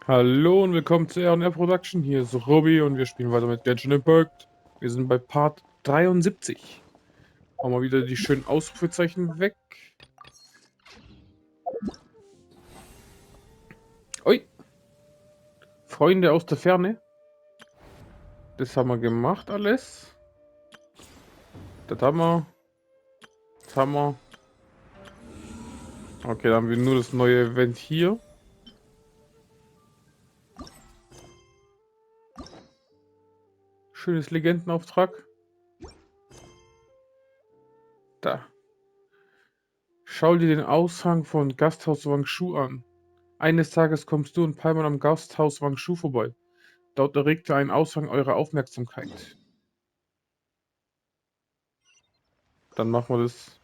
Hallo und willkommen zu R&R Production. Hier ist Robbie und wir spielen weiter mit Genshin Impact. Wir sind bei Part 73. Machen wir wieder die schönen Ausrufezeichen weg. Ui, Freunde aus der Ferne. Das haben wir gemacht alles. Das haben wir. Das haben wir. Okay, dann haben wir nur das neue Event hier. Schönes Legendenauftrag. Da. Schau dir den Aushang von Gasthaus Wangshu an. Eines Tages kommst du und Paimon am Gasthaus Wangshu vorbei. Dort erregte ein Aushang eure Aufmerksamkeit. Dann machen wir das.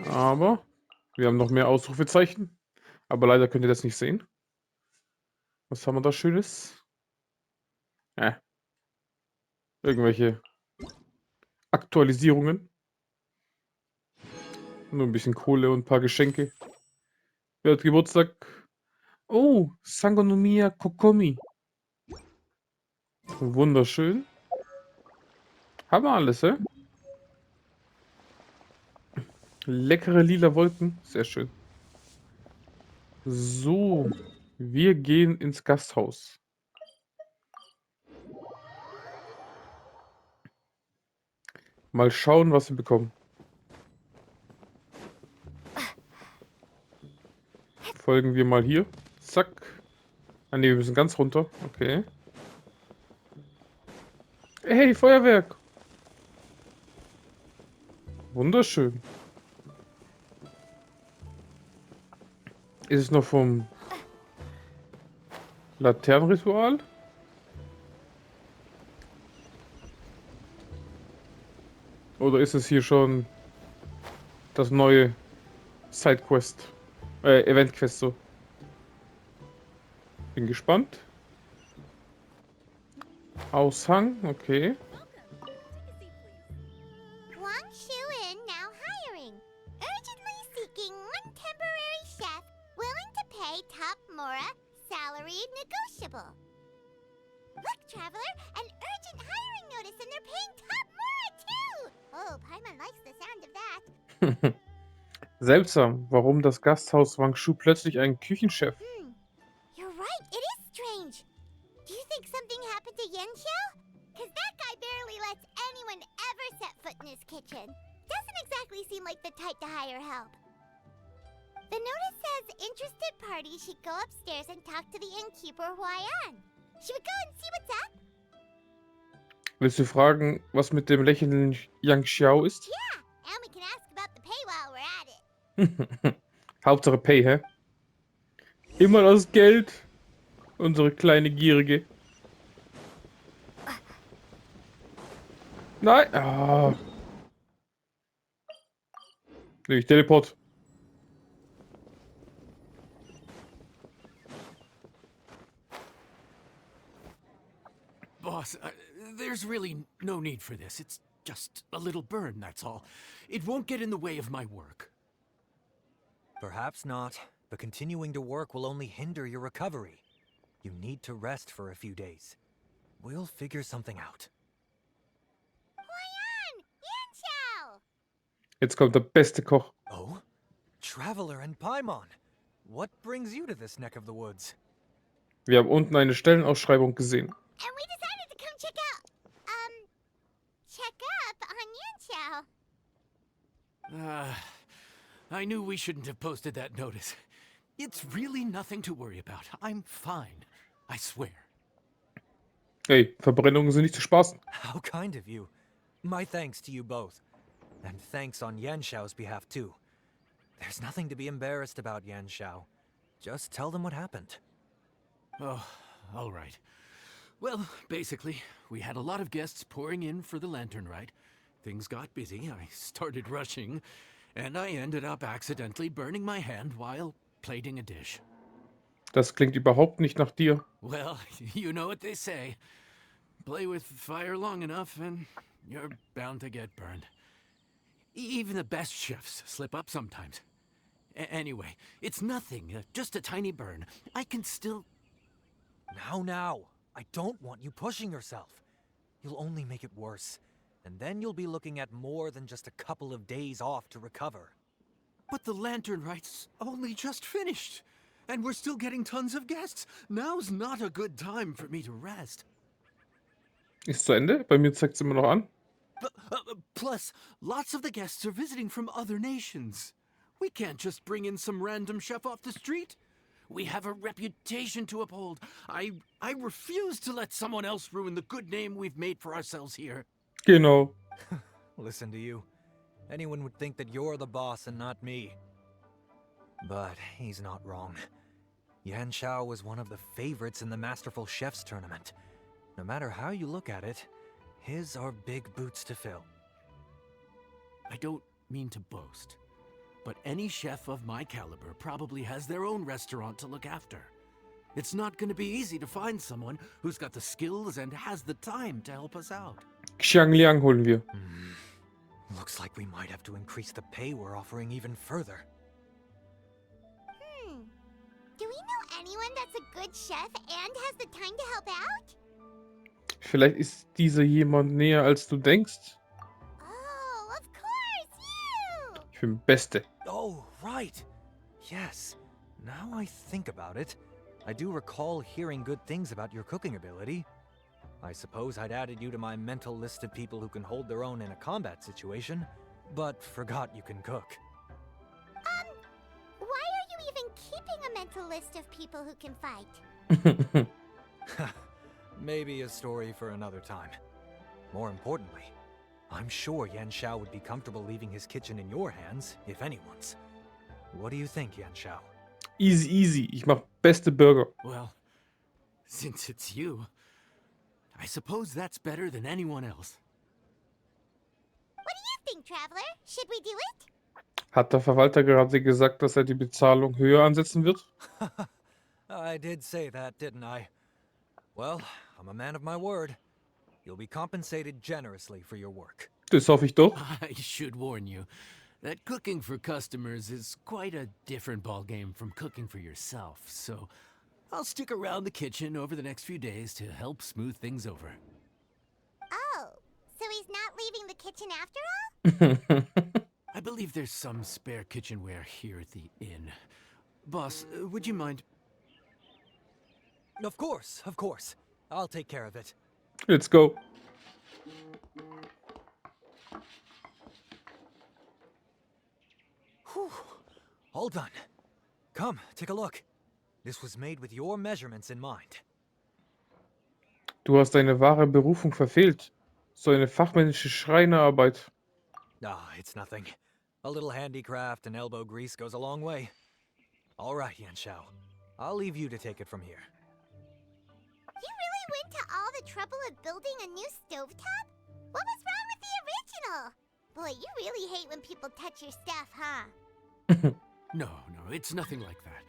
Aber wir haben noch mehr Ausrufezeichen. Aber leider könnt ihr das nicht sehen. Was haben wir da Schönes? Irgendwelche Aktualisierungen. Nur ein bisschen Kohle und ein paar Geschenke. Wer hat Geburtstag? Oh, Sangonomiya Kokomi. Wunderschön. Haben wir alles, hä? Leckere lila Wolken. Sehr schön. So, wir gehen ins Gasthaus. Mal schauen, was wir bekommen. Folgen wir mal hier. Zack. Ah ne, wir müssen ganz runter. Okay. Hey, Feuerwerk. Wunderschön. Ist es noch vom Laternenritual? Oder ist es hier schon das neue Sidequest? Eventquest so. Bin gespannt. Aushang, okay. Wangshu Inn now hiring. Urgently seeking one temporary chef willing to pay top Mora, salary negotiable. Look, traveler, an urgent hiring notice and they're paying top Mora too! Oh, Paimon likes the sound of that. Seltsam, warum das Gasthaus Wangshu plötzlich einen Küchenchef? You're right, it is strange. Do you think something happened to Yenshao? Cause that guy barely lets anyone ever set foot in his kitchen. Doesn't exactly seem like the type to hire help. The notice says interested parties should go upstairs and talk to the innkeeper Huayan. Should we go and see what's up? Willst du fragen, was mit dem lächelnden Yang Xiao ist? Yeah, and we can ask about the pay while we're at it. Hauptsache Pay, hä? Immer das Geld. Unsere kleine Gierige. Nein. Ah. Nee, ich teleport. Boss, there's really no need for this. It's just a little burn, that's all. It won't get in the way of my work. Perhaps not, but continuing to work will only hinder your recovery. You need to rest for a few days. We'll figure something out. Huayan! Yenshao! Jetzt kommt der beste Koch. Oh? Traveler and Paimon! What brings you to this neck of the woods? Wir haben unten eine Stellenausschreibung gesehen. And we decided to come check up on Yenshao. I knew we shouldn't have posted that notice. It's really nothing to worry about. I'm fine. I swear. Hey, Verbrennungen sind nicht zu spaßen. How kind of you. My thanks to you both. And thanks on Yanshao's behalf too. There's nothing to be embarrassed about, Yanshao. Just tell them what happened. Oh, all right. Well, basically, we had a lot of guests pouring in for the lantern rite. Things got busy, I started rushing, and I ended up accidentally burning my hand while plating a dish. Das klingt überhaupt nicht nach dir. Well, you know what they say. Play with fire long enough and you're bound to get burned. Even the best chefs slip up sometimes. Anyway, it's nothing. Just a tiny burn. I can still... Now. I don't want you pushing yourself. You'll only make it worse. And then you'll be looking at more than just a couple of days off to recover. But the lantern right's only just finished. And we're still getting tons of guests. Now's not a good time for me to rest. Ist zu Ende? Bei mir zeigt es immer noch an. Plus, lots of the guests are visiting from other nations. We can't just bring in some random chef off the street. We have a reputation to uphold. I refuse to let someone else ruin the good name we've made for ourselves here. Genau. Listen to you. Anyone would think that you're the boss and not me. But he's not wrong. Yan Xiao was one of the favorites in the Masterful Chefs tournament. No matter how you look at it, his are big boots to fill. I don't mean to boast, but any chef of my caliber probably has their own restaurant to look after. It's not going to be easy to find someone who's got the skills and has the time to help us out. Xiangliang holen wir. Looks like we might have to increase the pay we're offering even further. Do we know anyone that's a good chef and has the time to help out? Vielleicht ist dieser jemand näher, als du denkst. Oh, of course, you! Ich bin Beste. Oh, right. Yes. Now I think about it, I do recall hearing good things about your cooking ability. I suppose I'd added you to my mental list of people who can hold their own in a combat situation, but forgot you can cook. Why are you even keeping a mental list of people who can fight? Maybe a story for another time. More importantly, I'm sure Yan Xiao would be comfortable leaving his kitchen in your hands, if anyone's. What do you think, Yan Xiao? Easy, easy. Ich mach beste Burger. Well, since it's you, I suppose that's better than anyone else. What do you think, Traveler? Should we do it? Hat der Verwalter gerade gesagt, dass er die Bezahlung höher ansetzen wird? I did say that, didn't I? Well, I'm a man of my word. You'll be compensated generously for your work. Das hoffe ich doch. I should warn you that cooking for customers is quite a different ballgame from cooking for yourself, so I'll stick around the kitchen over the next few days to help smooth things over. Oh, so he's not leaving the kitchen after all? I believe there's some spare kitchenware here at the inn. Boss, would you mind? Of course, of course. I'll take care of it. Let's go. Whew. All done. Come, take a look. This was made with your measurements in mind. Du hast deine wahre Berufung verfehlt. So eine fachmännische Schreinerarbeit. Ah, it's nothing. A little handicraft and elbow grease goes a long way. All right, Yan Xiao. I'll leave you to take it from here. You really went to all the trouble of building a new stovetop? What was wrong with the original? Boy, you really hate when people touch your stuff, huh? No, it's nothing like that.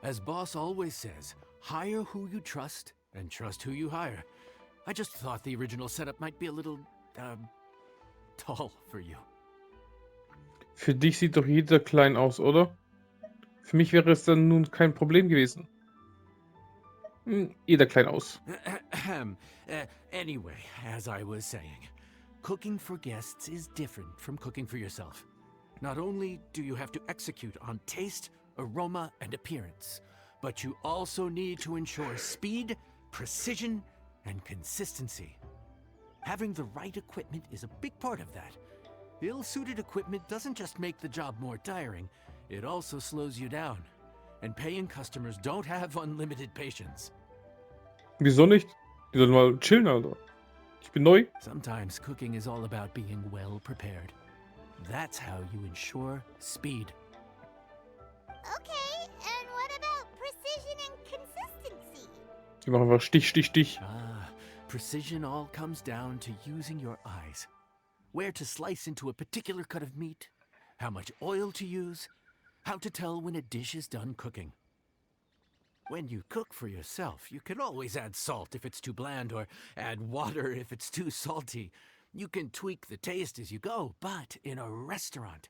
As Boss always says, hire who you trust and trust who you hire. I just thought the original setup might be a little, tall for you. Für dich sieht doch jeder klein aus, oder? Für mich wäre es dann nun kein Problem gewesen. Jeder klein aus. Anyway, as I was saying, cooking for guests is different from cooking for yourself. Not only do you have to execute on taste, aroma, and appearance, but you also need to ensure speed, precision, and consistency. Having the right equipment is a big part of that. Ill-suited equipment doesn't just make the job more tiring, it also slows you down. And paying customers don't have unlimited patience. Wieso nicht? Die sollen mal chillen, Alter. Ich bin neu. Sometimes cooking is all about being well prepared. That's how you ensure speed. Okay, and what about precision and consistency? Die machen einfach Stich, Stich, Stich. Precision all comes down to using your eyes. Where to slice into a particular cut of meat, how much oil to use, how to tell when a dish is done cooking. When you cook for yourself, you can always add salt if it's too bland or add water if it's too salty. You can tweak the taste as you go, but in a restaurant,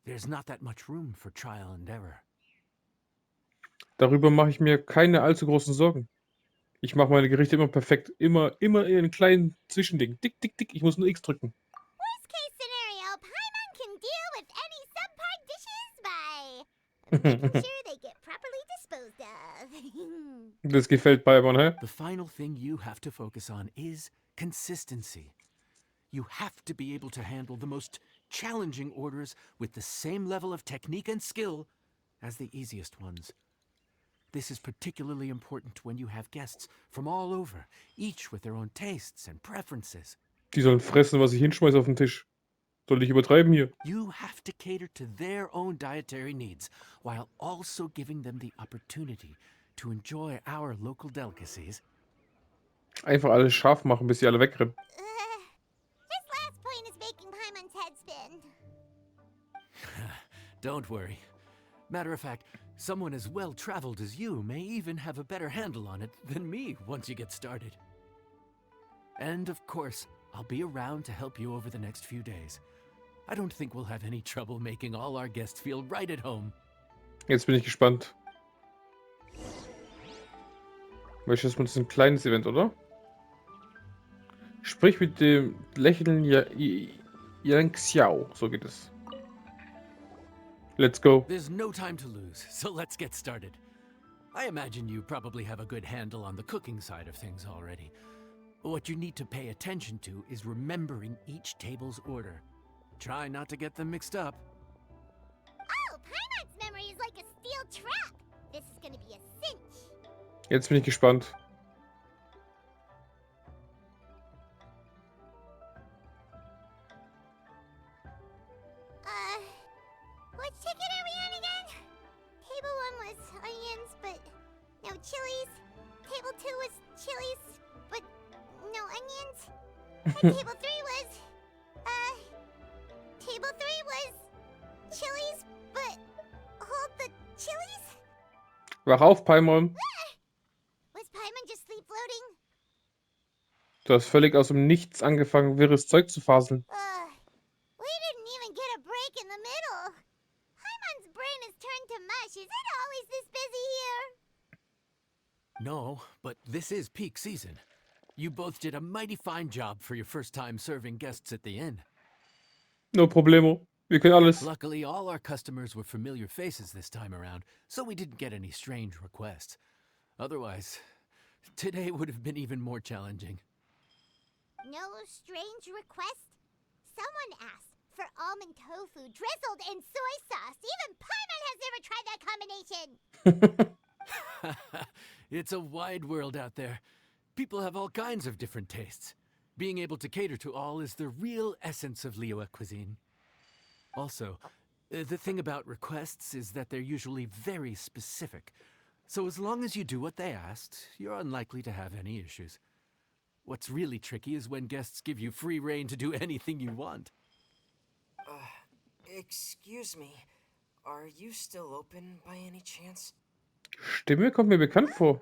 There's not that much room for trial and error. Darüber mache ich mir keine allzu großen Sorgen. Ich mache meine Gerichte immer perfekt. Immer in einem kleinen Zwischending. Dick, dick, dick. Ich muss nur X drücken. Worst case scenario, Paimon can deal with any subpar dishes by making sure they get properly disposed of. Das gefällt Paimon, hä? The final thing you have to focus on is consistency. You have to be able to handle the most challenging orders with the same level of technique and skill as the easiest ones. This is particularly important when you have guests from all over, each with their own tastes and preferences. Die sollen fressen, was ich hinschmeiße auf den Tisch. Soll ich übertreiben hier? You have to cater to their own dietary needs, while also giving them the opportunity to enjoy our local delicacies. Einfach alles scharf machen, bis sie alle wegrennen. This last point is making Paimon's head spin. Don't worry. Matter of fact, someone as well-traveled as you may even have a better handle on it than me once you get started. And of course, I'll be around to help you over the next few days. I don't think we'll have any trouble making all our guests feel right at home. Jetzt bin ich gespannt. Welches ist ein kleines Event, oder? Sprich mit dem lächelnden Yang Xiao. So geht es. Let's go. There's no time to lose, so let's get started. I imagine you probably have a good handle on the cooking side of things already. What you need to pay attention to is remembering each table's order. Try not to get them mixed up. Oh, Paimon's memory is like a steel trap. This is gonna be a cinch. Jetzt bin ich gespannt. Which ticket are we on again? Table 1 was onions, but no chilies. Table 2 was chilies, but no onions. And table 3 was, table 3 was chilies, but hold the chilies? Wach auf, Paimon. Was Paimon just sleep floating? Du hast völlig aus dem Nichts angefangen, wirres Zeug zu faseln. We didn't even get a break in the middle. Paimon's brain has turned to mush. Is it always this busy here? No, but this is peak season. You both did a mighty fine job for your first time serving guests at the inn. No problemo. Wir können alles. Luckily, all our customers were familiar faces this time around, so we didn't get any strange requests. Otherwise, today would have been even more challenging. No strange request? Someone asked for almond tofu drizzled in soy sauce. Even Paimon has never tried that combination. It's a wide world out there. People have all kinds of different tastes. Being able to cater to all is the real essence of Liyue cuisine. Also, the thing about requests is that they're usually very specific. So as long as you do what they asked, you're unlikely to have any issues. What's really tricky is when guests give you free rein to do anything you want. Excuse me. Are you still open by any chance? Stimme kommt mir bekannt vor.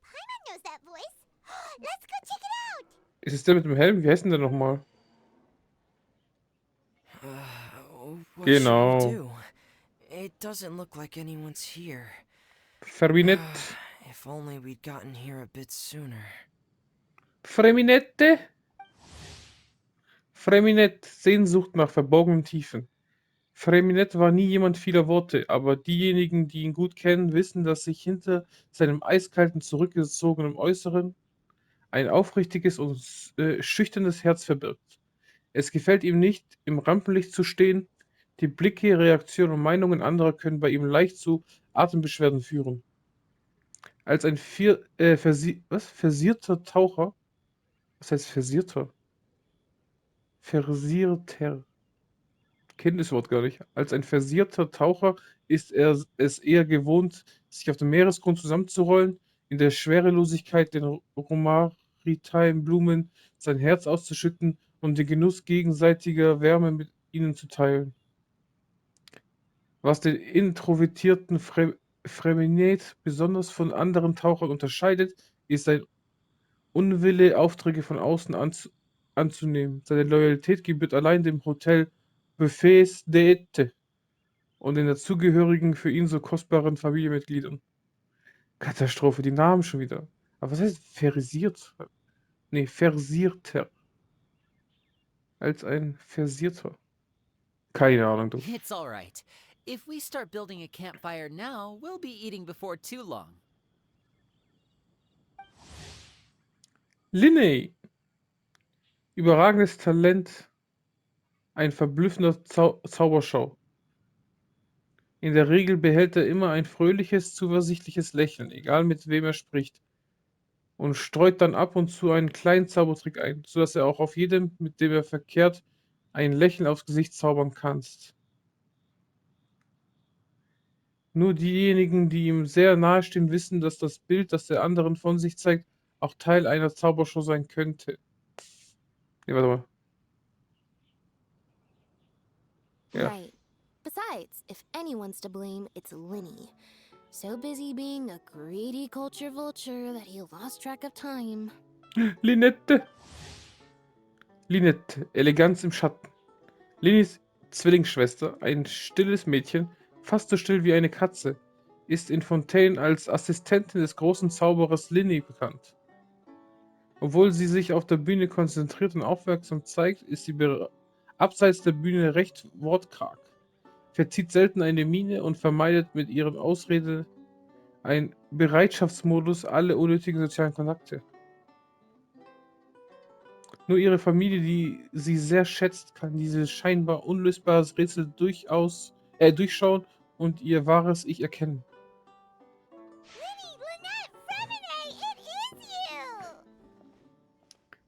Paimon knows that voice. Let's go check it out. Ist es der mit dem Helm? Wie heißt denn der nochmal? What Genau. should we do? It doesn't look like anyone's here. Ferminett. If only we'd gotten here a bit sooner. Freminette? Freminett, Sehnsucht nach verborgenen Tiefen. Freminett war nie jemand vieler Worte, aber diejenigen, die ihn gut kennen, wissen, dass sich hinter seinem eiskalten, zurückgezogenen Äußeren ein aufrichtiges und schüchternes Herz verbirgt. Es gefällt ihm nicht, im Rampenlicht zu stehen. Die Blicke, Reaktionen und Meinungen anderer können bei ihm leicht zu Atembeschwerden führen. Als ein versierter Taucher, was heißt versierter? Versierter. Kennt das Wort gar nicht. Als ein versierter Taucher ist er es eher gewohnt, sich auf dem Meeresgrund zusammenzurollen, in der Schwerelosigkeit den Romaritime-Blumen sein Herz auszuschütten und den Genuss gegenseitiger Wärme mit ihnen zu teilen. Was den introvertierten Freminett besonders von anderen Tauchern unterscheidet, ist sein Unwille, Aufträge von außen anzunehmen. Seine Loyalität gebührt allein dem Hotel Buffets d'Ete. und den dazugehörigen, für ihn so kostbaren Familienmitgliedern. Katastrophe, die Namen schon wieder. Aber was heißt versiert? Nee, versierter. Als ein Versierter. Keine Ahnung, du. It's all right. If we start building a campfire now, we'll be eating before too long. Linney. Überragendes Talent. Ein verblüffender Zauberschau. In der Regel behält er immer ein fröhliches, zuversichtliches Lächeln, egal mit wem er spricht, und streut dann ab und zu einen kleinen Zaubertrick ein, sodass er auch auf jedem, mit dem er verkehrt, ein Lächeln aufs Gesicht zaubern kannst. Nur diejenigen, die ihm sehr nahestehen, wissen, dass das Bild, das der anderen von sich zeigt, auch Teil einer Zaubershow sein könnte. Nee, warte mal. Ja. Right. Besides, if anyone's to blame, it's Linny. So busy being a greedy culture vulture that he lost track of time. Linette. Linette, Eleganz im Schatten. Linnys Zwillingsschwester, ein stilles Mädchen, fast so still wie eine Katze, ist in Fontaine als Assistentin des großen Zauberers Linny bekannt. Obwohl sie sich auf der Bühne konzentriert und aufmerksam zeigt, ist sie abseits der Bühne recht wortkarg, verzieht selten eine Miene und vermeidet mit ihren Ausreden einen Bereitschaftsmodus alle unnötigen sozialen Kontakte. Nur ihre Familie, die sie sehr schätzt, kann dieses scheinbar unlösbare Rätsel durchschauen und ihr wahres Ich erkennen. Linny, Lynette, Fremine, it is you!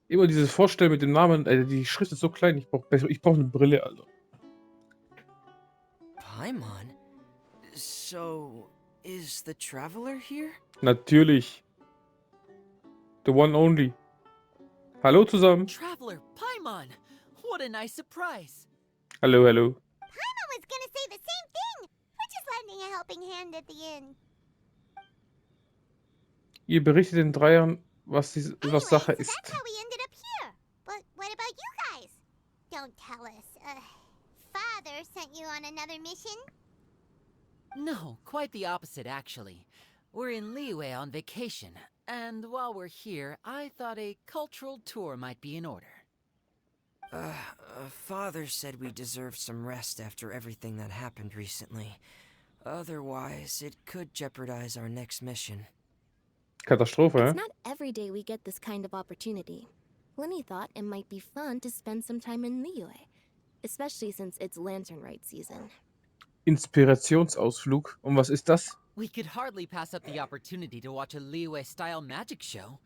Immer dieses Vorstellen mit dem Namen, die Schrift ist so klein, ich brauch eine Brille, Alter. Paimon? So, is the traveler here? Natürlich. The one only. Hallo zusammen. Traveler, Paimon! What a nice surprise! Hallo, hallo. Paimon was gonna say the same thing! We're just lending a helping hand at the inn. Ihr berichtet den Dreiern, was Anyway, Sache so ist. that's how we ended up here. But what about you guys? Don't tell us. Father sent you on another mission? No, quite the opposite, actually. We're in Liyue on vacation, and while we're here, I thought a cultural tour might be in order. Father said we deserve some rest after everything that happened recently. Otherwise, it could jeopardize our next mission. Katastrophe, It's hä? not every day we get this kind of opportunity. Linny thought it might be fun to spend some time in Liyue, especially since it's lantern rite season. Inspirationsausflug. Und was ist das? We could hardly pass up the opportunity to watch a Liyue-style magic show.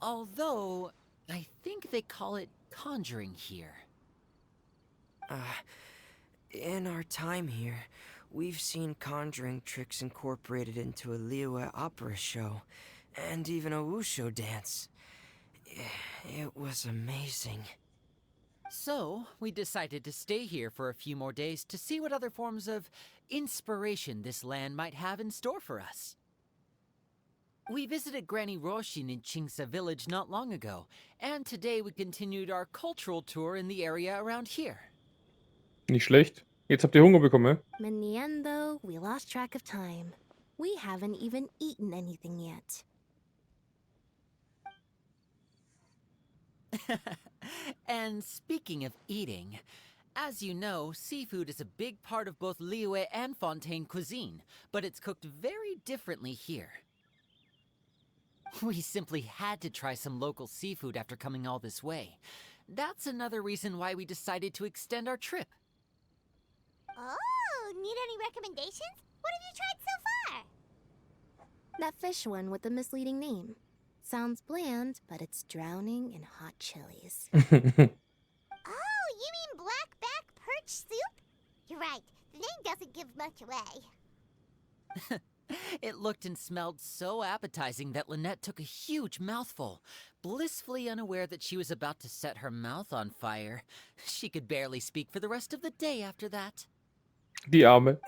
Although, I think they call it conjuring here. In our time here, we've seen conjuring tricks incorporated into a Liyue opera show, and even a wushu dance. It was amazing. So, we decided to stay here for a few more days to see what other forms of inspiration this land might have in store for us. We visited Granny Roshin in Chingsa village not long ago, and today we continued our cultural tour in the area around here. Nicht schlecht. Jetzt habt ihr Hunger bekommen, hä? In the end, though, we lost track of time. We haven't even eaten anything yet. And speaking of eating, as you know, seafood is a big part of both Liyue and Fontaine cuisine, but it's cooked very differently here. We simply had to try some local seafood after coming all this way. That's another reason why we decided to extend our trip. Oh, need any recommendations? What have you tried so far? That fish one with the misleading name. Sounds bland, but it's drowning in hot chilies. Oh, you mean blackback perch soup? You're right. The name doesn't give much away. It looked and smelled so appetizing that Lynette took a huge mouthful, blissfully unaware that she was about to set her mouth on fire. She could barely speak for the rest of the day after that. Die Arme.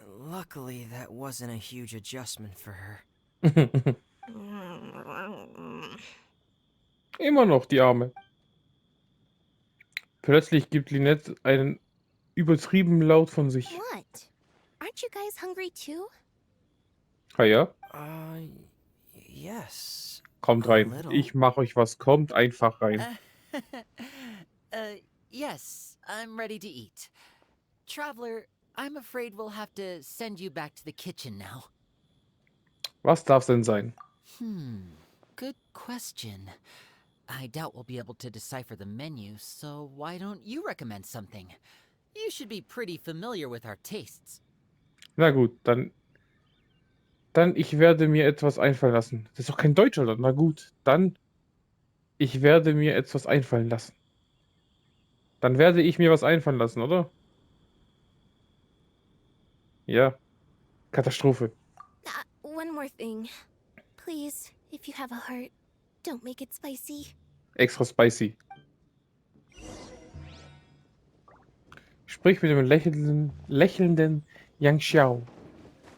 Luckily, that wasn't a huge adjustment for her. Immer noch die Arme. Plötzlich gibt Lynette einen übertriebenen Laut von sich. What? Aren't you guys hungry too? Ah ja, Yes. kommt A rein. little. Ich mach euch was. Kommt einfach rein. Yes, I'm ready to eat. Traveler, I'm afraid we'll have to send you back to the kitchen now. Was darf's denn sein? Good question. I doubt we'll be able to decipher the menu, so why don't you recommend something? You should be pretty familiar with our tastes. Na gut, dann ich werde mir etwas einfallen lassen. Das ist doch kein Deutscher, oder? Na gut, dann ich werde mir etwas einfallen lassen. Dann werde ich mir was einfallen lassen, oder? Ja, Katastrophe. One more thing. Please, if you have a heart, don't make it spicy. Extra spicy. Sprich mit dem lächelnden Yang Xiao.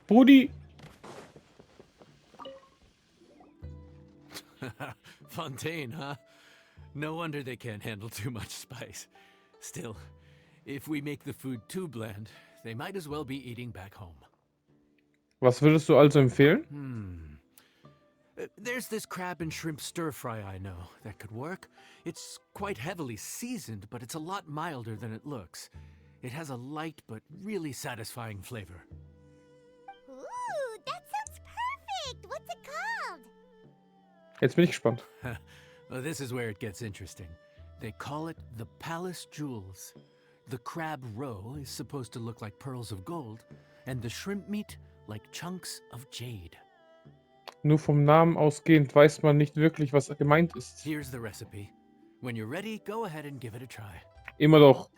Brudi! Fontaine, huh? No wonder they can't handle too much spice. Still, if we make the food too bland, they might as well be eating back home. Was würdest du also empfehlen? There's this crab and shrimp stir fry I know that could work. It's quite heavily seasoned, but it's a lot milder than it looks. It has a light but really satisfying flavor. Ooh, that sounds perfect! What's it called? Jetzt bin ich gespannt. Well, this is where it gets interesting. They call it the Palace Jewels. The crab roe is supposed to look like pearls of gold, and the shrimp meat like chunks of jade. Nur vom Namen ausgehend weiß man nicht wirklich, was gemeint ist. Here's the recipe. When you're ready, go ahead and give it a try. Immer doch.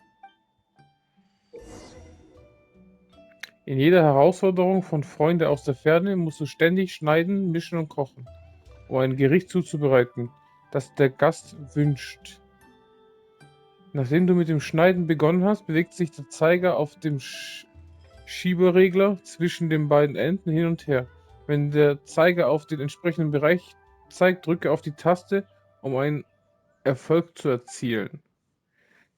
In jeder Herausforderung von Freunde aus der Ferne musst du ständig schneiden, mischen und kochen, um ein Gericht zuzubereiten, das der Gast wünscht. Nachdem du mit dem Schneiden begonnen hast, bewegt sich der Zeiger auf dem Schieberegler zwischen den beiden Enden hin und her. Wenn der Zeiger auf den entsprechenden Bereich zeigt, drücke auf die Taste, um einen Erfolg zu erzielen.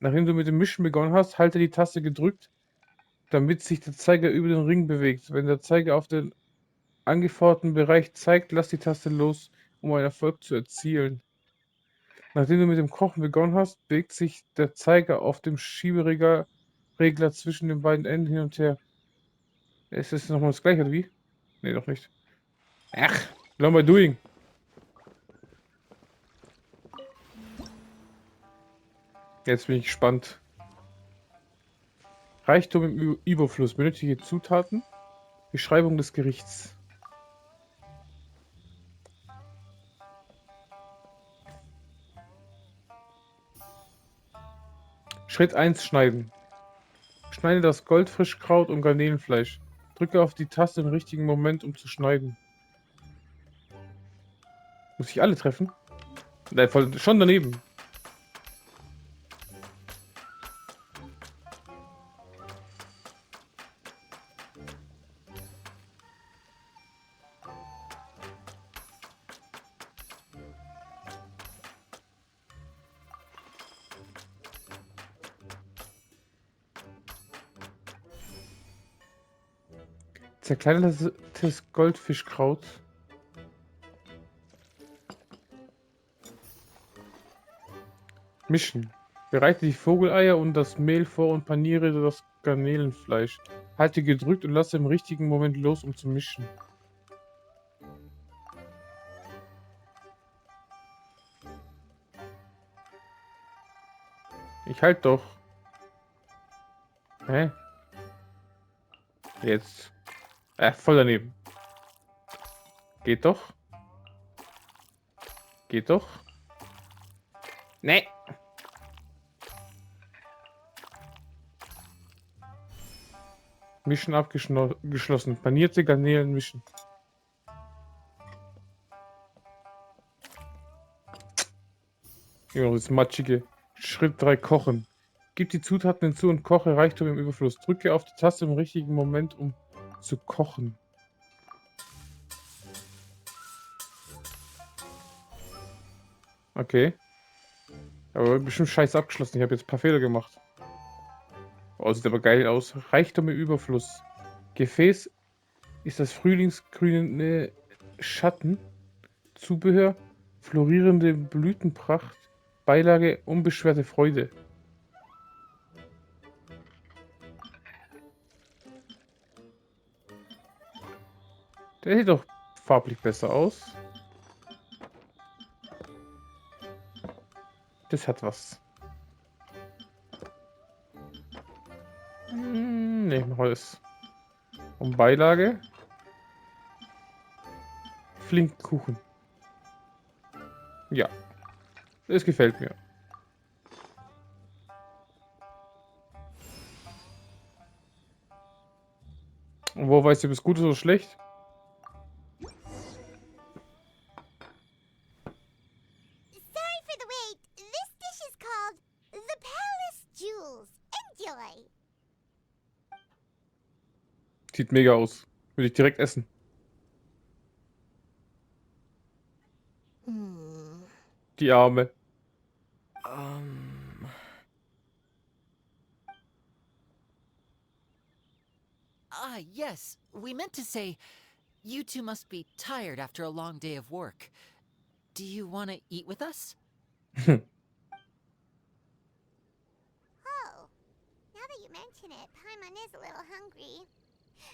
Nachdem du mit dem Mischen begonnen hast, halte die Taste gedrückt, damit sich der Zeiger über den Ring bewegt. Wenn der Zeiger auf den angeforderten Bereich zeigt, lass die Taste los, um einen Erfolg zu erzielen. Nachdem du mit dem Kochen begonnen hast, bewegt sich der Zeiger auf dem Schieberegler zwischen den beiden Enden hin und her. Ist das nochmal das gleiche, oder wie? Nee, doch nicht. Ach, learn by doing. Jetzt bin ich gespannt. Reichtum im Überfluss. Benötige Zutaten. Beschreibung des Gerichts. Schritt 1: Schneiden. Schneide das Goldfrischkraut und Garnelenfleisch. Drücke auf die Taste im richtigen Moment, um zu schneiden. Muss ich alle treffen? Nein, voll, schon daneben. Zerkleinertes Goldfischkraut. Mischen. Bereite die Vogeleier und das Mehl vor und paniere das Garnelenfleisch. Halte gedrückt und lasse im richtigen Moment los, um zu mischen. Ich halt doch. Hä? Jetzt. Voll daneben. Geht doch. Geht doch. Nee. Mischen abgeschlossen. Panierte Garnelen mischen. Ja, das matschige. Schritt 3: Kochen. Gib die Zutaten hinzu und koche Reichtum im Überfluss. Drücke auf die Taste im richtigen Moment, um zu kochen. Okay. Aber bestimmt scheiße abgeschlossen. Ich habe jetzt ein paar Fehler gemacht. Oh, sieht aber geil aus. Reichtum im Überfluss. Gefäß ist das frühlingsgrüne Schatten. Zubehör, florierende Blütenpracht. Beilage, unbeschwerte Freude. Der sieht doch farblich besser aus. Das hat was. Ne, Holz. Und Beilage? Flinkenkuchen. Ja, das gefällt mir. Und wo weißt du, ob es gut ist oder schlecht? Sorry for the wait. This dish is called the Palace Jewels. Enjoy. Sieht mega aus. Würde ich direkt essen. Die Arme. Yes. We meant to say, you two must be tired after a long day of work. Do you want to eat with us? Oh. Now that you mention it, Paimon is a little hungry.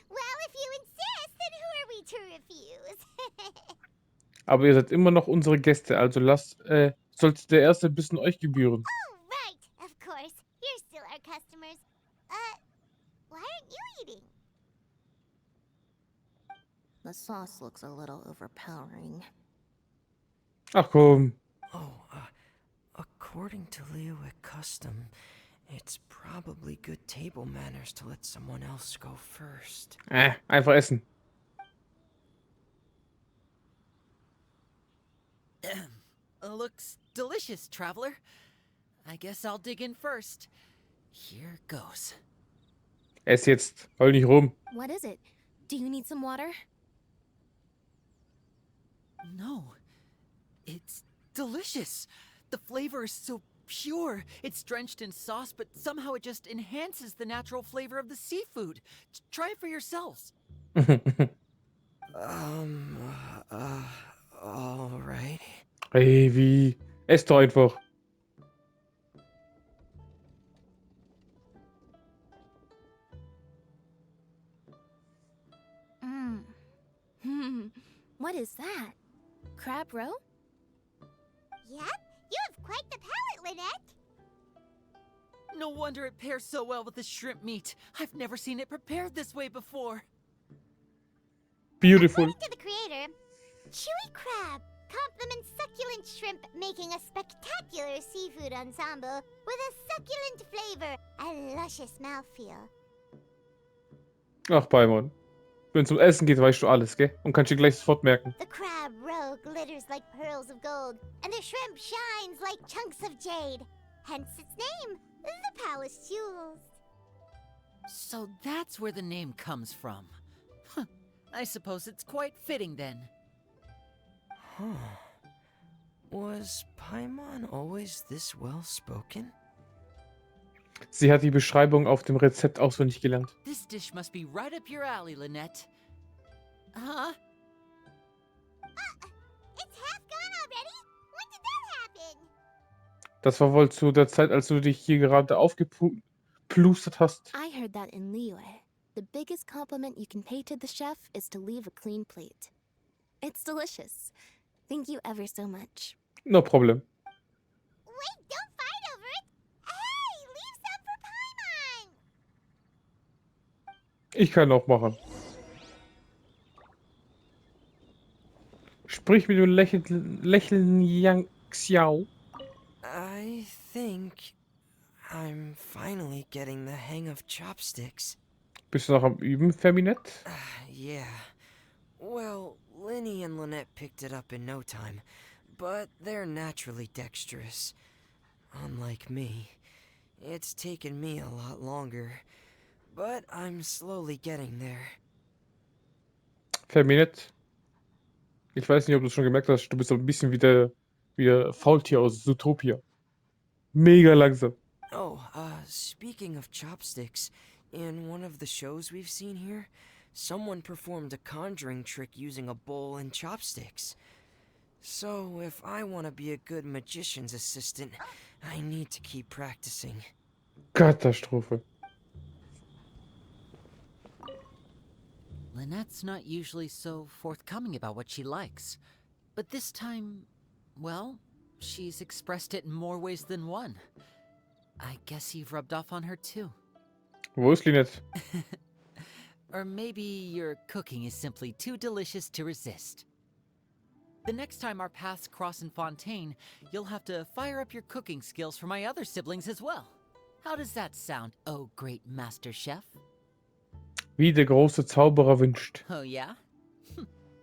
Well, if you insist, then who are we to refuse? Aber ihr seid immer noch unsere Gäste, also sollte der erste Bissen euch gebühren. Oh, right. Of course. You're still our customers. Why aren't you eating? The sauce looks a little overpowering. Ach komm. According to Liyue custom, it's probably good table manners to let someone else go first. Einfach essen. Looks delicious, traveler. I guess I'll dig in first. Here goes. Ess jetzt. Heul nicht rum. What is it? Do you need some water? No. It's delicious. The flavor is so pure. It's drenched in sauce, but somehow it just enhances the natural flavor of the seafood. Try it for yourselves. Alright. Ey, wie? Ess doch einfach. What is that? Crab roe? Yep. You have quite the palate, Lynette. No wonder it pairs so well with the shrimp meat. I've never seen it prepared this way before. Beautiful. According to the creator, chewy crab complements succulent shrimp, making a spectacular seafood ensemble with a succulent flavor and luscious mouthfeel. Ach, Paimon. Wenn es um Essen geht, weißt du alles, gell? Und kannst dir gleich sofort merken. The crab roe glitters like pearls of gold, and the shrimp shines like chunks of jade. Hence its name, the Palace Jewels. So that's where the name comes from. Huh. I suppose it's quite fitting then. Was Paimon always this well spoken? Sie hat die Beschreibung auf dem Rezept auswendig gelernt. This dish must be right up your alley, Lynette. Huh? It's half gone already? When did that happen? Das war wohl zu der Zeit, als du dich hier gerade aufgeplustert hast. I heard that in Liyue. The biggest compliment you can pay to the chef is to leave a clean plate. It's delicious. Thank you ever so much. No problem. Wait, don't fight over it! Hey, leave some for Paimon! Ich kann auch machen. Sprich mit dem Lächeln Yang Xiao. I think I'm finally getting the hang of chopsticks. Bist du noch am Üben, Feminette? Yeah. Well, Linny and Lynette picked it up in no time, but they're naturally dexterous. Unlike me, it's taken me a lot longer, but I'm slowly getting there. Feminette. Ich weiß nicht, ob du es schon gemerkt hast, du bist so ein bisschen wie der Faultier aus Zootopia. Mega langsam. Oh, speaking of chopsticks, In one of the shows we've seen here, someone performed a conjuring trick using a bowl and chopsticks. So, if I want to be a good magician's assistant, I need to keep practicing. Katastrophe. Lynette's not usually so forthcoming about what she likes. But this time, well, she's expressed it in more ways than one. I guess you've rubbed off on her too. Wo ist Linette? Or maybe your cooking is simply too delicious to resist. The next time our paths cross in Fontaine, you'll have to fire up your cooking skills for my other siblings as well. How does that sound, oh great master chef? Wie der große Zauberer wünscht. Oh yeah?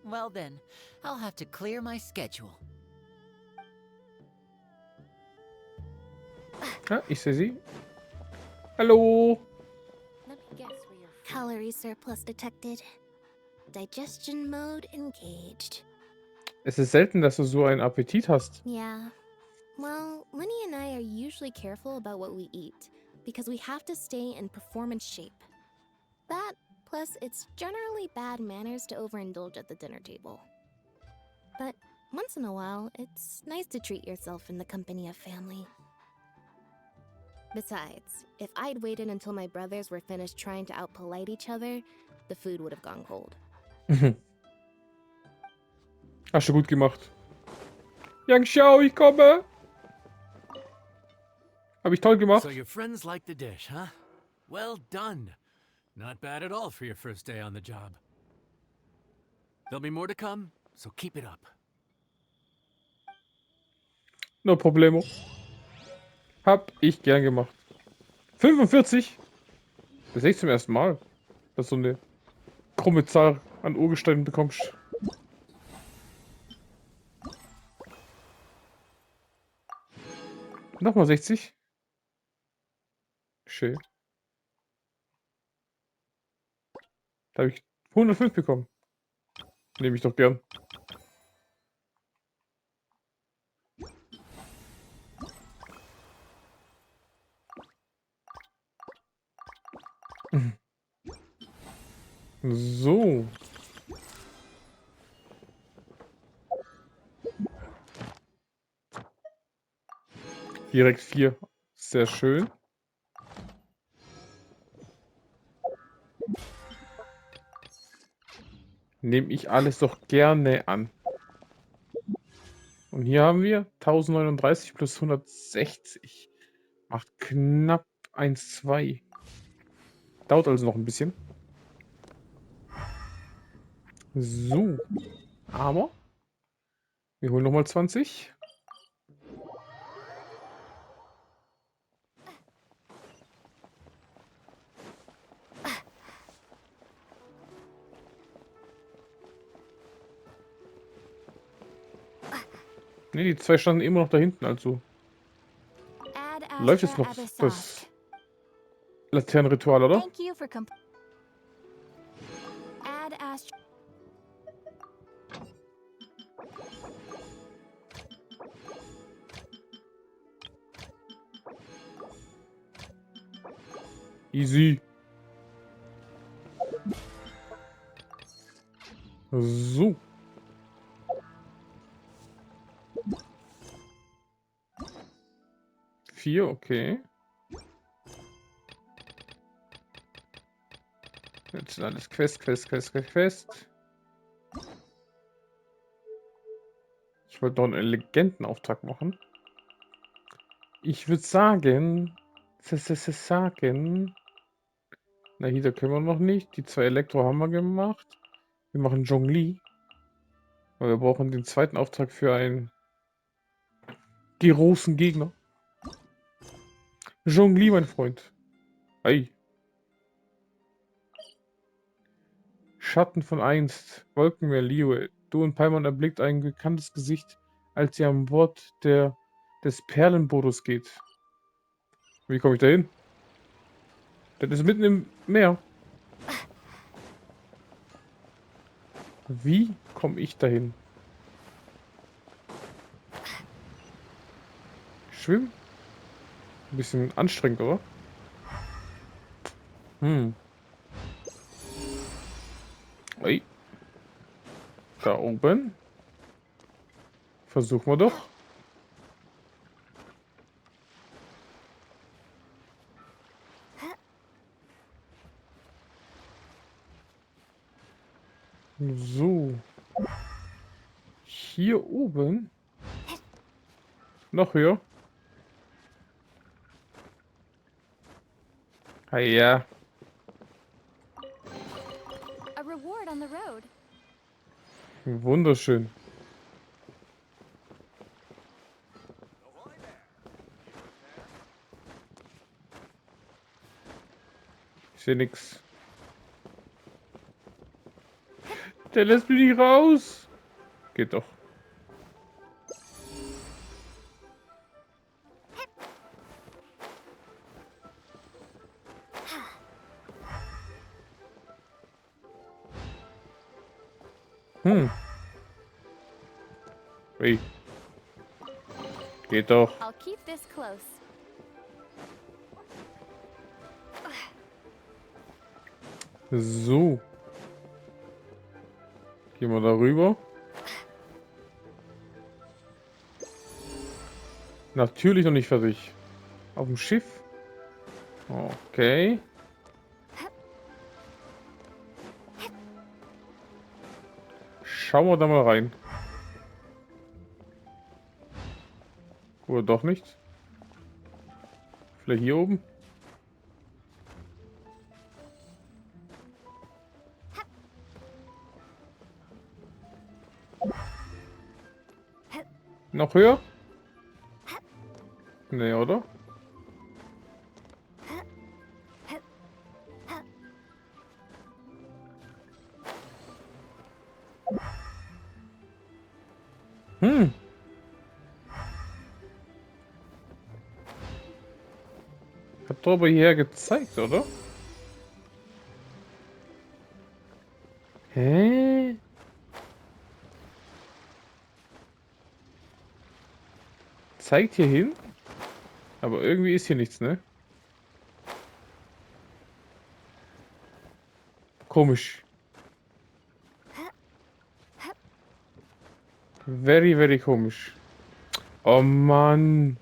Well then, I'll have to clear my schedule. Ja, ich sehe sie. Hallo. Let me guess where you're Calorie surplus detected. Digestion mode engaged. Es ist selten, dass du so einen Appetit hast. Yeah. Well, Lenny and I are usually careful about what we eat because we have to stay in performance shape. That, plus it's generally bad manners to overindulge at the dinner table. But once in a while, it's nice to treat yourself in the company of family. Besides, if I'd waited until my brothers were finished trying to out-polite each other, the food would have gone cold. Hast du gut gemacht. Yang Xiao, ich komme. Hab ich toll gemacht. So your friends like the dish, huh? Well done. Not bad at all for your first day on the job. There'll be more to come, so keep it up. No problemo. Hab ich gern gemacht. 45? Das sehe ich zum ersten Mal, dass du so eine krumme Zahl an Urgesteinen bekommst. Nochmal 60. Schön. Da habe ich 105 bekommen. Nehme ich doch gern. So. Direkt 4. Sehr schön. Nehme ich alles doch gerne an. Und hier haben wir 1039 plus 160. Macht knapp 1,2. Dauert also noch ein bisschen. So. Aber wir holen nochmal 20. Ne, die zwei standen immer noch da hinten, also läuft jetzt noch das Laternenritual, oder? Thank you for Add Astra. Easy. So. Vier, okay. Jetzt sind alles Quest. Ich wollte doch einen Legendenauftrag machen. Ich würde sagen... Na, hier, da können wir noch nicht. Die 2 Elektro haben wir gemacht. Wir machen Zhongli. Weil wir brauchen den zweiten Auftrag für einen großen Gegner. Zhongli, mein Freund. Ei. Schatten von einst. Wolkenmeer, Liyue. Du und Paimon erblickt ein bekanntes Gesicht, als ihr an Bord des Perlenbootes geht. Wie komme ich da hin? Das ist mitten im Meer. Wie komme ich da hin? Schwimmen? Ein bisschen anstrengend, oder? Ui. Da oben. Versuchen wir doch. So. Hier oben. Noch höher. Ah ja. A reward on the road. Wunderschön. Ich sehe nix. Der lässt mich nicht raus. Geht doch. Ui. Geht doch. I'll keep this close. So. Gehen wir darüber. Natürlich noch nicht fertig. Auf dem Schiff. Okay. Schauen wir da mal rein. Oder doch nicht? Vielleicht hier oben? Noch höher? Nee, oder? Hat doch aber hierher gezeigt, oder? Hä? Zeigt hier hin? Aber irgendwie ist hier nichts, ne? Komisch. Very, very komisch. Oh Mann.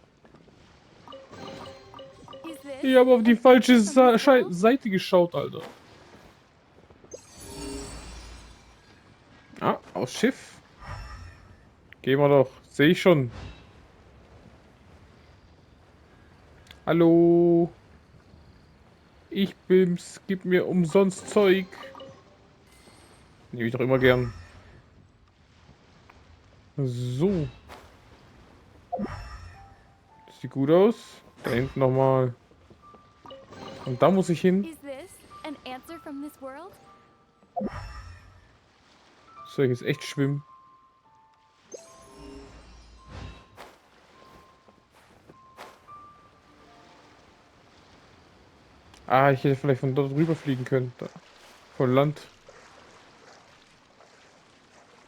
Is this Ich habe auf die falsche from this world? Seite geschaut, Alter. Ah, aufs Schiff. Gehen wir doch. Sehe ich schon. Hallo. Ich bin's. Gib mir umsonst Zeug. Nehme ich doch immer gern. So. Das sieht gut aus. Da hinten nochmal. Und da muss ich hin. Is this an answer from this world? Soll ich jetzt echt schwimmen? Ah, ich hätte vielleicht von dort rüber fliegen können. Da. Von Land.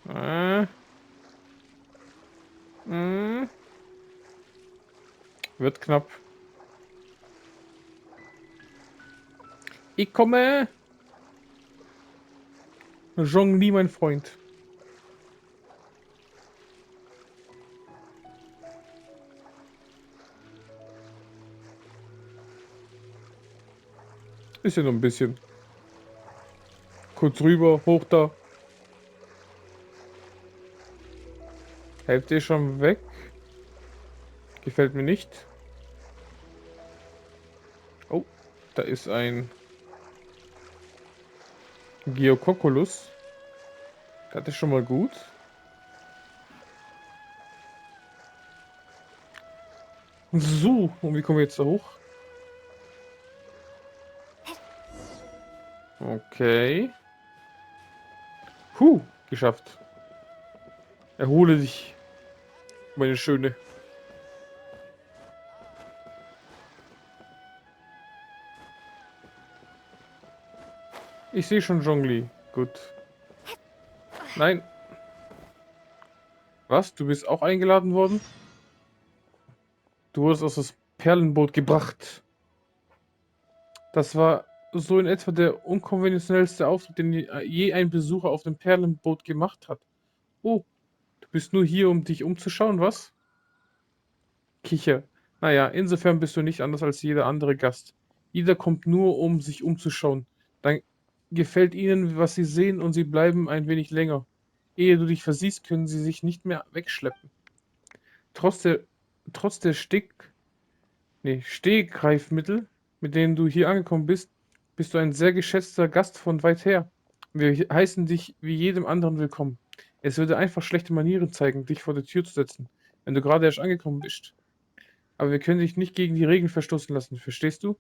Ah. Wird knapp. Ich komme. Zhongli, mein Freund. Ist ja noch ein bisschen. Kurz rüber, hoch da. Hälfte ist schon weg. Gefällt mir nicht. Oh, da ist ein Geococulus. Das ist schon mal gut. So, und wie kommen wir jetzt da hoch? Okay. Geschafft. Erhole dich, meine Schöne. Ich sehe schon Zhongli. Gut. Nein. Was? Du bist auch eingeladen worden? Du wurdest aus das Perlenboot gebracht. Das war so in etwa der unkonventionellste Auftritt, den je ein Besucher auf dem Perlenboot gemacht hat. Oh, du bist nur hier, um dich umzuschauen, was? Kicher. Naja, insofern bist du nicht anders als jeder andere Gast. Jeder kommt nur, um sich umzuschauen. Dann gefällt ihnen, was sie sehen, und sie bleiben ein wenig länger. Ehe du dich versiehst, können sie sich nicht mehr wegschleppen. Trotz der, trotz der Stehgreifmittel, mit denen du hier angekommen bist, bist du ein sehr geschätzter Gast von weit her. Wir heißen dich wie jedem anderen willkommen. Es würde einfach schlechte Manieren zeigen, dich vor der Tür zu setzen, wenn du gerade erst angekommen bist. Aber wir können dich nicht gegen die Regeln verstoßen lassen, verstehst du?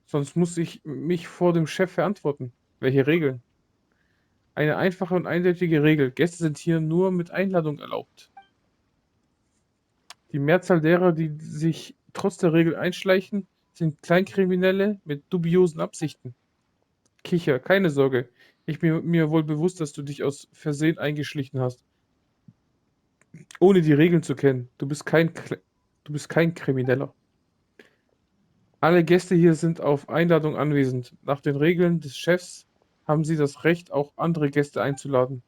Sonst muss ich mich vor dem Chef verantworten. Welche Regeln? Eine einfache und eindeutige Regel. Gäste sind hier nur mit Einladung erlaubt. Die Mehrzahl derer, die sich trotz der Regel einschleichen, sind Kleinkriminelle mit dubiosen Absichten. Kicher, keine Sorge. Ich bin mir wohl bewusst, dass du dich aus Versehen eingeschlichen hast, ohne die Regeln zu kennen. Du bist kein Krimineller. Alle Gäste hier sind auf Einladung anwesend. Nach den Regeln des Chefs haben sie das Recht, auch andere Gäste einzuladen.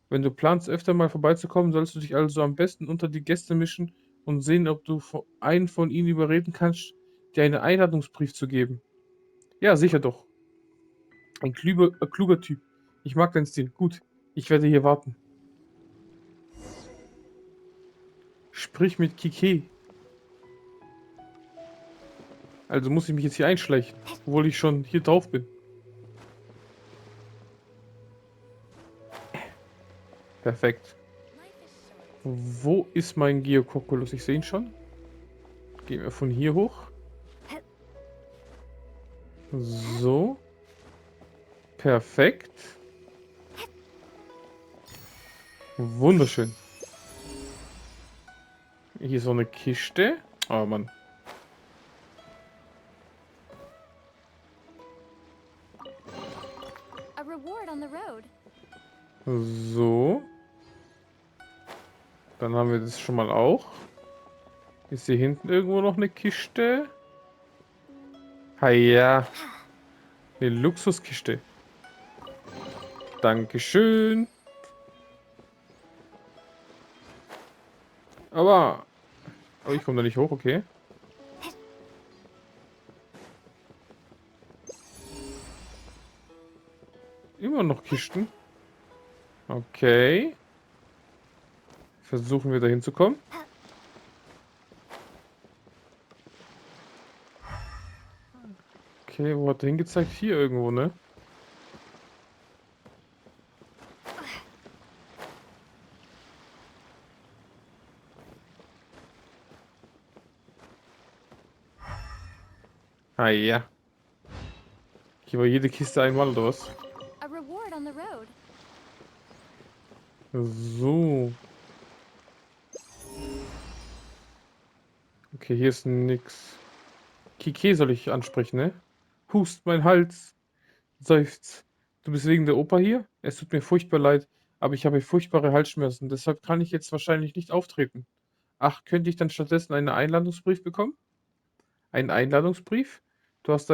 Wenn du planst, öfter mal vorbeizukommen, sollst du dich also am besten unter die Gäste mischen und sehen, ob du einen von ihnen überreden kannst, dir einen Einladungsbrief zu geben. Ja, sicher doch. Ein kluger Typ. Ich mag deinen Stil. Gut, ich werde hier warten. Sprich mit Kike. Also muss ich mich jetzt hier einschleichen, obwohl ich schon hier drauf bin. Perfekt. Wo ist mein Geokokulus? Ich sehe ihn schon. Gehen wir von hier hoch. So. Perfekt. Wunderschön. Hier ist so eine Kiste. Oh Mann. A reward on the road. So. Dann haben wir das schon mal auch. Ist hier hinten irgendwo noch eine Kiste? Ha ja. Eine Luxuskiste. Dankeschön. Aber... Oh, ich komme da nicht hoch, okay. Immer noch Kisten. Okay. Versuchen wir da hinzukommen. Okay, wo hat er hingezeigt? Hier irgendwo, ne? Ah ja. Hier war jede Kiste einmal, oder was? A reward on the road. So. Okay, hier ist nix. Kike soll ich ansprechen, ne? Hust, mein Hals. Seufzt. Du bist wegen der Oper hier? Es tut mir furchtbar leid, aber ich habe furchtbare Halsschmerzen. Deshalb kann ich jetzt wahrscheinlich nicht auftreten. Ach, könnte ich dann stattdessen einen Einladungsbrief bekommen? Einen Einladungsbrief? Du hast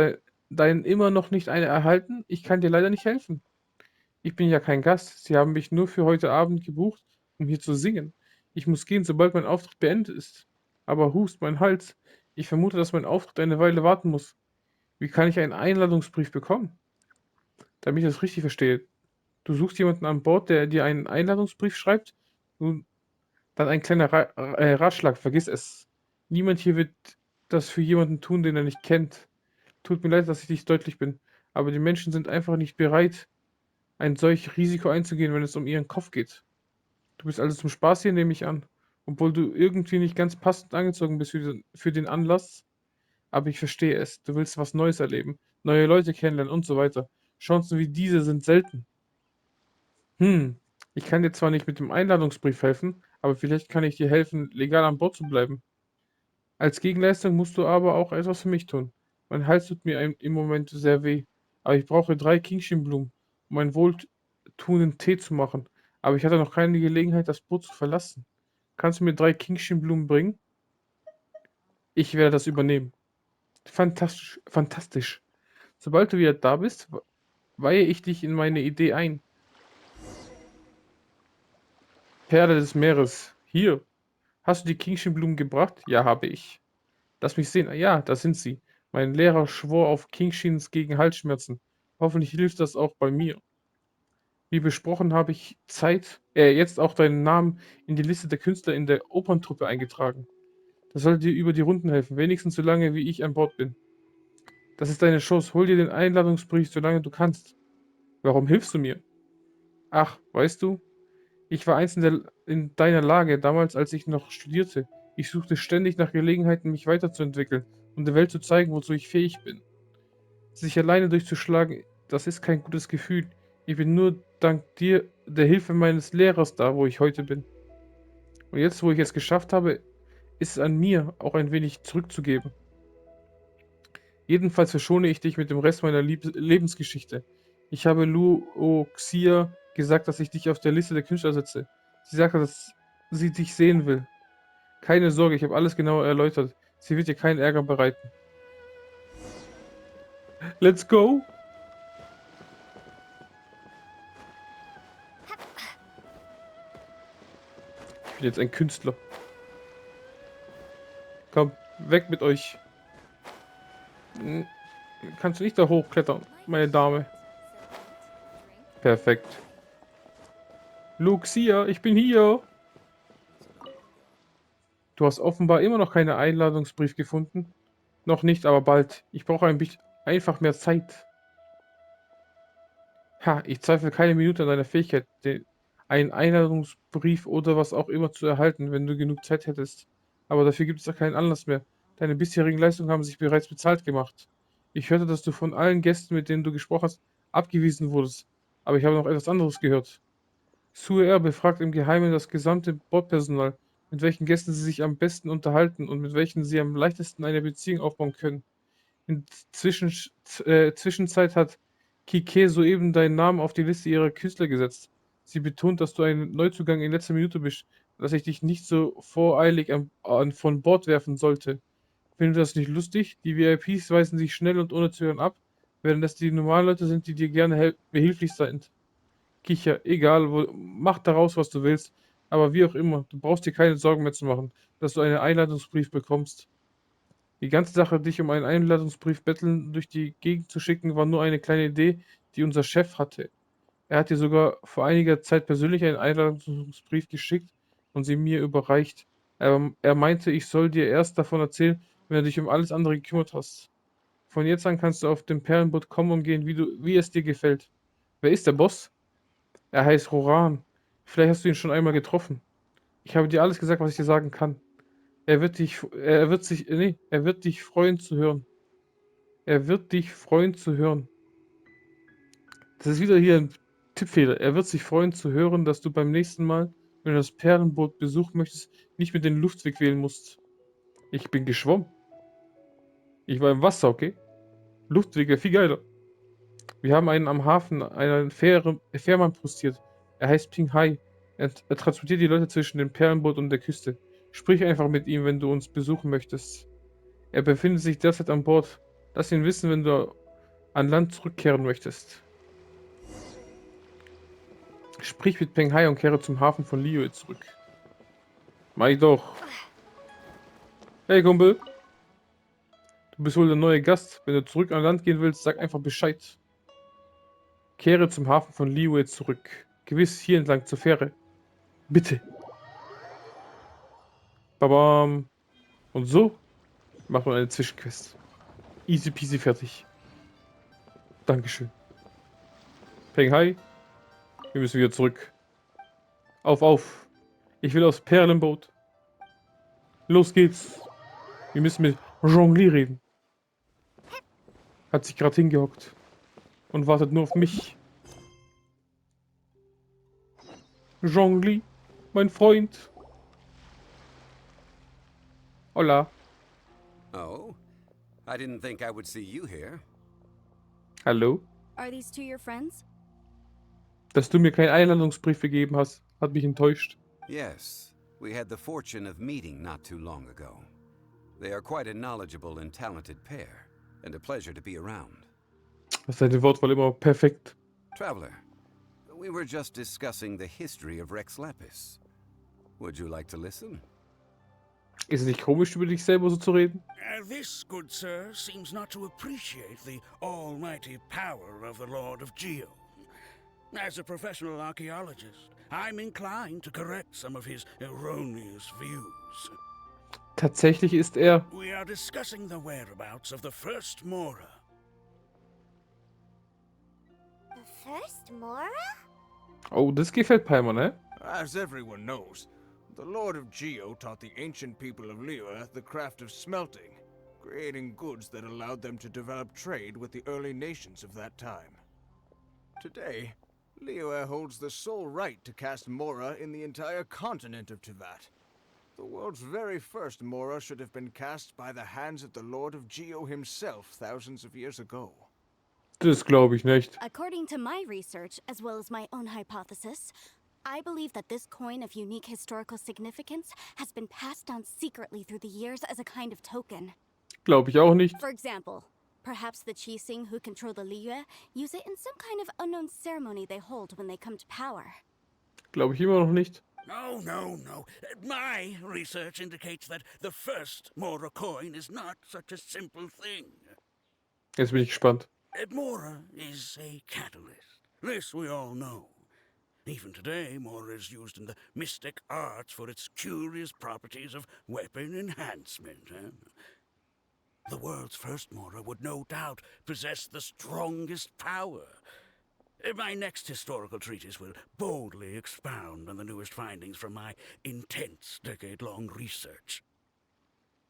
deinen immer noch nicht einen erhalten? Ich kann dir leider nicht helfen. Ich bin ja kein Gast. Sie haben mich nur für heute Abend gebucht, um hier zu singen. Ich muss gehen, sobald mein Auftritt beendet ist. Aber hust, mein Hals. Ich vermute, dass mein Auftritt eine Weile warten muss. Wie kann ich einen Einladungsbrief bekommen? Damit ich das richtig verstehe. Du suchst jemanden an Bord, der dir einen Einladungsbrief schreibt? Nun, dann ein kleiner Ratschlag, vergiss es. Niemand hier wird das für jemanden tun, den er nicht kennt. Tut mir leid, dass ich nicht deutlich bin, aber die Menschen sind einfach nicht bereit, ein solch Risiko einzugehen, wenn es um ihren Kopf geht. Du bist also zum Spaß hier, nehme ich an. Obwohl du irgendwie nicht ganz passend angezogen bist für den Anlass. Aber ich verstehe es. Du willst was Neues erleben, neue Leute kennenlernen und so weiter. Chancen wie diese sind selten. Hm, ich kann dir zwar nicht mit dem Einladungsbrief helfen, aber vielleicht kann ich dir helfen, legal an Bord zu bleiben. Als Gegenleistung musst du aber auch etwas für mich tun. Mein Hals tut mir im Moment sehr weh, aber ich brauche 3 Kingshinblumen, um einen wohltuenden Tee zu machen. Aber ich hatte noch keine Gelegenheit, das Boot zu verlassen. Kannst du mir 3 Kingshinblumen bringen? Ich werde das übernehmen. Fantastisch, fantastisch. Sobald du wieder da bist, weihe ich dich in meine Idee ein. Perle des Meeres. Hier. Hast du die Kingshim-Blumen gebracht? Ja, habe ich. Lass mich sehen. Ah, ja, da sind sie. Mein Lehrer schwor auf Kingshins gegen Halsschmerzen. Hoffentlich hilft das auch bei mir. Wie besprochen habe ich jetzt auch deinen Namen in die Liste der Künstler in der Operntruppe eingetragen. Das sollte dir über die Runden helfen, wenigstens so lange, wie ich an Bord bin. Das ist deine Chance. Hol dir den Einladungsbrief, solange du kannst. Warum hilfst du mir? Ach, weißt du, ich war einst in deiner Lage, damals, als ich noch studierte. Ich suchte ständig nach Gelegenheiten, mich weiterzuentwickeln und der Welt zu zeigen, wozu ich fähig bin. Sich alleine durchzuschlagen, das ist kein gutes Gefühl. Ich bin nur dank dir, der Hilfe meines Lehrers da, wo ich heute bin. Und jetzt, wo ich es geschafft habe, ist es an mir, auch ein wenig zurückzugeben. Jedenfalls verschone ich dich mit dem Rest meiner Lebensgeschichte. Ich habe Luoxia gesagt, dass ich dich auf der Liste der Künstler setze. Sie sagte, dass sie dich sehen will. Keine Sorge, ich habe alles genauer erläutert. Sie wird dir keinen Ärger bereiten. Let's go! Ich bin jetzt ein Künstler. Komm, weg mit euch. Kannst du nicht da hochklettern, meine Dame? Perfekt. Luxia, ich bin hier. Du hast offenbar immer noch keinen Einladungsbrief gefunden. Noch nicht, aber bald. Ich brauche einfach mehr Zeit. Ha, ich zweifle keine Minute an deiner Fähigkeit, einen Einladungsbrief oder was auch immer zu erhalten, wenn du genug Zeit hättest. Aber dafür gibt es doch keinen Anlass mehr. Deine bisherigen Leistungen haben sich bereits bezahlt gemacht. Ich hörte, dass du von allen Gästen, mit denen du gesprochen hast, abgewiesen wurdest. Aber ich habe noch etwas anderes gehört. Suer befragt im Geheimen das gesamte Bordpersonal, mit welchen Gästen sie sich am besten unterhalten und mit welchen sie am leichtesten eine Beziehung aufbauen können. In Zwischenzeit hat Kike soeben deinen Namen auf die Liste ihrer Künstler gesetzt. Sie betont, dass du ein Neuzugang in letzter Minute bist, dass ich dich nicht so voreilig von Bord werfen sollte. Findest du das nicht lustig? Die VIPs weisen sich schnell und ohne Zögern ab, während das die normalen Leute sind, die dir gerne behilflich sind. Kicher, egal, mach daraus, was du willst, aber wie auch immer, du brauchst dir keine Sorgen mehr zu machen, dass du einen Einladungsbrief bekommst. Die ganze Sache, dich um einen Einladungsbrief betteln durch die Gegend zu schicken, war nur eine kleine Idee, die unser Chef hatte. Er hat dir sogar vor einiger Zeit persönlich einen Einladungsbrief geschickt und sie mir überreicht. Er meinte, ich soll dir erst davon erzählen, wenn du dich um alles andere gekümmert hast. Von jetzt an kannst du auf dem Perlenboot kommen und gehen, wie es dir gefällt. Wer ist der Boss? Er heißt Roran. Vielleicht hast du ihn schon einmal getroffen. Ich habe dir alles gesagt, was ich dir sagen kann. Er wird dich freuen zu hören. Er wird dich freuen zu hören. Das ist wieder hier ein Tippfehler. Er wird sich freuen zu hören, dass du beim nächsten Mal, wenn du das Perlenboot besuchen möchtest, nicht mit dem Luftweg wählen musst. Ich bin geschwommen. Ich war im Wasser, okay? Luftweg wäre viel geiler. Wir haben einen am Hafen, einen Fährmann postiert. Er heißt Ping Hai. Er transportiert die Leute zwischen dem Perlenboot und der Küste. Sprich einfach mit ihm, wenn du uns besuchen möchtest. Er befindet sich derzeit an Bord. Lass ihn wissen, wenn du an Land zurückkehren möchtest. Sprich mit Peng Hai und kehre zum Hafen von Liyue zurück. Mach ich doch. Hey Kumpel. Du bist wohl der neue Gast. Wenn du zurück an Land gehen willst, sag einfach Bescheid. Kehre zum Hafen von Liyue zurück. Gewiss hier entlang zur Fähre. Bitte. Babam. Und so macht man eine Zwischenquest. Easy peasy fertig. Dankeschön. Peng Hai. Wir müssen wieder zurück. Auf. Ich will aufs Perlenboot. Los geht's. Wir müssen mit Zhongli reden. Hat sich gerade hingehockt. Und wartet nur auf mich. Zhongli, mein Freund. Hola. Oh? I didn't think I would see you here. Hallo. Are these two your friends? Dass du mir keinen Einladungsbrief gegeben hast, hat mich enttäuscht. Yes, we had the fortune of meeting not too long ago. They are quite a knowledgeable and talented pair, and a pleasure to be around. Seine Wortwahl immer perfekt. Traveler, we were just discussing the history of Rex Lapis. Would you like to listen? Ist es nicht komisch, über dich selber so zu reden? This, good sir, seems not to appreciate the almighty power of the Lord of Geo. As a professional archaeologist, I'm inclined to correct some of his erroneous views. Tatsächlich ist er. We are discussing the whereabouts of the first Mora. The first Mora? Oh, das gefällt Paimon, ne? As everyone knows, the Lord of Geo taught the ancient people of Liyue the craft of smelting, creating goods that allowed them to develop trade with the early nations of that time. Today, Liyue holds the sole right to cast Mora in the entire continent of Tevat. The world's very first Mora should have been cast by the hands of the Lord of Geo himself thousands of years ago. Das glaube ich nicht. According to my research, as well as my own hypothesis, I believe that this coin of unique historical significance has been passed down secretly through the years as a kind of token. Glaube ich auch nicht. For example, perhaps the Qixing who control the Liyue use it in some kind of unknown ceremony they hold when they come to power. Glaube ich immer noch nicht. No. My research indicates that the first Mora coin is not such a simple thing. Jetzt bin ich gespannt. Mora is a catalyst. This we all know. Even today, Mora is used in the mystic arts for its curious properties of weapon enhancement. The world's first Mora would no doubt possess the strongest power. My next historical treatise will boldly expound on the newest findings from my intense decade-long research.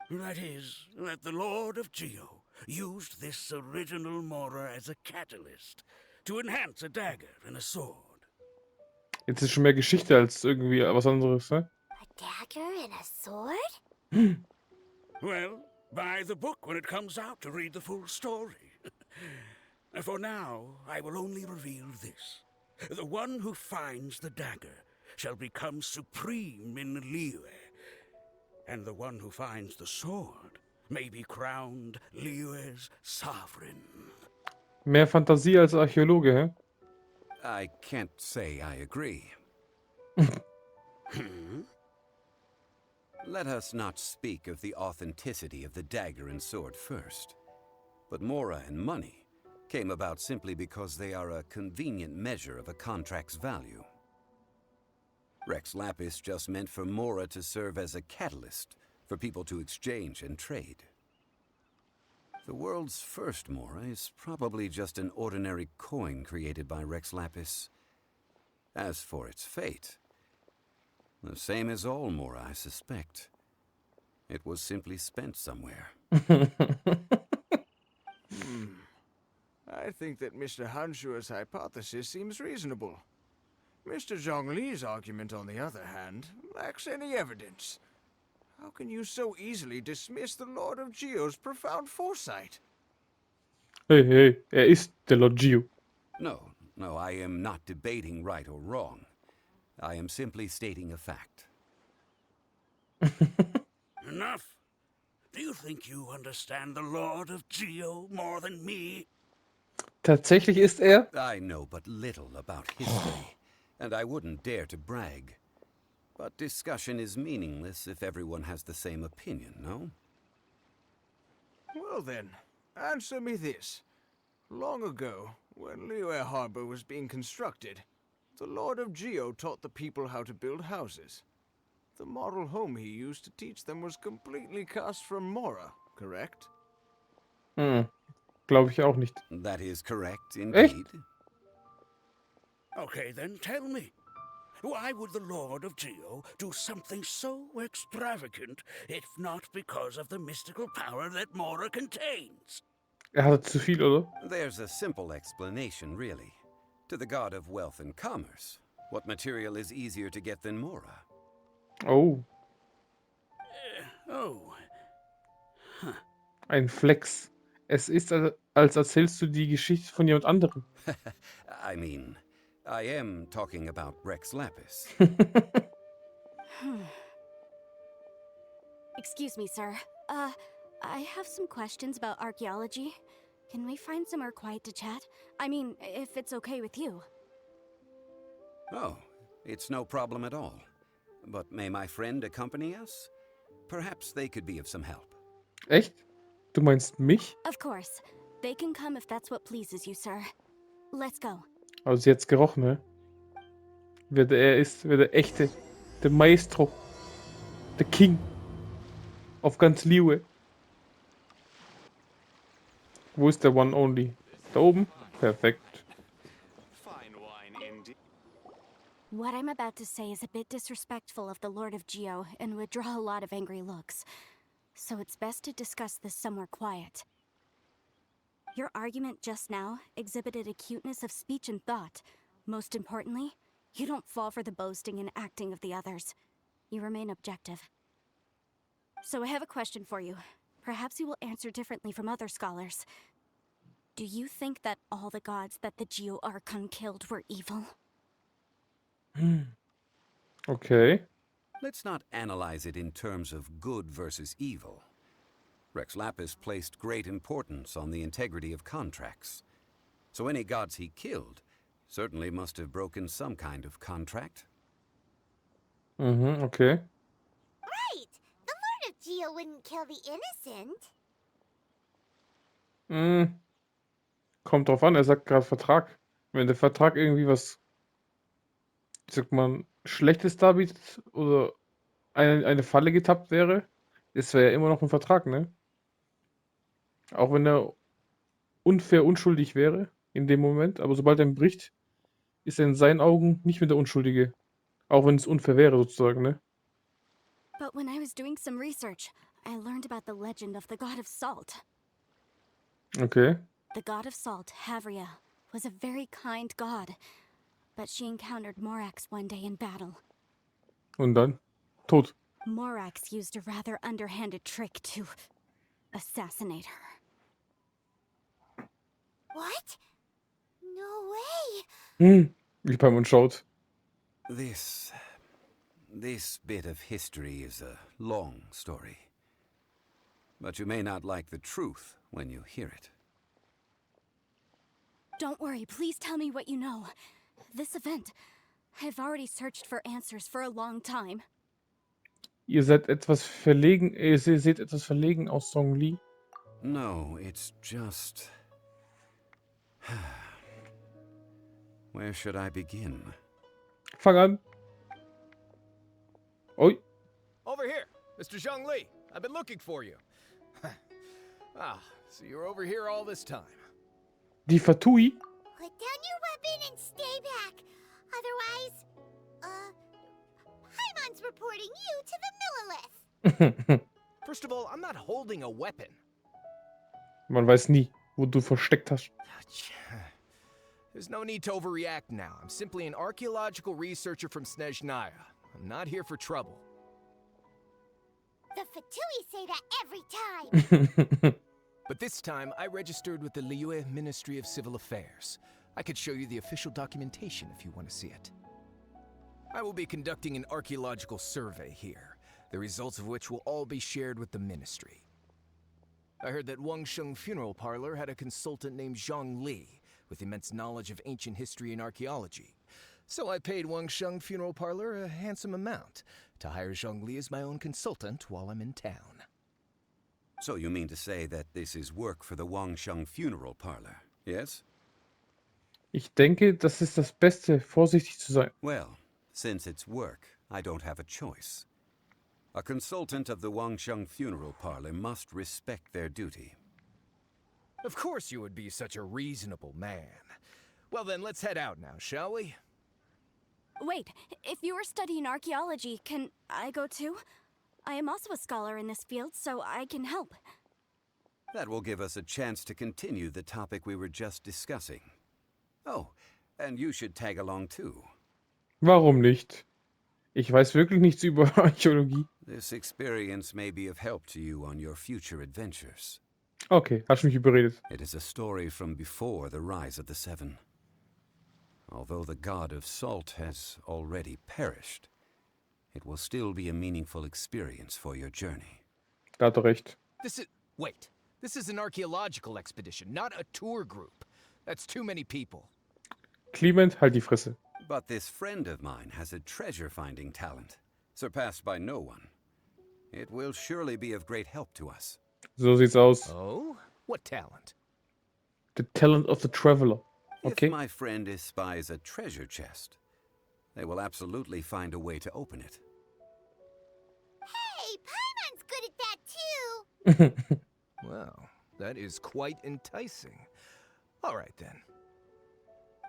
That is, that the Lord of Geo used this original Mora as a catalyst to enhance a dagger and a sword. Jetzt ist schon mehr Geschichte als irgendwie was anderes, ne? A dagger and a sword? Well, buy the book when it comes out to read the full story. For now, I will only reveal this. The one who finds the dagger shall become supreme in Liyue, and the one who finds the sword may be crowned Liyue's sovereign. Mehr Fantasie als Archäologe, hä? I can't say I agree. Let us not speak of the authenticity of the dagger and sword first. But Mora and money came about simply because they are a convenient measure of a contract's value. Rex Lapis just meant for Mora to serve as a catalyst for people to exchange and trade. The world's first Mora is probably just an ordinary coin created by Rex Lapis. As for its fate, the same as all Mora, I suspect. It was simply spent somewhere. I think that Mr. Hanshua's hypothesis seems reasonable. Mr. Zhongli's argument, on the other hand, lacks any evidence. How can you so easily dismiss the Lord of Geo's profound foresight? Hey, ist der Lord Geo. No, I am not debating right or wrong. I am simply stating a fact. Enough. Do you think you understand the Lord of Geo more than me? Tatsächlich ist er. I know but little about history, and I wouldn't dare to brag. But discussion is meaningless if everyone has the same opinion, no? Well then, answer me this. Long ago, when Liyue Harbor was being constructed, the Lord of Geo taught the people how to build houses. The model home he used to teach them was completely cast from Mora, correct? Glaube ich auch nicht. That is correct, indeed. Okay, then tell me. Why would the Lord of Geo do something so extravagant if not because of the mystical power that Mora contains? Hatte zu viel, oder? There's a simple explanation, really. To the god of wealth and commerce, what material is easier to get than Mora? Oh. Oh. Ein Flex. Es ist, als erzählst du die Geschichte von jemand anderem. I mean, I am talking about Rex Lapis. Excuse me, sir. I have some questions about archaeology. Can we find somewhere quiet to chat? I mean, if it's okay with you. Oh, it's no problem at all. But may my friend accompany us? Perhaps they could be of some help. Echt? Du meinst mich? Of course. They can come if that's what pleases you, sir. Let's go. Also sie hat's gerochen, ne? Wer er ist, wer der echte, der Maestro, der King auf ganz Liyue. Wo ist der One Only? Da oben? Perfekt. What I'm about to say is a bit disrespectful of the Lord of Geo and would draw a lot of angry looks. So it's best to discuss this somewhere quiet. Your argument just now exhibited acuteness of speech and thought. Most importantly, you don't fall for the boasting and acting of the others. You remain objective. So I have a question for you. Perhaps you will answer differently from other scholars. Do you think that all the gods that the Geo Archon killed were evil? Okay. Let's not analyze it in terms of good versus evil. Rex Lapis placed great importance on the integrity of contracts. So any gods he killed certainly must have broken some kind of contract. Okay. Right! The Lord of Geo wouldn't kill the innocent. Kommt drauf an, er sagt gerade Vertrag. Wenn der Vertrag irgendwie was, sagt man, Schlechtes darbietet oder eine Falle getappt wäre, ist er ja immer noch ein Vertrag, ne? Auch wenn er unfair unschuldig wäre in dem Moment, aber sobald er ihn bricht, ist er in seinen Augen nicht mehr der Unschuldige. Auch wenn es unfair wäre, sozusagen, ne? But when I was doing some research, I learned about the legend of the god of salt. Okay. The god of salt, Havria, was a very kind god, but she encountered Morax one day in battle. Und dann? Tot. Morax used a rather underhanded trick to assassinate her. What? No way! Wie Paimon schaut. This bit of history is a long story. But you may not like the truth when you hear it. Don't worry, please tell me what you know. This event, I've already searched for answers for a long time. Ihr seid etwas verlegen, ihr seht etwas verlegen aus Zhongli. No, it's just... Where should I begin? Fang an. Oi. Over here, Mr. Zhongli. I've been looking for you. So you're over here all this time. Die Fatui. Put down your weapon and stay back. Otherwise, Paimon's reporting you to the Millilith. First of all, I'm not holding a weapon. Man weiß nie, wo du versteckt hast. There's no need to overreact now. I'm simply an archaeological researcher from Snezhnaya. I'm not here for trouble. The Fatui say that every time. But this time, I registered with the Liyue Ministry of Civil Affairs. I could show you the official documentation if you want to see it. I will be conducting an archaeological survey here, the results of which will all be shared with the ministry. I heard that Wangsheng Funeral Parlor had a consultant named Zhongli, with immense knowledge of ancient history and archaeology. So I paid Wangsheng Funeral Parlor a handsome amount to hire Zhongli as my own consultant while I'm in town. So you mean to say that this is work for the Wangsheng Funeral Parlor, yes? Ich denke, das ist das Beste, vorsichtig zu sein. Well, since it's work, I don't have a choice. A consultant of the Wangsheng Funeral Parlor must respect their duty. Of course you would be such a reasonable man. Well then, let's head out now, shall we? Wait, if you are studying archaeology, can I go too? I am also a scholar in this field, so I can help. That will give us a chance to continue the topic we were just discussing. Oh, and you should tag along too. Warum nicht? Ich weiß wirklich nichts über Archäologie. This experience may be of help to you on your future adventures. Okay, hast du mich überredet. It is a story from before the rise of the Seven. Although the god of salt has already perished, it will still be a meaningful experience for your journey. Da hat er recht. Wait, This is an archaeological expedition, not a tour group. That's too many people. Clement, halt die Fresse. But this friend of mine has a treasure-finding talent, surpassed by no one. It will surely be of great help to us. So sieht's aus. Oh? What talent? The talent of the traveler. Okay. If my friend espies a treasure chest, they will absolutely find a way to open it. Hey, Paimon's good at that too! Well, that is quite enticing. All right, then.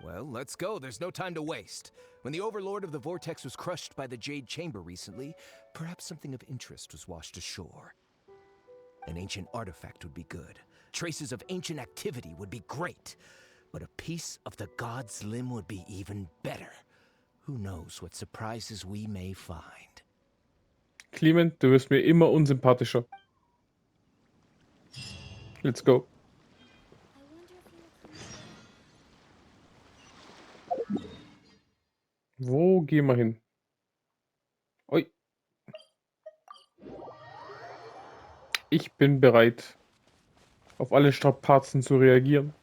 Well, let's go. There's no time to waste. When the Overlord of the Vortex was crushed by the Jade Chamber recently, perhaps something of interest was washed ashore. An ancient artifact would be good. Traces of ancient activity would be great. But a piece of the god's limb would be even better. Who knows what surprises we may find. Clement, du wirst mir immer unsympathischer. Let's go. Wo gehen wir hin? Oi. Ich bin bereit, auf alle Strapazen zu reagieren.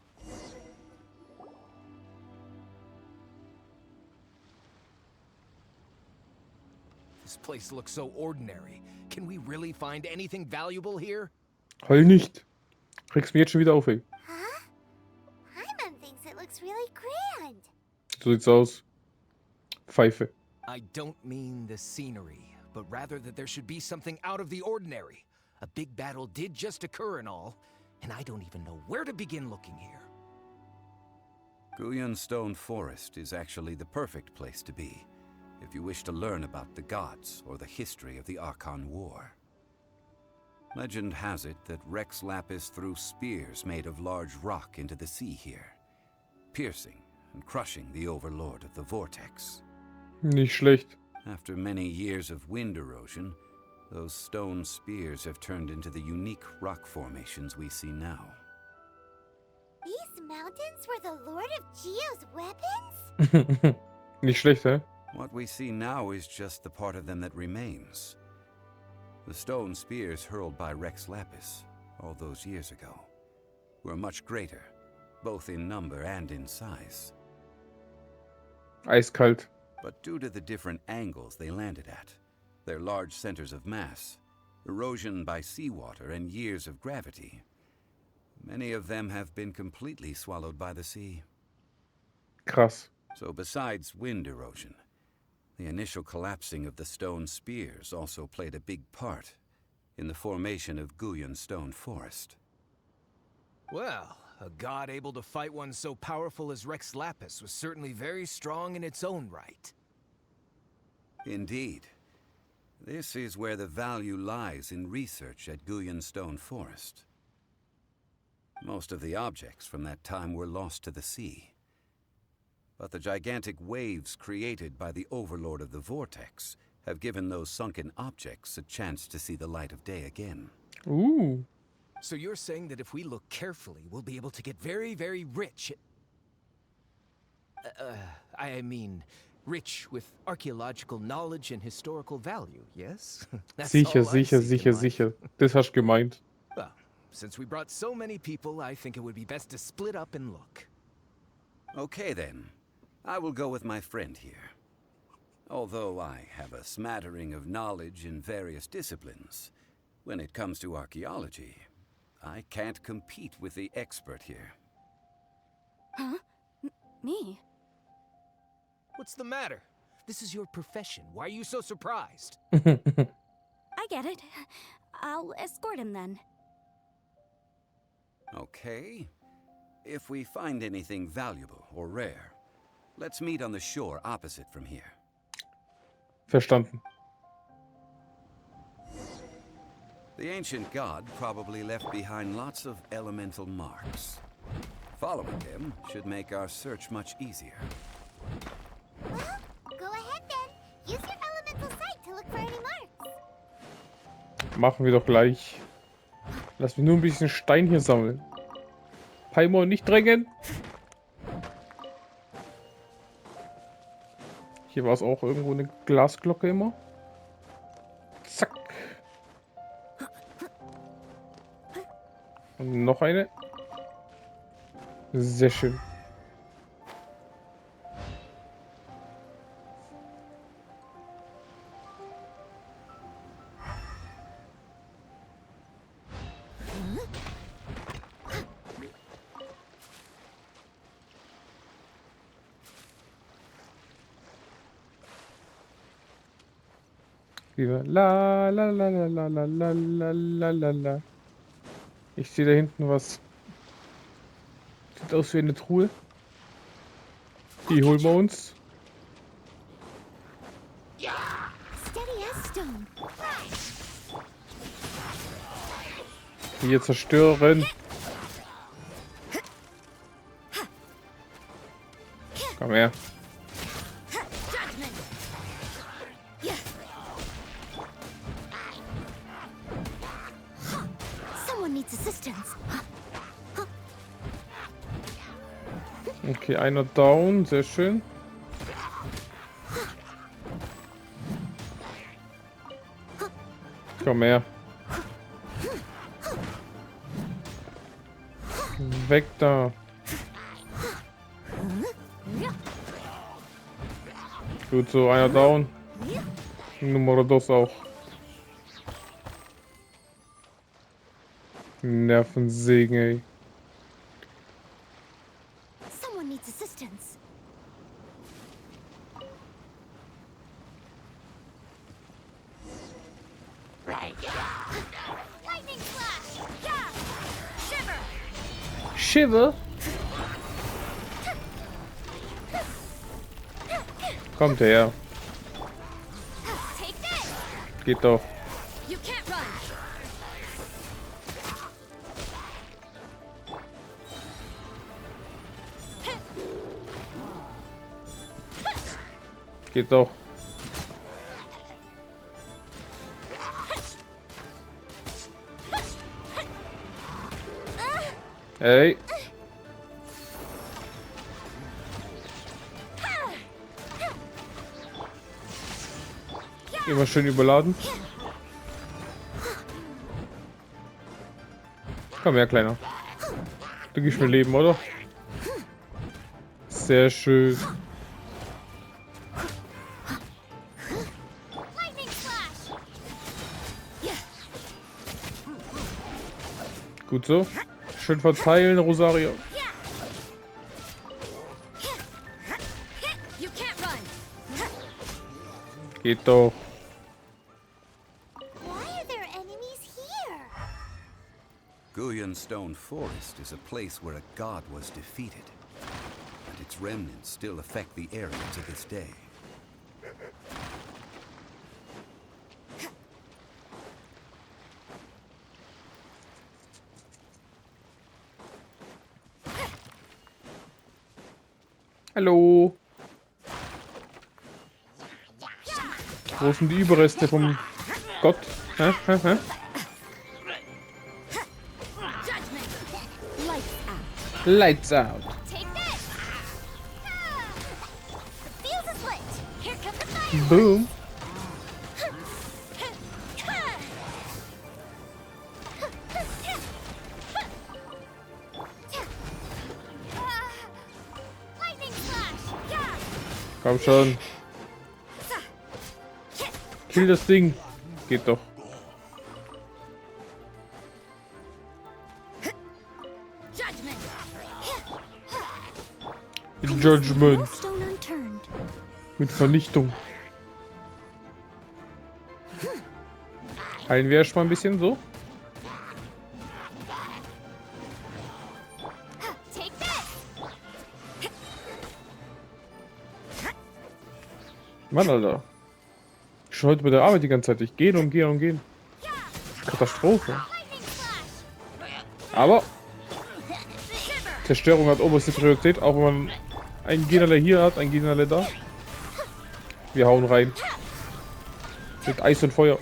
This place looks so ordinary. Can we really find anything valuable here? Heul nicht. Regst mir jetzt schon wieder auf, ey. Huh? Paimon thinks it looks really grand. So sieht's aus. Pfeife. I don't mean the scenery, but rather that there should be something out of the ordinary. A big battle did just occur and all, and I don't even know where to begin looking here. Guyan Stone Forest is actually the perfect place to be, if you wish to learn about the gods or the history of the Archon War. Legend has it that Rex Lapis threw spears made of large rock into the sea here, piercing and crushing the Overlord of the Vortex. Nicht schlecht. After many years of wind erosion, those stone spears have turned into the unique rock formations we see now. These mountains were the Lord of Geo's weapons? Nicht schlecht, hä? What we see now is just the part of them that remains. The stone spears hurled by Rex Lapis all those years ago were much greater, both in number and in size. Eiskalt. But due to the different angles they landed at, their large centers of mass, erosion by seawater, and years of gravity, many of them have been completely swallowed by the sea. Krass. So besides wind erosion, the initial collapsing of the stone spears also played a big part in the formation of Guyan Stone Forest. Well, a god able to fight one so powerful as Rex Lapis was certainly very strong in its own right. Indeed. This is where the value lies in research at Guyan Stone Forest. Most of the objects from that time were lost to the sea. But the gigantic waves created by the Overlord of the Vortex have given those sunken objects a chance to see the light of day again. Ooh. So you're saying that if we look carefully, we'll be able to get very, very rich. I mean, rich with archaeological knowledge and historical value, yes? That's Sicher, all I sicher, seek in sicher, life. sicher. Das hast du gemeint. Well, since we brought so many people, I think it would be best to split up and look. Okay then, I will go with my friend here. Although I have a smattering of knowledge in various disciplines, when it comes to archaeology, I can't compete with the expert here. Huh? Me? What's the matter? This is your profession. Why are you so surprised? I get it. I'll escort him then. Okay. If we find anything valuable or rare, let's meet on the shore opposite from here. Verstanden. The ancient god probably left behind lots of elemental marks. Following them should make our search much easier. Well, go ahead then. Use your elemental sight to look for any marks. Machen wir doch gleich. Lass mich nur ein bisschen Stein hier sammeln. Paimon, nicht drängen! Hier war es auch irgendwo eine Glasglocke immer. Zack. Und noch eine. Sehr schön. Wieder la la la la la la la la la la la. Ich sehe da hinten was. Sieht aus wie eine Truhe. Die holen wir uns. Steady as stone. Hier zerstören. Komm her. Someone needs assistance. Okay, einer down. Sehr schön. Komm her. Weg da. Gut so, einer down. Nummer 2 auch. Nervensägen, ey. Someone needs assistance. Lightning flash! Yeah! Shiver! Shiver? Kommt her. Take this! Geht doch. You can't run! Geht doch. Hey. Immer schön überladen. Komm her, Kleiner. Du gibst mir Leben, oder? Sehr schön. Lightning flash! Gut so. Schön verteilen, Rosario. You can't run! Geht doch. Why are there enemies here? Guyan Stone Forest is a place where a god was defeated, and its remnants still affect the area to this day. Hallo. Wo sind die Überreste vom Gott? Hä? Hä? Hä? Lights out. Take this! The fuse is lit! Here comes the fire! Boom. Lightning flash! Yeah! Komm schon. Kill das Ding. Geht doch. Judgment. Stone unturned. Mit Vernichtung. Heilen wir erstmal ein bisschen so. Take this! Mann, Alter. Ich schon heute bei der Arbeit die ganze Zeit. Ich gehe und gehe und gehe. Katastrophe. Lightning flash! Aber Zerstörung hat oberste Priorität, auch wenn man einen Gegner hier hat, einen Gegner da. Wir hauen rein. Mit Eis und Feuer.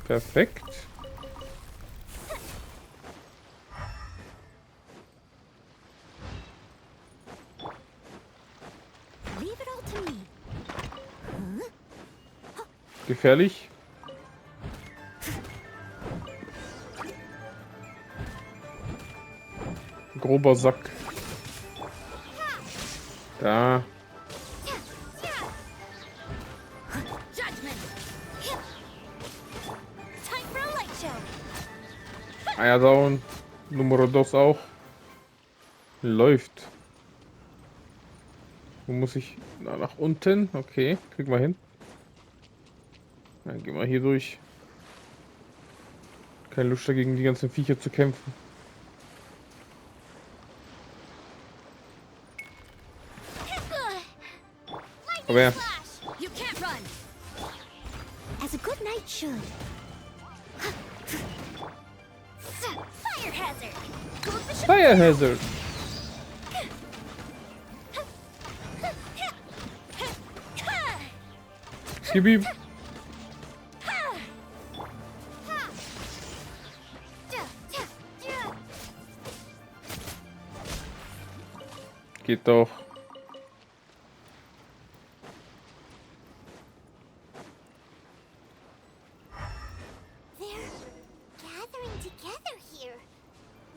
Perfekt. Leave it all to me. Gefährlich. grober Sack. Da. Eier down. Numero dos auch. Läuft. Wo muss ich? Na, nach unten. Okay, krieg mal hin. Dann gehen wir hier durch. Keine Lust dagegen, die ganzen Viecher zu kämpfen. Aber ja. As a good knight should. Fire hazard. Fire Hazard. Gib ihm. Geht doch. They're gathering together here.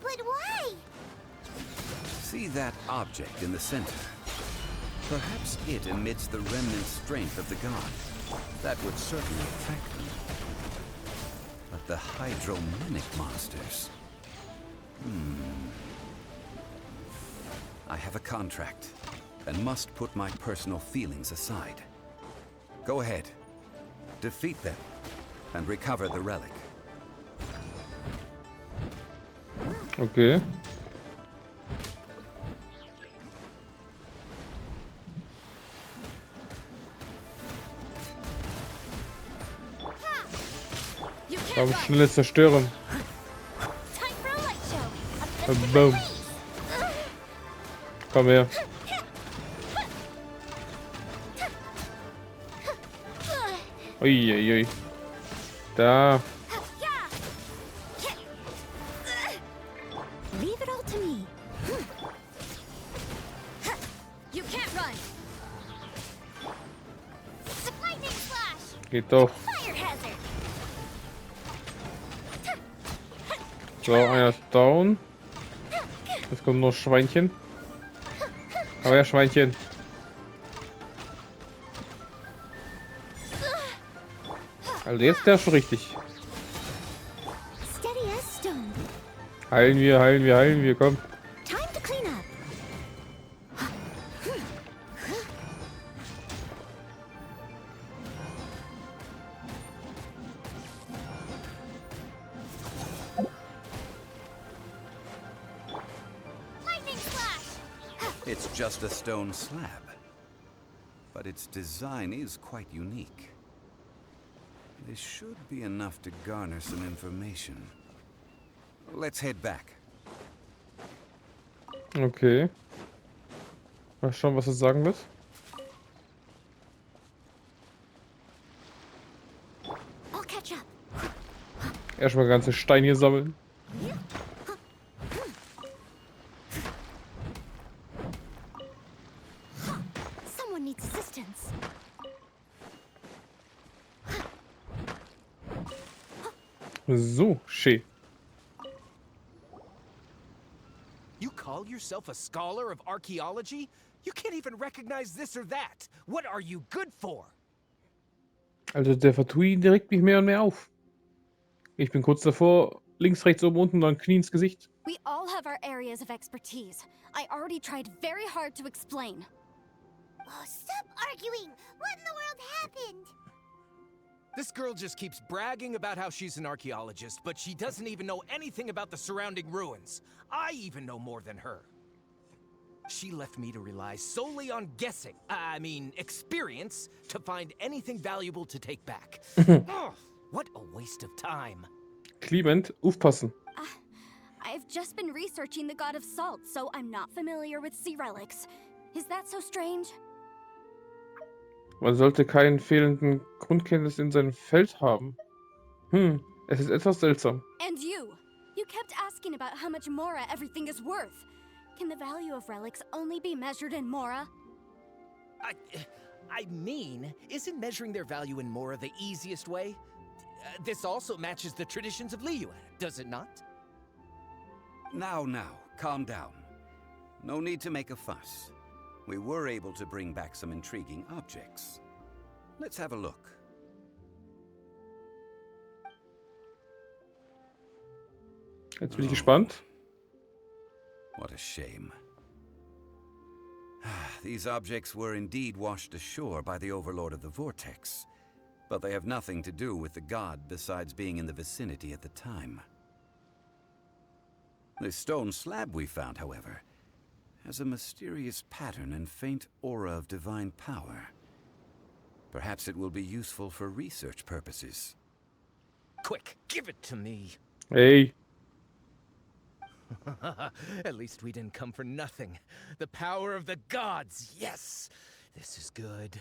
But why? See that object in the center? Perhaps it emits the remnant strength of the god. That would certainly attract them. But the hydromimic monsters... I have a contract, and must put my personal feelings aside. Go ahead. Defeat them, and recover the relic. Okay. Aber schnell zerstören. Boom. Komm her. Uiuiui. Da. Leave it all to me. You can't run. Lightning flash. Geht doch. Fire hazard. So, einer ist down. Jetzt kommt noch Schweinchen. Aber ja, Schweinchen. Also jetzt der schon richtig. Steady as stone. Heilen wir, heilen wir, heilen wir, komm. Time to clean up. Lightning flash. It's just a stone slab, but its design is quite unique. This should be enough to garner some information. Let's head back. Okay. Mal schauen, was er sagen wird. I'll catch up. Erstmal ganze Steine hier sammeln. Someone needs assistance. So, schön. You call yourself a scholar of archaeology? You can't even recognize this or that. What are you good for? Also der Fatui, der regt mich mehr und mehr auf. Ich bin kurz davor, links, rechts, oben, unten, dann Knie ins Gesicht. We all have our areas of expertise. I already tried very hard to explain. Oh, stop arguing. What in the world happened? This girl just keeps bragging about how she's an archaeologist, but she doesn't even know anything about the surrounding ruins. I even know more than her. She left me to rely solely on guessing, experience, to find anything valuable to take back. Oh, what a waste of time. Clement, aufpassen. I've just been researching the god of Salz, so I'm not familiar with sea relics. Is that so strange? Man sollte keinen fehlenden Grundkenntnis in seinem Feld haben. Es ist etwas seltsam. And you kept asking about how much Mora everything is worth. Can the value of relics only be measured in Mora? Isn't measuring their value in Mora the easiest way? This also matches the traditions of Liyue, does it not? Now, calm down. No need to make a fuss. We were able to bring back some intriguing objects. Let's have a look. Jetzt bin ich gespannt. What a shame. These objects were indeed washed ashore by the Overlord of the Vortex, but they have nothing to do with the god besides being in the vicinity at the time. The stone slab we found, however, has a mysterious pattern and faint aura of divine power. Perhaps it will be useful for research purposes. Quick, give it to me. Hey. At least we didn't come for nothing. The power of the gods, yes! This is good.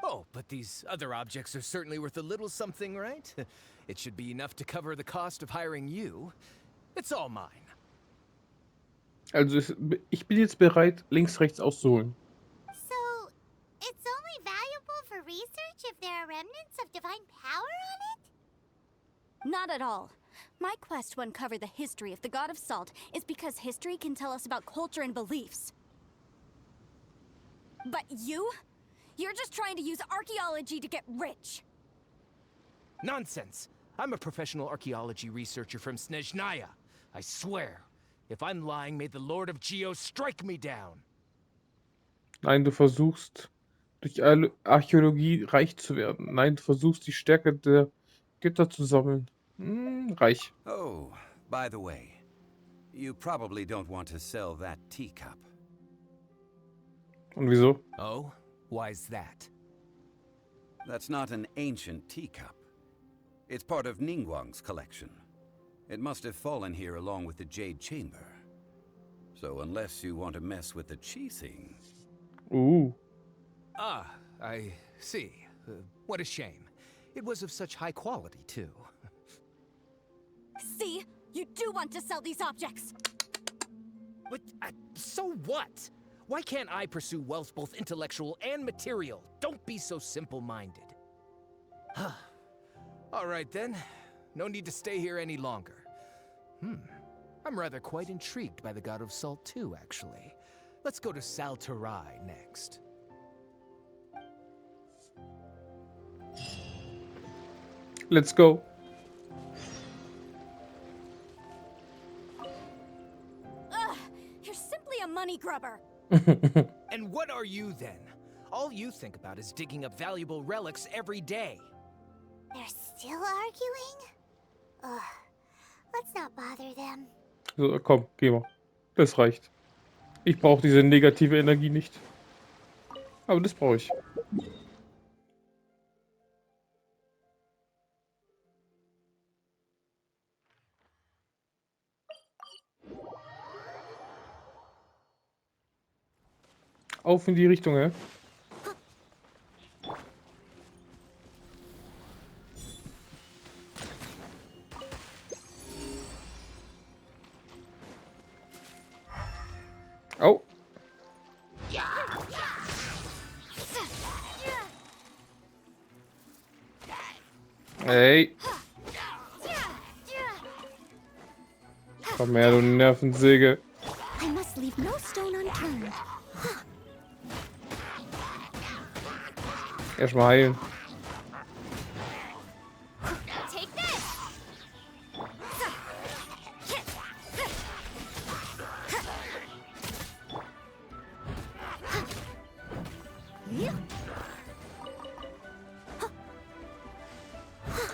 Oh, but these other objects are certainly worth a little something, right? It should be enough to cover the cost of hiring you. It's all mine. Also ich bin jetzt bereit, links, rechts auszuholen. So, it's only valuable for research if there are remnants of divine power on it? Not at all. My quest to uncover the history of the god of salt is because history can tell us about culture and beliefs. But you? You're just trying to use archaeology to get rich. Nonsense! I'm a professional archaeology researcher from Snezhnaya. I swear. If I'm lying, may the Lord of Geo strike me down. Nein, du versuchst durch Archäologie reich zu werden. Nein, du versuchst die Stärke der Götter zu sammeln. Reich. Oh, by the way, you probably don't want to sell that teacup. Und wieso? Oh? Why's that? That's not an ancient teacup. It's part of Ningguang's collection. It must have fallen here along with the Jade Chamber. So unless you want to mess with the cheesing... Ah, I see. What a shame. It was of such high quality, too. See? You do want to sell these objects! But, so what? Why can't I pursue wealth both intellectual and material? Don't be so simple-minded. All right, then. No need to stay here any longer. I'm rather quite intrigued by the God of Salt, too, actually. Let's go to Saltarai next. Let's go. Ugh! You're simply a money grubber! And what are you, then? All you think about is digging up valuable relics every day. They're still arguing? Ugh. Let's not bother them. So, komm, geh mal. Das reicht. Ich brauche diese negative Energie nicht. Aber das brauche ich. Auf in die Richtung, hä? Oh. Hey. Komm her, du Nervensäge. I must leave no stone unturned. Erstmal heilen. Take this!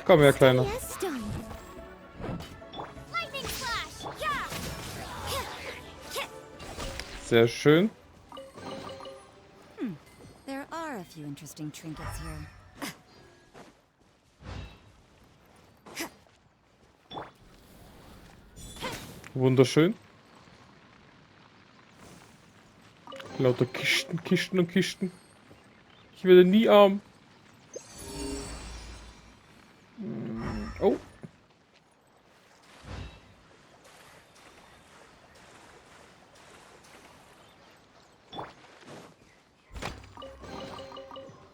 Komm her, Kleiner. Yes, stone. Lightning flash! Sehr schön. There are a few interesting trinkets here. Wunderschön. Lauter Kisten, Kisten und Kisten. Ich werde nie arm. Oh.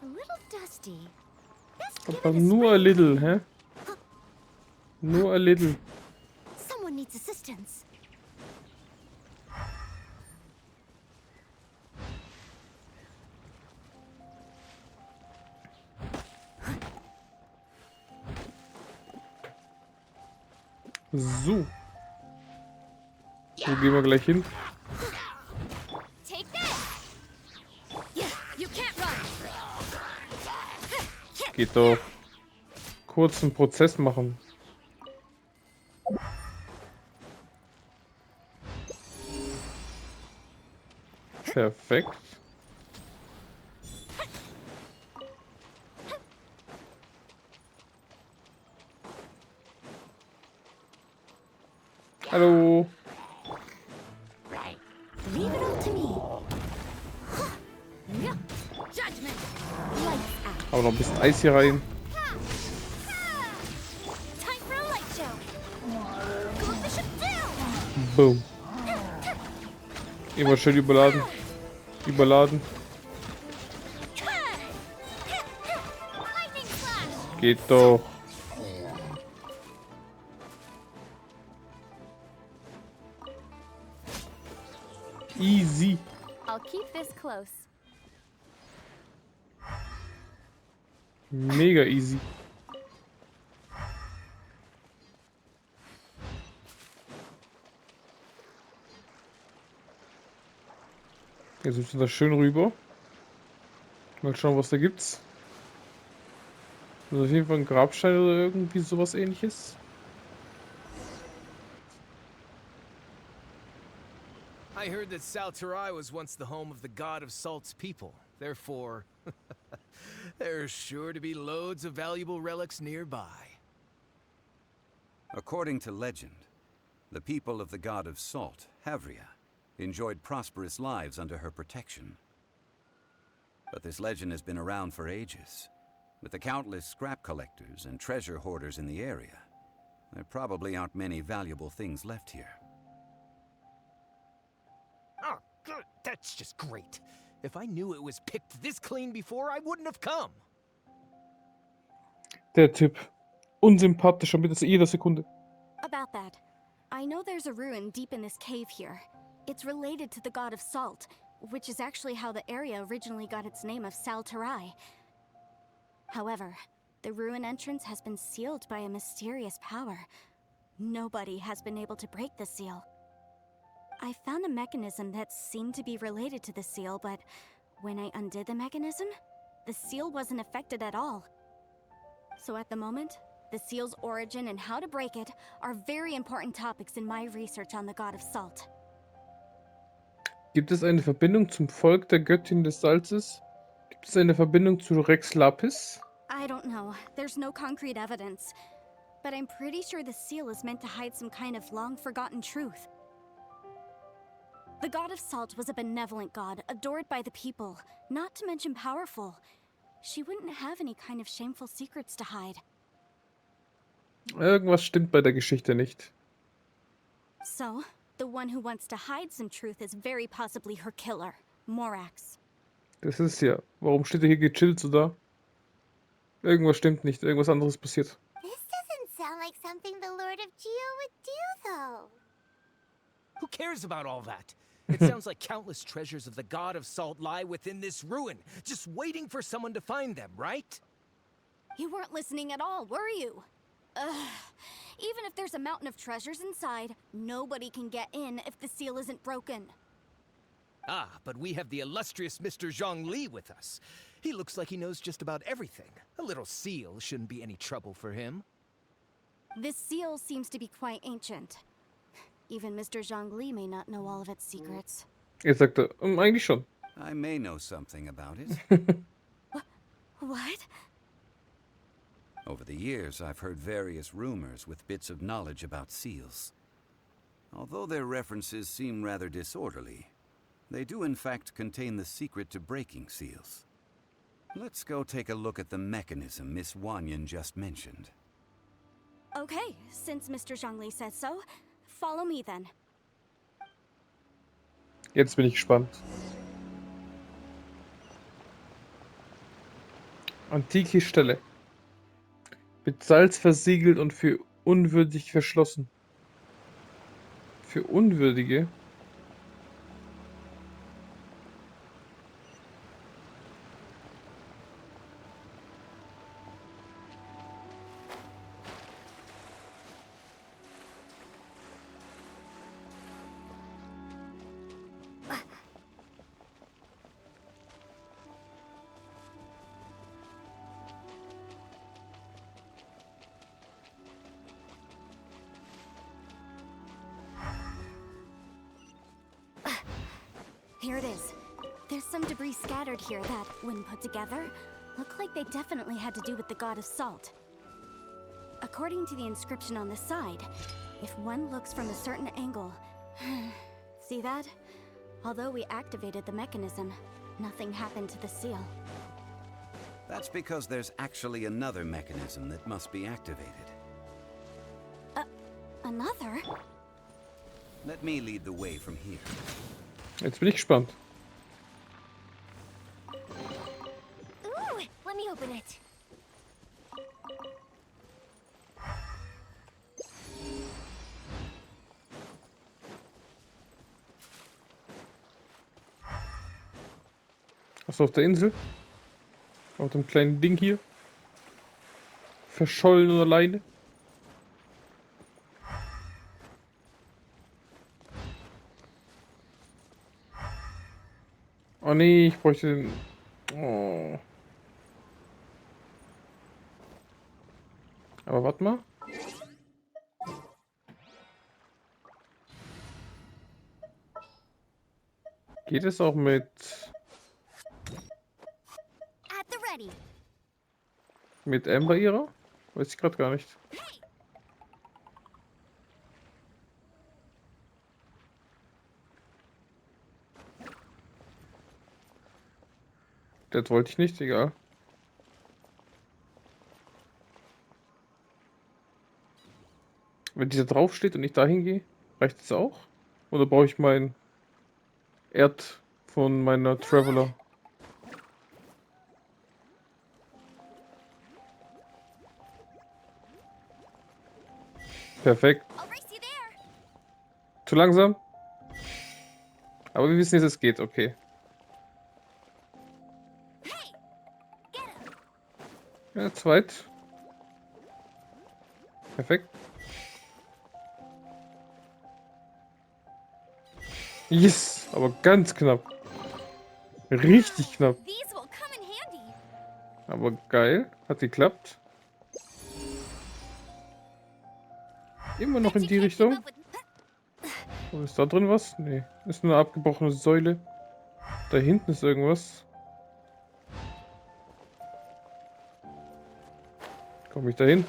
A little dusty. Aber nur a little, hä? Nur a little. Someone needs assistance. So. Wo gehen wir gleich hin? Take this. You can't run. Geht doch. Kurzen Prozess machen. Perfekt. Hallo. Leave it all to me. Judgment. Lights out. Aber noch ein bisschen Eis hier rein. Time for a light show. Go the ship down. Boom. Immer schön überladen. Überladen. Lightning flash. Geht doch. Easy. I'll keep this close. Mega easy. Jetzt müssen wir da schön rüber. Mal schauen, was da gibt's. Also auf jeden Fall ein Grabstein oder irgendwie sowas ähnliches. I heard that Salz was once the home of the god of Salt's people. Therefore, there's sure to be loads of valuable relics nearby. According to legend, the people of the god of Salt, Havria, enjoyed prosperous lives under her protection. But this legend has been around for ages. With the countless scrap collectors and treasure hoarders in the area, there probably aren't many valuable things left here. Oh, good. That's just great. If I knew it was picked this clean before, I wouldn't have come. Der Typ. Unsympathischer mit jeder Sekunde. About that, I know there's a ruin deep in this cave here. It's related to the god of Salt, which is actually how the area originally got its name of Salterai. However, the ruin entrance has been sealed by a mysterious power. Nobody has been able to break the seal. I found a mechanism that seemed to be related to the seal, but when I undid the mechanism, the seal wasn't affected at all. So at the moment, the seal's origin and how to break it are very important topics in my research on the god of Salt. Gibt es eine Verbindung zum Volk der Göttin des Salzes? Gibt es eine Verbindung zu Rex Lapis? I don't know. There's no concrete evidence. But I'm pretty sure the seal is meant to hide some kind of long-forgotten truth. The god of Salt was a benevolent god, adored by the people, not to mention powerful. She wouldn't have any kind of shameful secrets to hide. Irgendwas stimmt bei der Geschichte nicht. So, the one who wants to hide some truth is very possibly her killer, Morax. Das ist ja. Warum steht er hier gechillt so da? Irgendwas stimmt nicht. Irgendwas anderes passiert. This doesn't sound like something the Lord of Geo would do, though. Who cares about all that? It sounds like countless treasures of the god of Salt lie within this ruin, just waiting for someone to find them, right? You weren't listening at all, were you? Ugh. Even if there's a mountain of treasures inside, nobody can get in if the seal isn't broken. Ah, but we have the illustrious Mr. Zhongli with us. He looks like he knows just about everything. A little seal shouldn't be any trouble for him. This seal seems to be quite ancient. Even Mr. Zhongli may not know all of its secrets. Jetzt sagt er, eigentlich schon. I may know something about it. What? Over the years, I've heard various rumors with bits of knowledge about seals. Although their references seem rather disorderly, they do in fact contain the secret to breaking seals. Let's go take a look at the mechanism Miss Wanyan just mentioned. Okay, since Mr. Zhongli says so, follow me then. Jetzt bin ich gespannt. Antike Stelle. Mit Salz versiegelt und für unwürdig verschlossen. Für Unwürdige? Here it is. There's some debris scattered here that, when put together, look like they definitely had to do with the god of salt. According to the inscription on the side, if one looks from a certain angle... See that? Although we activated the mechanism, nothing happened to the seal. That's because there's actually another mechanism that must be activated. Another? Let me lead the way from here. Jetzt bin ich gespannt. Ooh, let me open it. Was auf der Insel? Auf dem kleinen Ding hier? Verschollen und alleine? Oh nee, ich bräuchte den... Oh. Aber warte mal. Geht es auch mit... At the ready. Mit Amber ihrer? Weiß ich gerade gar nicht. Das wollte ich nicht, egal. Wenn dieser draufsteht und ich dahin gehe, reicht es auch? Oder brauche ich mein Erd von meiner Traveler? Perfekt. I'll race you there. Zu langsam? Aber wir wissen jetzt, es geht, okay. Ja, zweit. Perfekt. Yes, aber ganz knapp. Richtig knapp. These will come in handy. Aber geil, hat geklappt. Immer noch in die Richtung. Oh, ist da drin was? Nee, ist nur eine abgebrochene Säule. Da hinten ist irgendwas. Komme ich da hin?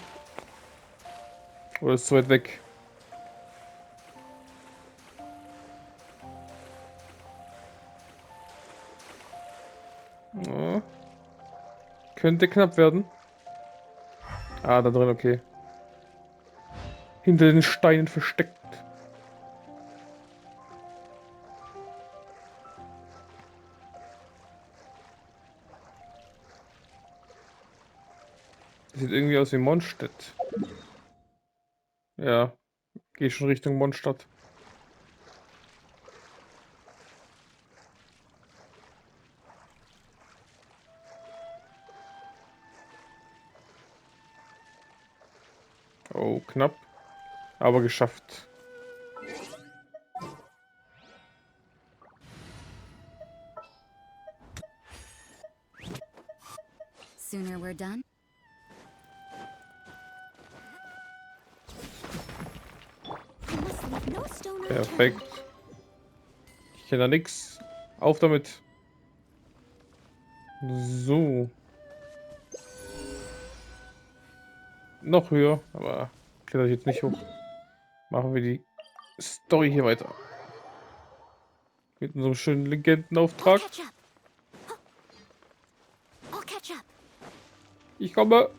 Oder ist es zu weit weg? Oh. Könnte knapp werden. Ah, da drin, okay. Hinter den Steinen versteckt. Das sieht irgendwie aus wie Mondstadt. Ja, gehe schon Richtung Mondstadt. Oh, knapp. Aber geschafft. Sooner we're done. I must leave no stone unturned. Perfekt. Ich kenne da nix. Auf damit. So. Noch höher, aber kletter ich jetzt nicht hoch. Machen wir die Story hier weiter. Mit unserem schönen Legendenauftrag. Catch up. I'll catch up. Ich komme.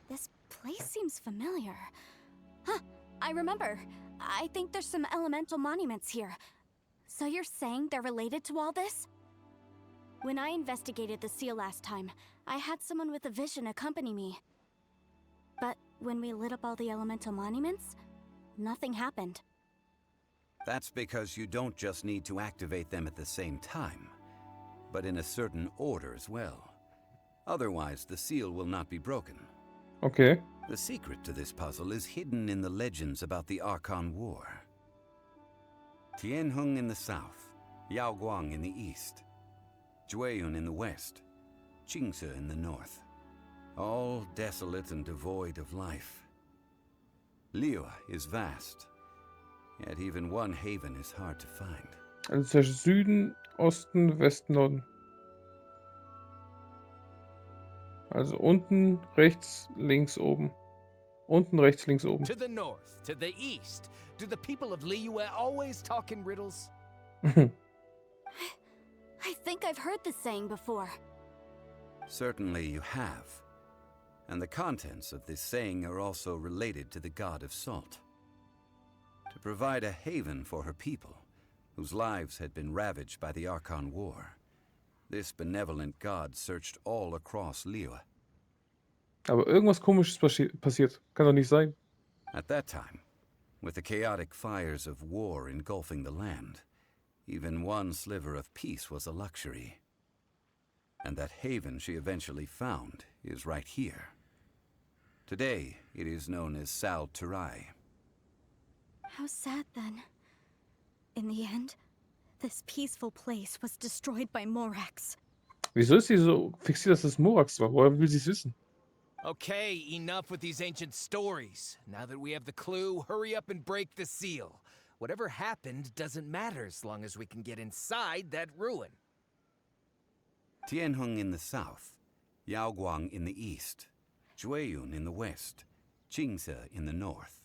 This place seems familiar. Huh, I remember. I think there's some elemental monuments here. So you're saying they're related to all this? When I investigated the seal last time, I had someone with a vision accompany me. But when we lit up all the elemental monuments, nothing happened. That's because you don't just need to activate them at the same time, but in a certain order as well. Otherwise, the seal will not be broken. Okay. The secret to this puzzle is hidden in the legends about the Archon War. Tianheng in the south, Yaoguang in the east, Jueyun in the west, Qingce in the north. All desolate and devoid of life. Liyue is vast, Yet even one haven is hard to find. Also der Süden, Osten, Westen, Norden. Also unten, rechts, links, oben. Unten, rechts, links, oben. To the north, to the east. Do the people of Liyue always talk in riddles? I think I've heard this saying before. Certainly you have. And the contents of this saying are also related to the god of salt. To provide a haven for her people, whose lives had been ravaged by the Archon War, this benevolent god searched all across Liyue. Aber irgendwas Komisches passiert. Kann doch nicht sein. At that time, with the chaotic fires of war engulfing the land, even one sliver of peace was a luxury. And that haven she eventually found is right here. Today, it is known as Salz. How sad then. In the end, this peaceful place was destroyed by Morax. Wieso ist sie so fixiert, dass es Morax war? Woher will sie es wissen? Okay, enough with these ancient stories. Now that we have the clue, hurry up and break the seal. Whatever happened doesn't matter as long as we can get inside that ruin. Tianheng in the south, Yaoguang in the east, Jueyun in the west, Qingse in the north.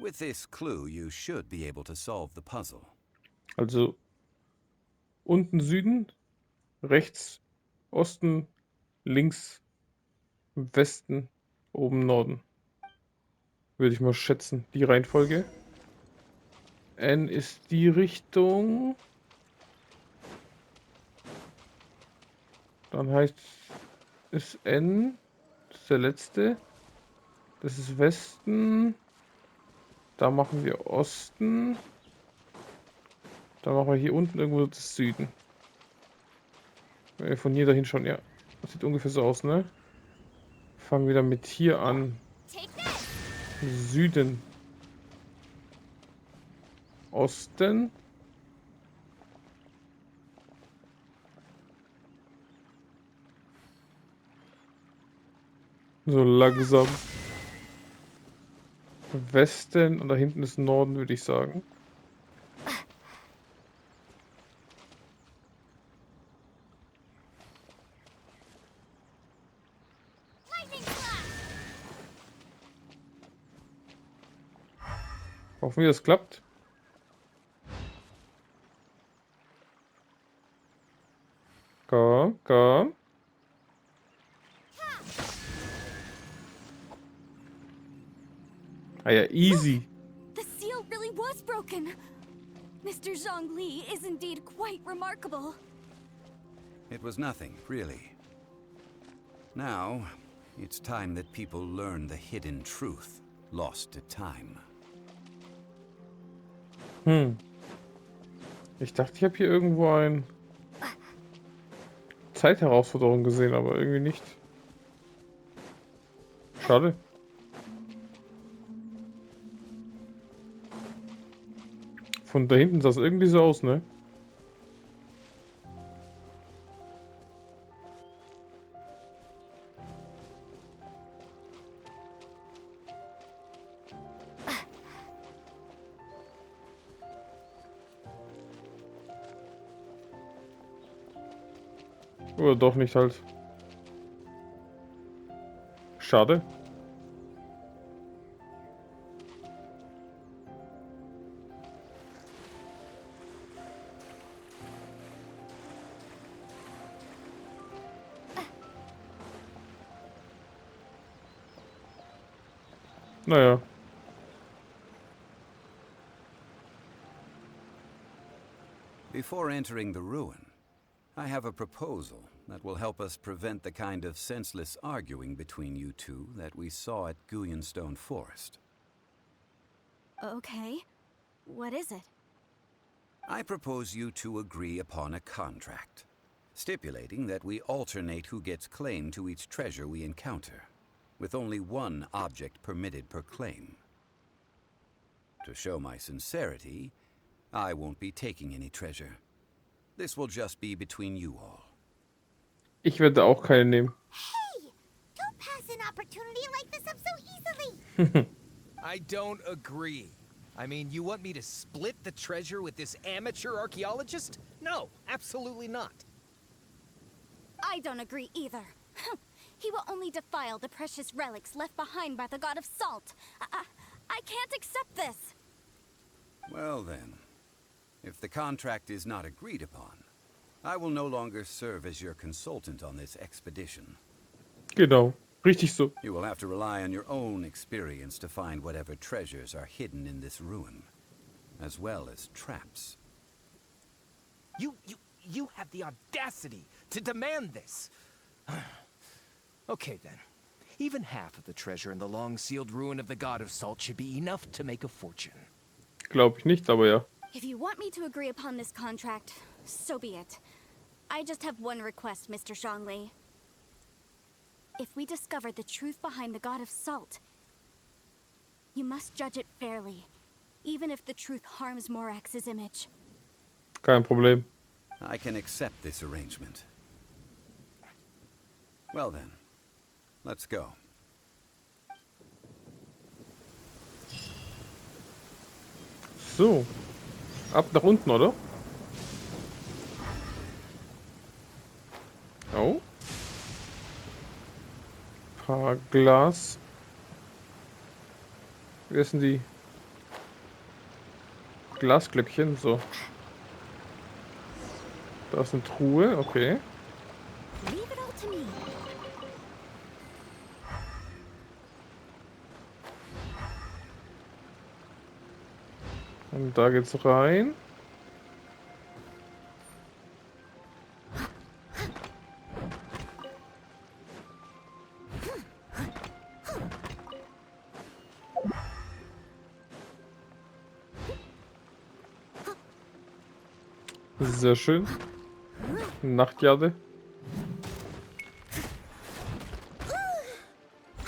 With this clue, you should be able to solve the puzzle. Also unten Süden, rechts Osten, links Westen, oben Norden. Würde ich mal schätzen, die Reihenfolge. N ist die Richtung. Dann heißt es N. Das ist der letzte. Das ist Westen. Da machen wir Osten. Da machen wir hier unten irgendwo das Süden. Wenn wir von hier dahin schauen, ja. Das sieht ungefähr so aus, ne? Fangen wir dann mit hier an. Süden. Osten. So langsam. Westen und da hinten ist Norden, würde ich sagen. Hoffen wir, das klappt. Komm, komm. Ah ja, easy. The seal really was broken. Mr. Zhongli is indeed quite remarkable. It was nothing, really. Now, it's time that people learn the hidden truth lost to time. Ich dachte, ich habe hier irgendwo eine Zeitherausforderung gesehen, aber irgendwie nicht. Schade. Von da hinten sah es irgendwie so aus, ne? Oder doch nicht halt. Schade. Naja. Before entering the ruin, I have a proposal that will help us prevent the kind of senseless arguing between you two that we saw at Guyenstone Forest. Okay. What is it? I propose you two agree upon a contract, stipulating that we alternate who gets claim to each treasure we encounter, with only one object permitted per claim. To show my sincerity, I won't be taking any treasure. This will just be between you all. Ich werde auch keine nehmen. Hey! Don't pass an opportunity like this up so easily! I don't agree. I mean, you want me to split the treasure with this amateur archaeologist? No, absolutely not. I don't agree either. He will only defile the precious relics left behind by the god of salt. I can't accept this. Well then, if the contract is not agreed upon, I will no longer serve as your consultant on this expedition. Genau, richtig so. You will have to rely on your own experience to find whatever treasures are hidden in this ruin, as well as traps. You have the audacity to demand this. Okay then. Even half of the treasure in the long-sealed ruin of the god of salt should be enough to make a fortune. Glaube ich nicht, aber ja. If you want me to agree upon this contract, so be it. I just have one request, Mr. Zhongli. If we discover the truth behind the god of salt, you must judge it fairly, even if the truth harms Morax's image. Kein Problem. I can accept this arrangement. Well then, let's go. So. Ab nach unten, oder? Oh. Paar Glas. Wie sind die? Glasglöckchen, so. Da ist eine Truhe, okay. Leave it all to me. Und da geht's rein. Sehr schön. Nachtjade.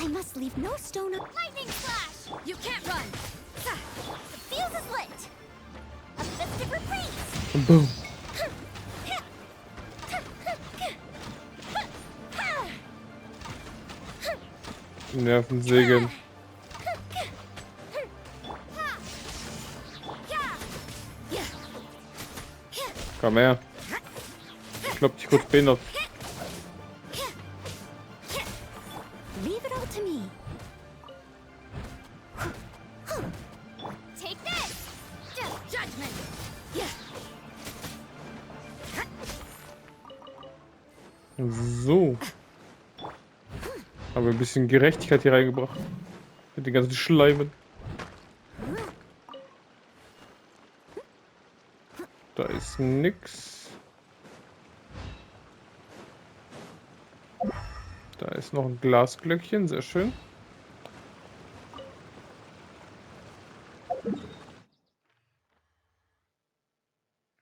I must leave no stone up. Lightning flash! You can't run. The fuse is lit. A festive reprise. Boom. Nervensägen. Komm her. Ich glaub, dich kurz behindert. Leave it all to me. Take this. Judgment. So. Haben wir ein bisschen Gerechtigkeit hier reingebracht. Mit den ganzen Schleimen. Da ist nix. Da ist noch ein Glasglöckchen, sehr schön.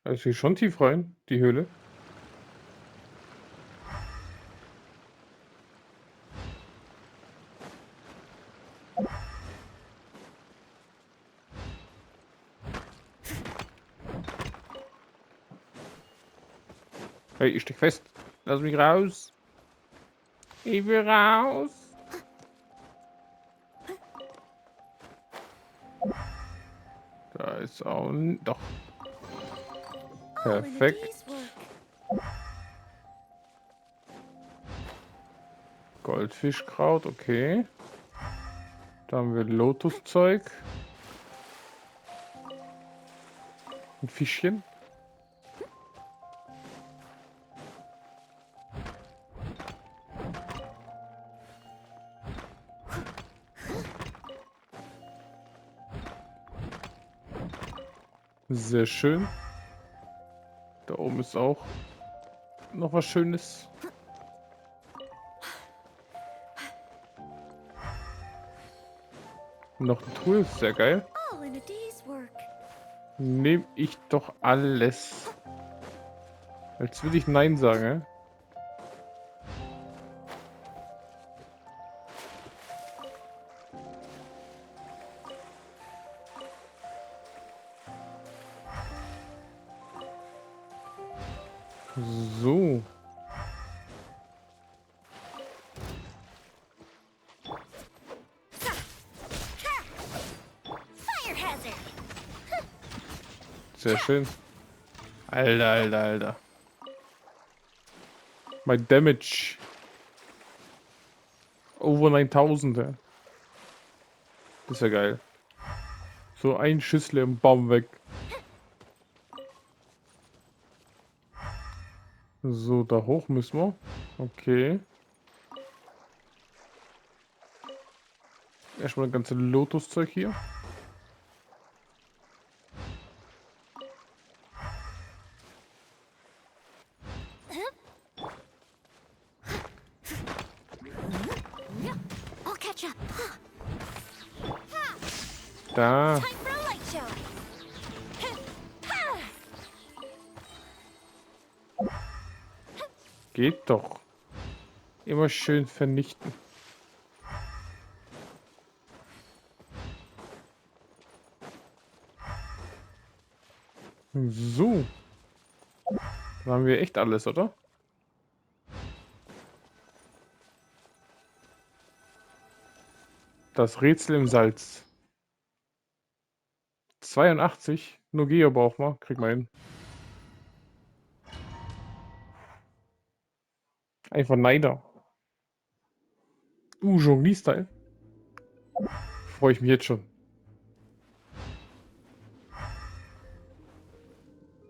Also hier schon tief rein, die Höhle. Hey, ich steck fest. Lass mich raus. Ich will raus. Da ist auch ein... Doch. Perfekt. Goldfischkraut, okay. Da haben wir Lotuszeug. Ein Fischchen. Sehr schön. Da oben ist auch noch was Schönes. Noch ein Tool, sehr geil. All in a day's work. Nehme ich doch alles. Als würde ich Nein sagen. So. Fire hazard. Sehr schön. Alter, Alter, Alter. Mein Damage. Over 9000. Ja. Das ist ja geil. So ein Schüssel im Baum weg. So, da hoch müssen wir. Okay. Erstmal das ganze Lotuszeug hier. I'll catch up. Da. Time for a light show. Geht doch. Immer schön vernichten. So. Dann haben wir echt alles, oder? Das Rätsel im Salz. 82. Nur Geo braucht man. Krieg mal hin. Einfach Neider. Zhongli-Style. Freue ich mich jetzt schon.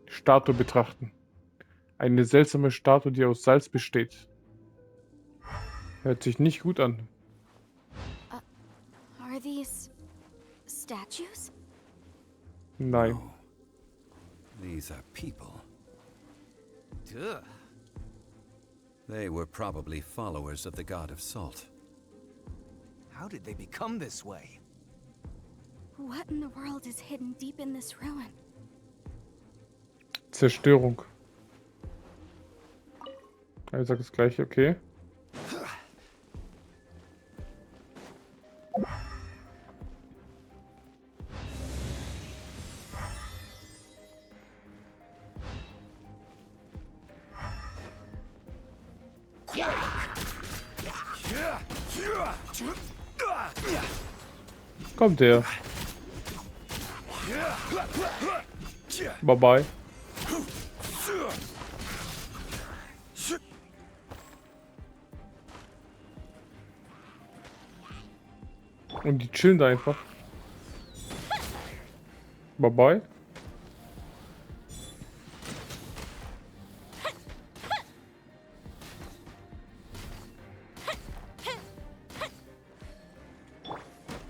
Statue betrachten. Eine seltsame Statue, die aus Salz besteht. Hört sich nicht gut an. Are these statues? Nein. No. These are people. Duh. They were probably followers of the god of salt. How did they become this way? What in the world is hidden deep in this ruin? Zerstörung. Ich sag das gleiche, okay. Kommt der. Bye bye. Und die chillen da einfach. Bye bye.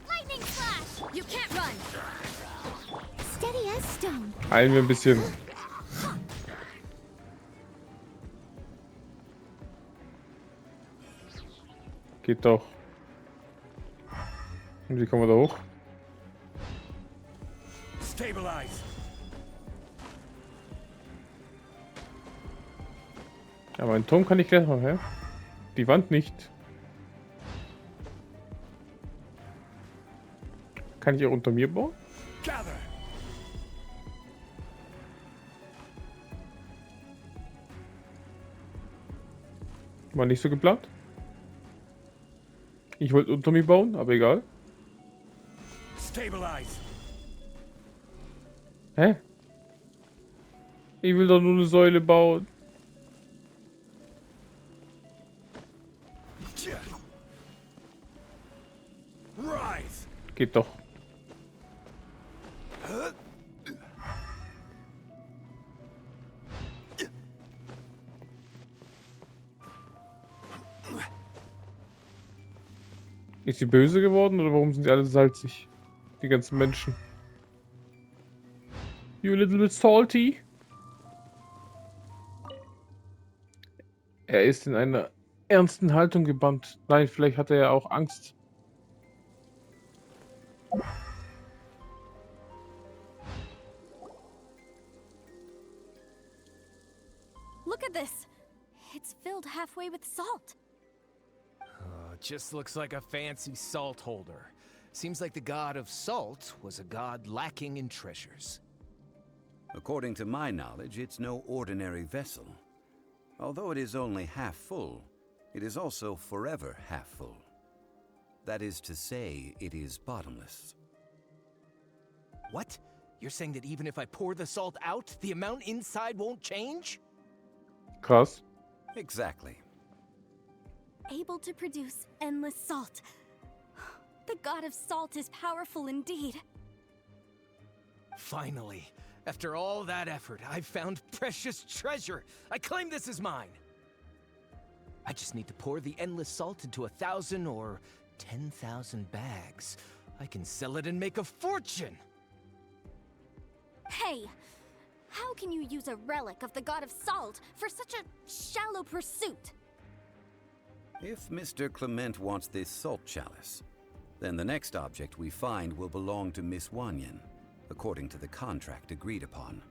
Lightning flash! You can't run! Steady as stone. Eilen wir ein bisschen. Geht doch. Und wie kommen wir da hoch? Stabilize. Aber einen Turm kann ich gleich machen, hä? Die Wand nicht. Kann ich auch unter mir bauen? Gather. War nicht so geplant. Ich wollte unter mir bauen, aber egal. Stabilize. Hä? Ich will doch nur eine Säule bauen. Rise. Geht doch. Ist sie böse geworden oder warum sind die alle salzig? Die ganzen Menschen. You a little bit salty? Er ist in einer ernsten Haltung gebannt. Nein, vielleicht hat er ja auch Angst. Look at this. It's filled halfway with salt. It just looks like a fancy salt holder. Seems like the god of salt was a god lacking in treasures. According to my knowledge, it's no ordinary vessel. Although it is only half full, it is also forever half full. That is to say, it is bottomless. What? You're saying that even if I pour the salt out, the amount inside won't change? Krass. Exactly. Able to produce endless salt. The god of salt is powerful indeed. Finally, after all that effort, I've found precious treasure. I claim this as mine. I just need to pour the endless salt into 1,000 or 10,000 bags. I can sell it and make a fortune. Hey, how can you use a relic of the god of salt for such a shallow pursuit? If Mr. Clement wants this salt chalice, then the next object we find will belong to Miss Wanyan, according to the contract agreed upon.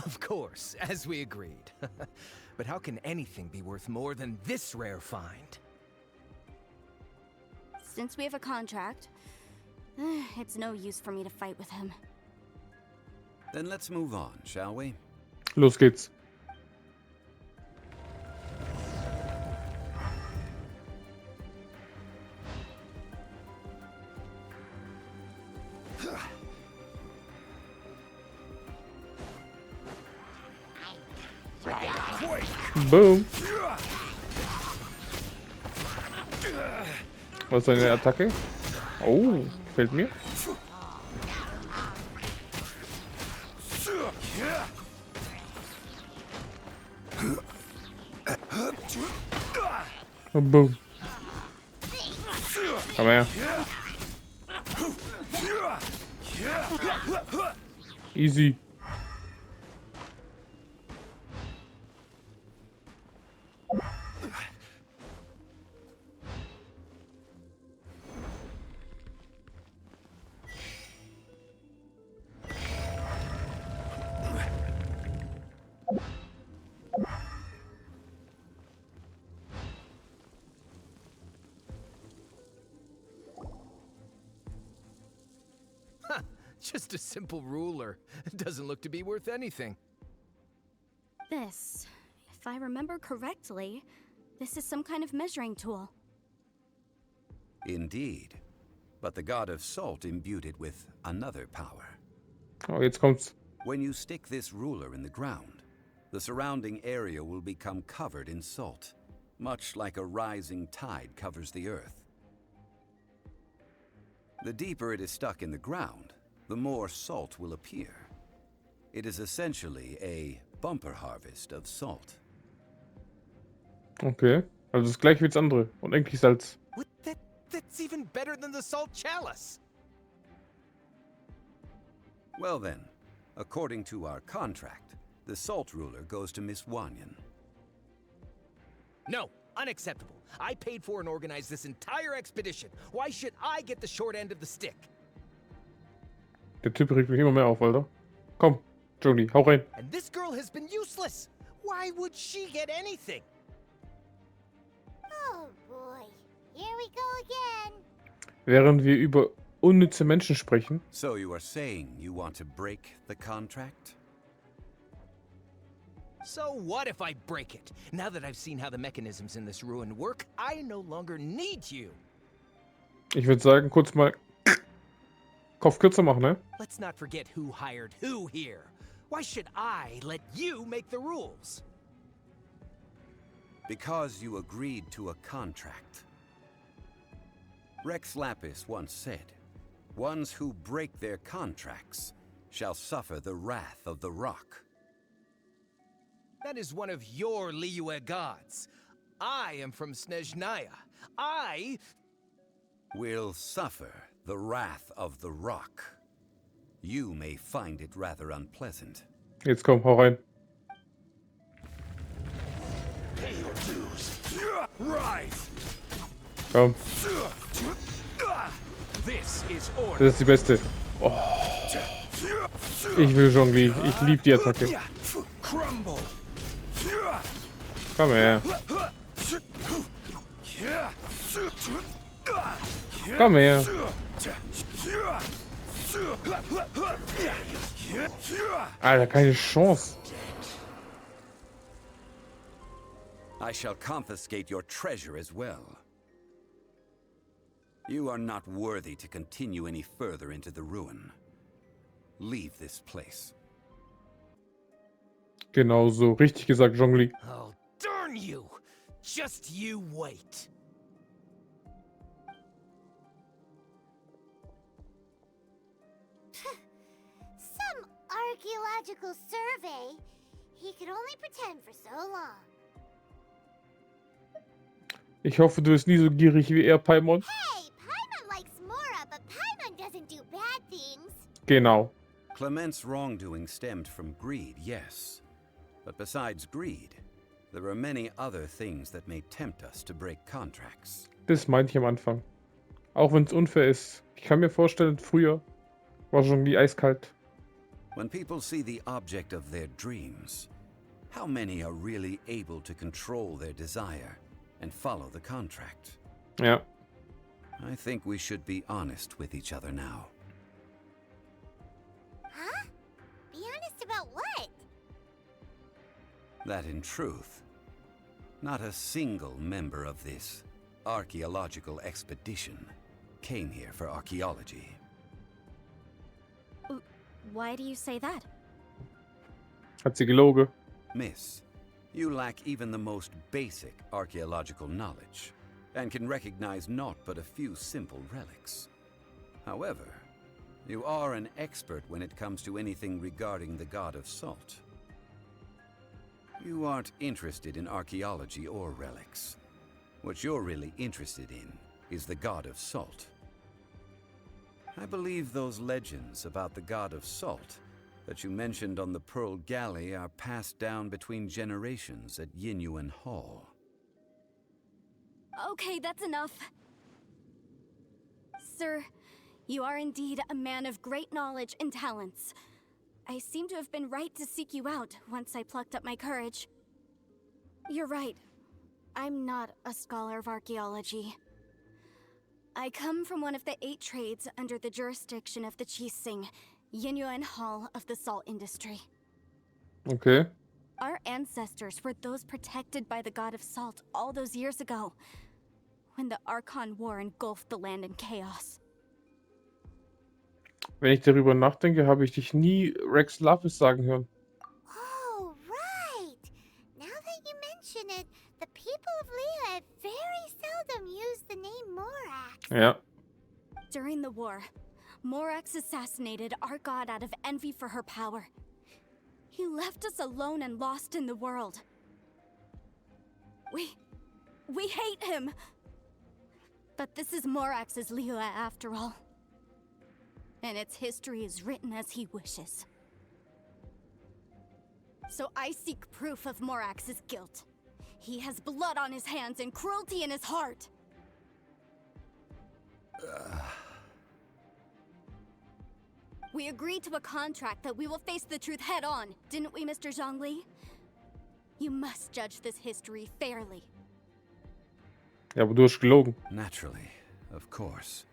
Of course, as we agreed. But how can anything be worth more than this rare find? Since we have a contract, it's no use for me to fight with him. Then let's move on, shall we? Los geht's. Boom. Was ist seine Attacke? Oh, fällt mir. Boom. Komm her. Easy. Just a simple ruler. It doesn't look to be worth anything. This, if I remember correctly, this is some kind of measuring tool. Indeed. But the god of salt imbued it with another power. Oh, jetzt kommt's. When you stick this ruler in the ground, the surrounding area will become covered in salt, much like a rising tide covers the earth. The deeper it is stuck in the ground, the more salt will appear. It is essentially a bumper harvest of salt. Okay. Also das gleiche wie das andere. Und eigentlich Salz. What? That's even better than the salt chalice. Well then, according to our contract, the salt ruler goes to Miss Wanyan. No, unacceptable. I paid for and organized this entire expedition. Why should I get the short end of the stick? Der Typ regt mich immer mehr auf, Alter. Komm, Zhongli, hau rein. And this girl has been useless. Why would she get anything? Oh boy, here we go again. Während wir über unnütze Menschen sprechen. So you are saying you want to break the contract? So what if I break it? Now that I've seen how the mechanisms in this ruin work, I no longer need you. Ich würde sagen, kurz mal Kopf kürzer machen, ne? Let's not forget who hired who here. Why should I let you make the rules? Because you agreed to a contract. Rex Lapis once said, "Ones who break their contracts shall suffer the wrath of the rock." That is one of your Liyue gods. I am from Snezhnaya. I will suffer the wrath of the rock. You may find it rather unpleasant. Jetzt komm, hau rein. Pay your dues. Right. Komm. This is Das order. ist die beste. Oh. Ich will Zhongli. Ich liebe die Attacke. Crumble. Komm her. Komm her. Alter, keine Chance. I shall confiscate your treasure as well. You are not worthy to continue any further into the ruin. leave this place. Genau so. Richtig gesagt, Zhongli. Oh, darn you! Just you wait. Some archaeological survey. He could only pretend for so long. Ich hoffe, du bist nie so gierig wie er, Paimon. Hey, Paimon likes Mora, but Paimon doesn't do bad things. Genau. Clement's wrongdoing stemmed from greed, yes. But besides greed, there are many other things that may tempt us to break contracts. Das meinte ich am Anfang. Auch wenn es unfair ist. Ich kann mir vorstellen, früher war Zhongli eiskalt. When people see the object of their dreams, how many are really able to control their desire and follow the contract? Ja. I think we should be honest with each other now. Huh? Be honest about what? That in truth, not a single member of this archaeological expedition came here for archaeology. Why do you say that? Hat sie gelogen. Miss, you lack even the most basic archaeological knowledge, and can recognize naught but a few simple relics. However, you are an expert when it comes to anything regarding the god of salt. You aren't interested in archaeology or relics. What you're really interested in is the god of salt. I believe those legends about the god of salt that you mentioned on the Pearl Galley are passed down between generations at Yinyuan Hall. Okay, that's enough. Sir, you are indeed a man of great knowledge and talents. I seem to have been right to seek you out once I plucked up my courage. You're right. I'm not a scholar of archaeology. I come from one of the 8 trades under the jurisdiction of the Chising, Yinyuan Hall of the salt industry. Okay. Our ancestors were those protected by the god of salt all those years ago, when the Archon War engulfed the land in chaos. Wenn ich darüber nachdenke, habe ich dich nie Rex Lapis sagen hören. Oh, right. Now that you mention it, the people of Leah very seldom use the name Morax. Ja. During the war, Morax assassinated our god out of envy for her power. He left us alone and lost in the world. We hate him. But this is Morax's Leah after all. And its history is written as he wishes. So I seek proof of Morax's guilt. He has blood on his hands and cruelty in his heart. We agreed to a contract that we will face the truth head on, didn't we, Mr. Zhongli? You must judge this history fairly. Ja, aber du hast gelogen. Naturally, of course.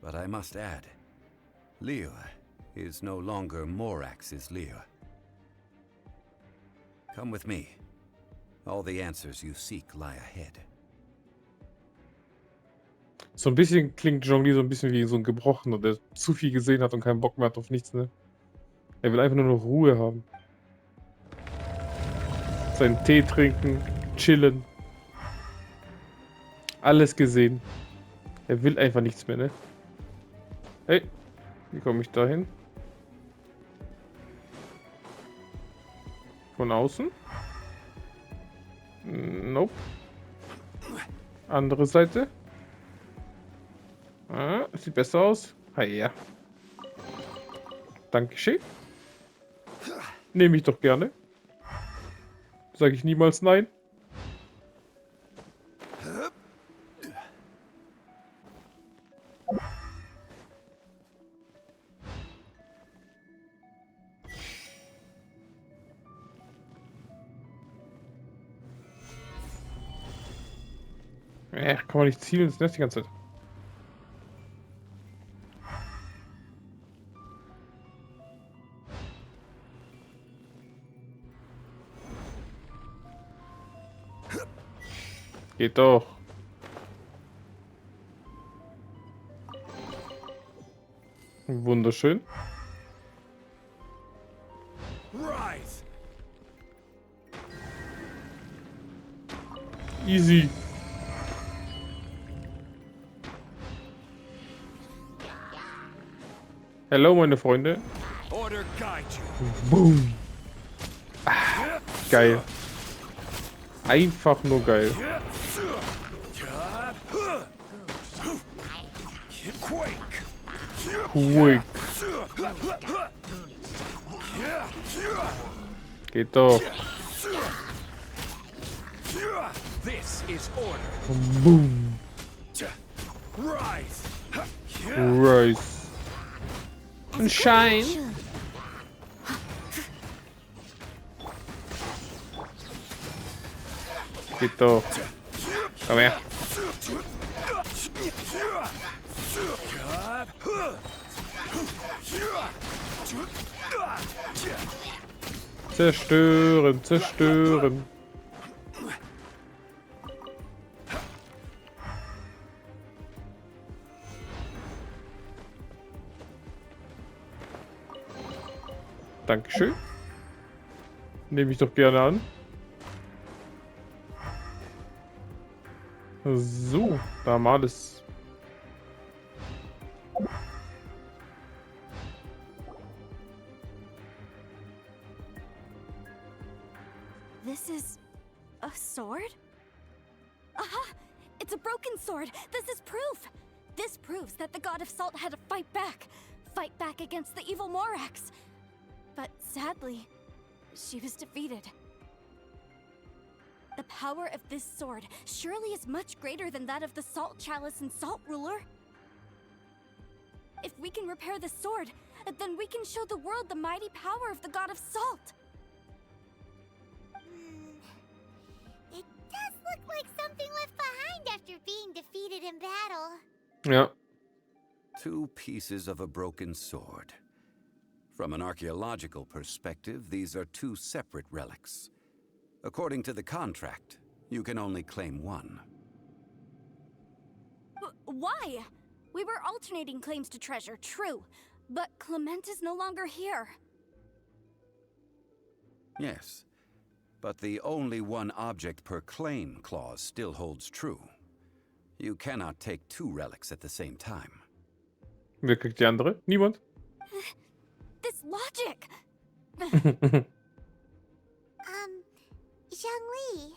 But I must add, Leah is no longer Morax's Leah. Come with me. All the answers you seek lie ahead. So ein bisschen klingt Zhongli so ein bisschen wie so ein Gebrochener, der zu viel gesehen hat und keinen Bock mehr hat auf nichts, ne? Er will einfach nur noch Ruhe haben. Seinen Tee trinken, chillen. Alles gesehen. Er will einfach nichts mehr, ne? Hey, wie komme ich da hin? Von außen? Nope. Andere Seite. Ah, sieht besser aus. Ah ja. Dankeschön. Nehme ich doch gerne. Sage ich niemals nein. Kann man nicht zielen, das Nest die ganze Zeit. Geht doch. Wunderschön. Easy. Hallo, meine Freunde. Order guide you. Boom. Ah, geil. Einfach nur geil. Quick. Geht doch. This is order. Boom. Rise. Rise. And shine. Geht doch. Komm her. Zerstören, zerstören. Dankeschön. Nehme ich doch gerne an. So, da mal alles. This is a sword? Aha! It's a broken sword! This is proof! This proves that the god of salt had to fight back. Fight back against the evil Morax. But sadly, she was defeated. The power of this sword surely is much greater than that of the Salt Chalice and Salt Ruler. If we can repair the sword, then we can show the world the mighty power of the god of salt. It does look like something left behind after being defeated in battle. Ja. 2 pieces of a broken sword. From an archaeological perspective, these are 2 separate relics. According to the contract, you can only claim one. Why? We were alternating claims to treasure, true. But Clement is no longer here. Yes, but the only one object per claim clause still holds true. You cannot take 2 relics at the same time. Wer kriegt die andere? Niemand. This logic! Zhongli,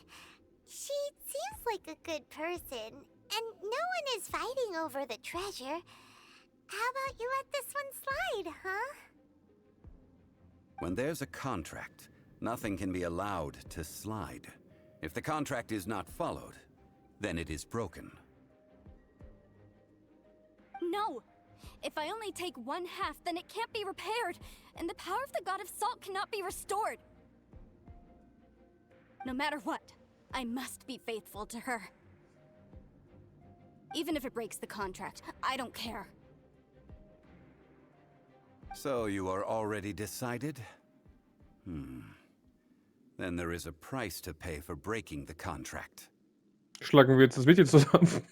she seems like a good person, and no one is fighting over the treasure. How about you let this one slide, huh? When there's a contract, nothing can be allowed to slide. If the contract is not followed, then it is broken. No! If I only take 1/2, then it can't be repaired, and the power of the god of salt cannot be restored. No matter what, I must be faithful to her. Even if it breaks the contract, I don't care. So you are already decided? Then there is a price to pay for breaking the contract. Schlagen wir jetzt das Mädchen zusammen.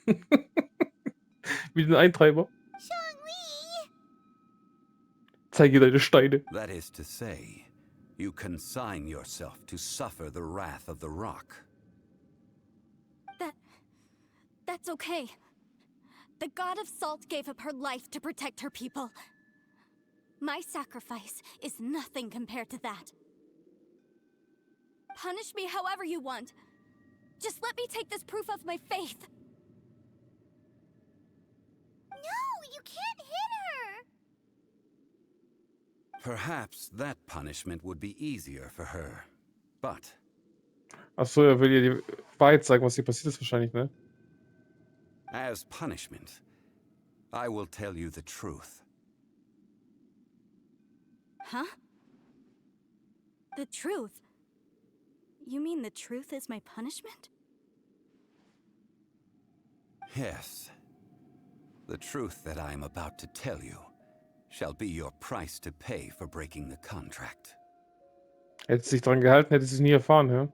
Wie den Eintreiber. Zhongli! Zeige deine Steine. That is to say, you consign yourself to suffer the wrath of the rock. That's okay. The god of salt gave up her life to protect her people. My sacrifice is nothing compared to that. Punish me however you want. Just let me take this proof of my faith. No, you can't hit her! Perhaps that punishment would be easier for her. But Achso, er will ihr die Wahrheit sagen, was hier passiert ist wahrscheinlich, ne? as punishment, I will tell you the truth. Huh? The truth? You mean the truth is my punishment? Yes. The truth that I am about to tell you shall be your price to pay for breaking the contract. Hätte sich dran gehalten, hätte sie es nie erfahren, ja?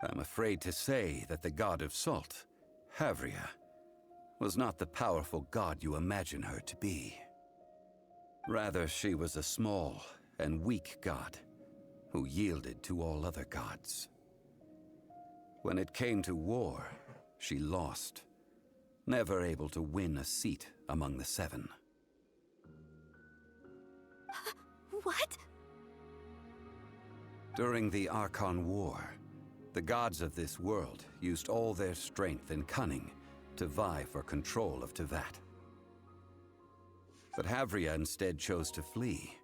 I'm afraid to say that the god of salt, Havria, was not the powerful god you imagine her to be. Rather, she was a small and weak god who yielded to all other gods. When it came to war, she lost, never able to win a seat among the seven. What? During the Archon War, the gods of this world used all their strength and cunning to vie for control of Tevat. But Havria instead chose to flee.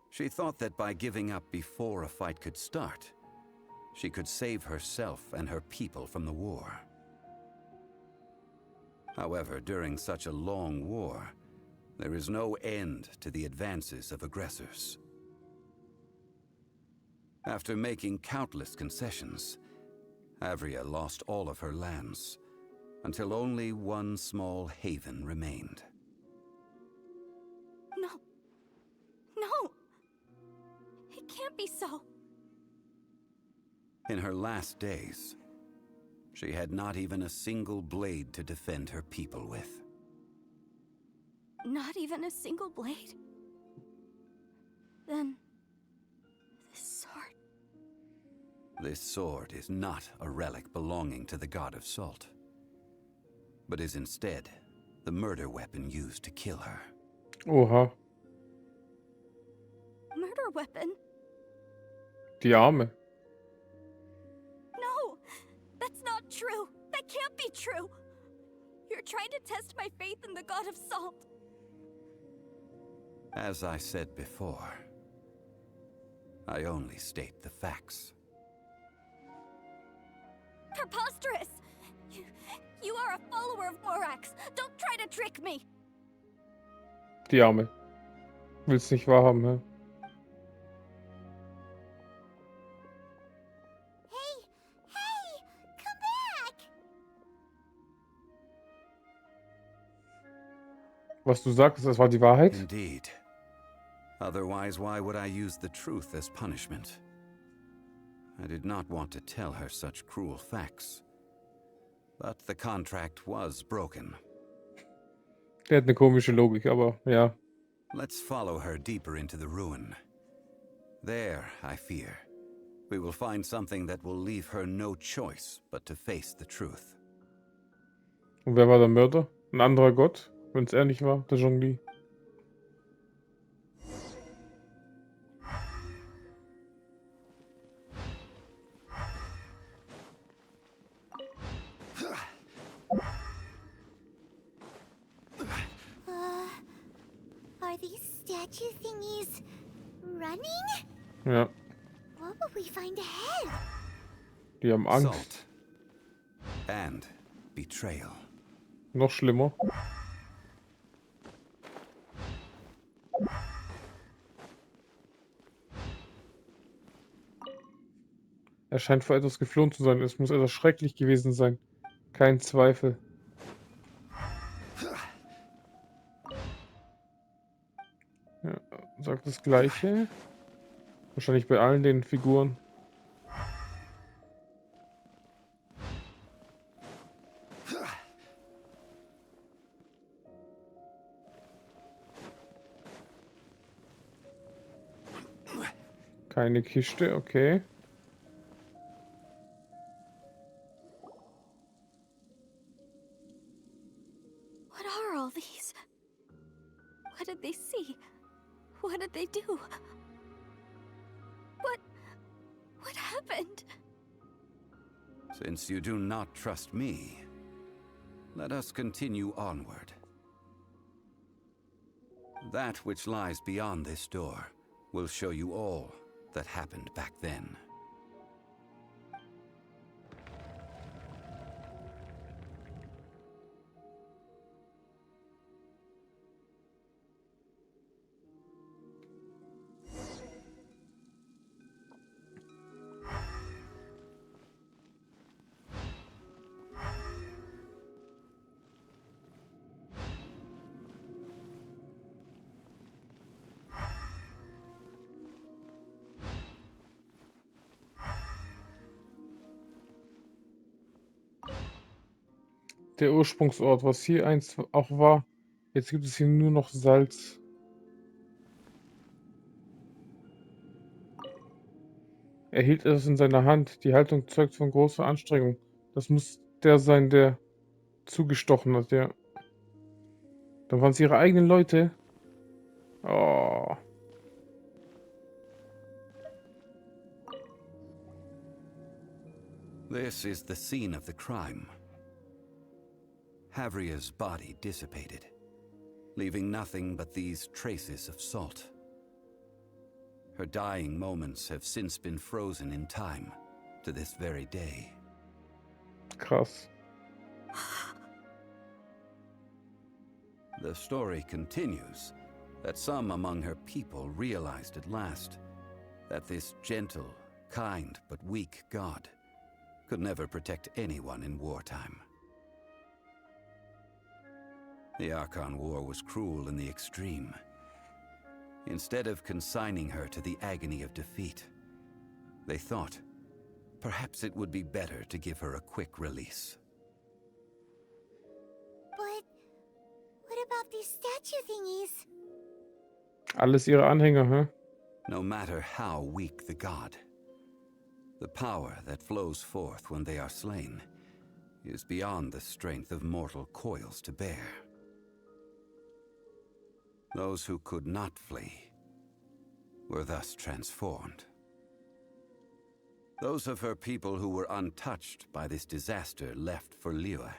She thought that by giving up before a fight could start, she could save herself and her people from the war. However, during such a long war, there is no end to the advances of aggressors. After making countless concessions, Havria lost all of her lands, until only one small haven remained. No. No! It can't be so. In her last days, she had not even a single blade to defend her people with. Not even a single blade? Then... this sword... This sword is not a relic belonging to the god of salt, but is instead the murder weapon used to kill her. Oha, Murder weapon? die Arme. No! That's not true! That can't be true! You're trying to test my faith in the god of salt. As I said before, I only state the facts. Preposterous! You are a follower of Morax! Don't try to trick me! Die Arme. Will's nicht wahrhaben, hä? Hey! Hey! Come back! Was du sagst, das war die Wahrheit? Indeed. Otherwise, why would I use the truth as punishment? I did not want to tell her such cruel facts. But the contract was broken. Der hat eine komische Logik, aber ja. Let's follow her deeper into the ruin. There, I fear, we will find something that will leave her no choice but to face the truth. Und wer war der Mörder? Ein anderer Gott? Wenn's er nicht war, der Zhongli. Are these statue thingies running? Ja, What will we find ahead? die haben Angst. Salt. And betrayal. Noch schlimmer. Er scheint vor etwas geflohen zu sein. Es muss etwas schrecklich gewesen sein. Kein Zweifel. Ja, sagt das Gleiche. Wahrscheinlich bei allen den Figuren. Keine Kiste, okay. What are all these? What did they see? What did they do? What happened? Since you do not trust me, let us continue onward. That which lies beyond this door will show you all that happened back then. Der Ursprungsort, was hier einst auch war. Jetzt gibt es hier nur noch Salz. Er hielt es in seiner Hand. Die Haltung zeugt von großer Anstrengung. Das muss der sein, der zugestochen hat, ja. Dann waren es ihre eigenen Leute. Oh. This is the scene of the crime. Havria's body dissipated, leaving nothing but these traces of salt. Her dying moments have since been frozen in time to this very day. Krass. The story continues that some among her people realized at last that this gentle, kind, but weak god could never protect anyone in wartime. The Archon War was cruel in the extreme. Instead of consigning her to the agony of defeat, they thought perhaps it would be better to give her a quick release. But what about these statue thingies? Alles ihre Anhänger, hä? No matter how weak the god, the power that flows forth when they are slain is beyond the strength of mortal coils to bear. Those who could not flee were thus transformed. Those of her people who were untouched by this disaster left for Liyue,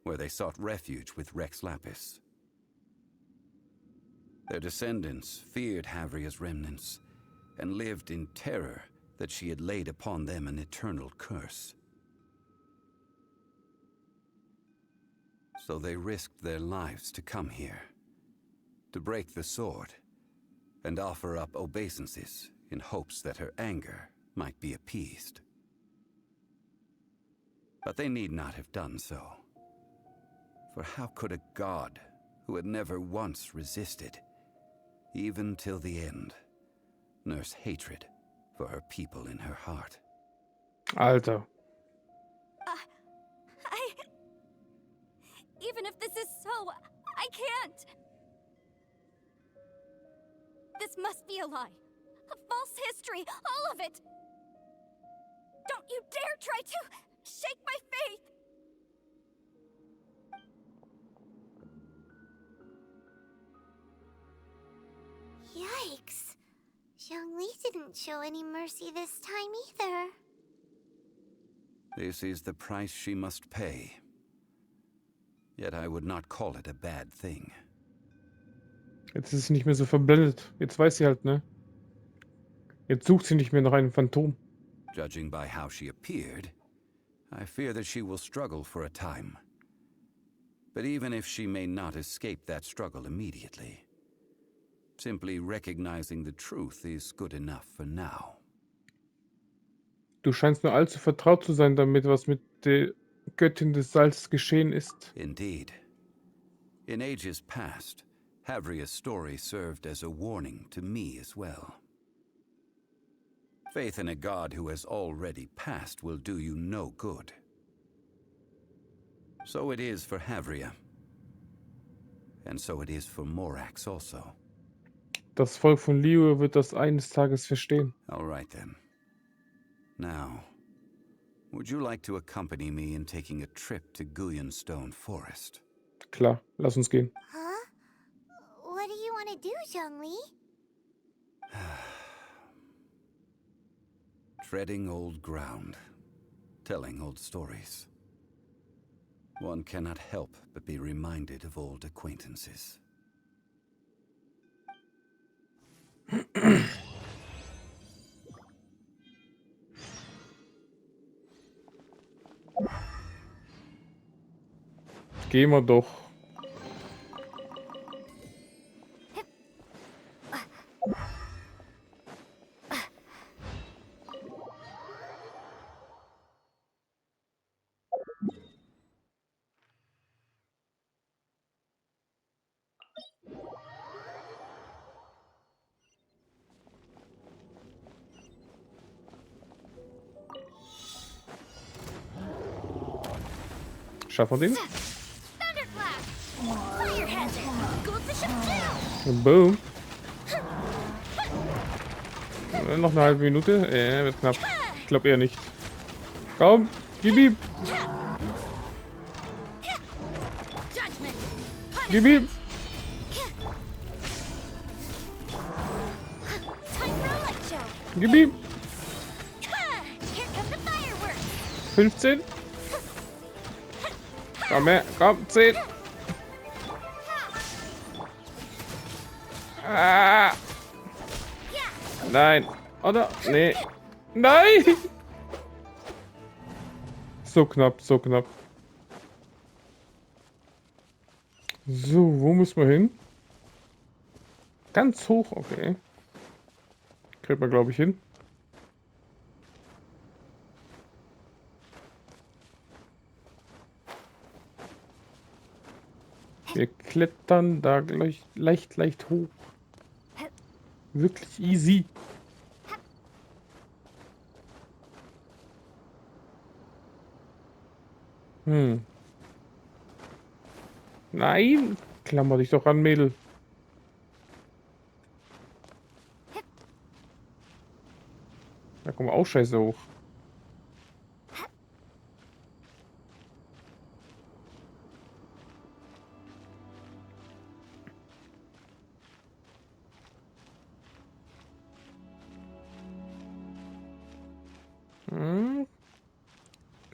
where they sought refuge with Rex Lapis. Their descendants feared Havria's remnants and lived in terror that she had laid upon them an eternal curse. So they risked their lives to come here, to break the sword, and offer up obeisances in hopes that her anger might be appeased. But they need not have done so. For how could a god who had never once resisted, even till the end, nurse hatred for her people in her heart? Alter. Even if this is so, I can't. This must be a lie. A false history, all of it. Don't you dare try to shake my faith. Yikes. Zhongli didn't show any mercy this time either. This is the price she must pay. Yet I would not call it a bad thing. Jetzt ist sie nicht mehr so verblendet. Jetzt weiß sie halt, ne? Jetzt sucht sie nicht mehr nach einem Phantom. Judging by how she appeared, I fear that she will struggle for a time. But even if she may not escape that struggle immediately, simply recognizing the truth is good enough for now. Du scheinst nur allzu vertraut zu sein damit, was mit der Göttin des Salzes geschehen ist. Indeed. In ages past, Havria's story served as a warning to me as well. Faith in a god who has already passed will do you no good. So it is for Havria. And so it is for Morax also. Das Volk von Liyue wird das eines Tages verstehen. All right then. Now, would you like to accompany me in taking a trip to Guyanstone Forest? Klar, lass uns gehen. Huh? What do you want to do, Zhongli? Treading old ground, telling old stories. One cannot help but be reminded of old acquaintances. Gehen wir doch. Schaffen wir den? Boom. Noch eine halbe Minute. Wird knapp. Ich glaube eher nicht. Komm, gib ihm. Gib ihm. Gib ihm. 15. Komm her, komm, 10. Ah. Nein. Oder? Nee. Nein! So knapp, so knapp. So, wo müssen wir hin? Ganz hoch, okay. Kriegt man, glaube ich, hin. Wir klettern da gleich leicht hoch. Wirklich easy. Nein! Klammer dich doch an, Mädel. Da kommen wir auch scheiße hoch.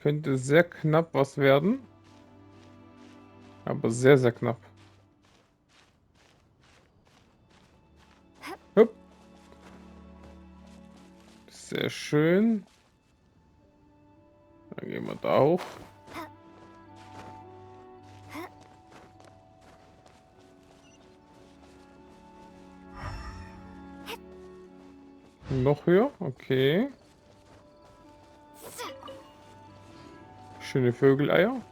Könnte sehr knapp was werden. Aber sehr, sehr knapp. Hup. Sehr schön. Dann gehen wir da hoch. Noch höher, okay. Schöne Vögeleier.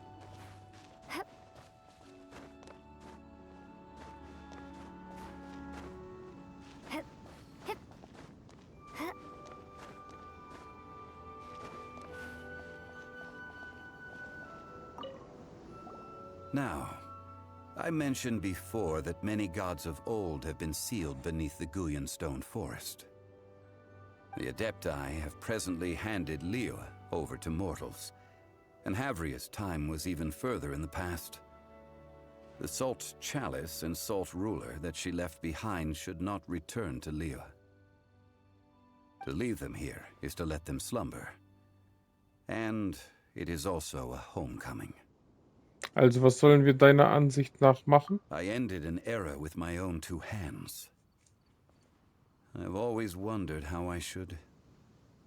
Now, I mentioned before that many gods of old have been sealed beneath the Guyan stone forest. The Adepti have presently handed Liyue over to mortals, and Havria's time was even further in the past. The Salt Chalice and Salt Ruler that she left behind should not return to Liyue. To leave them here is to let them slumber. And it is also a homecoming. Also, was sollen wir deiner Ansicht nach machen? I ended an era with my own two hands. I've always wondered how I should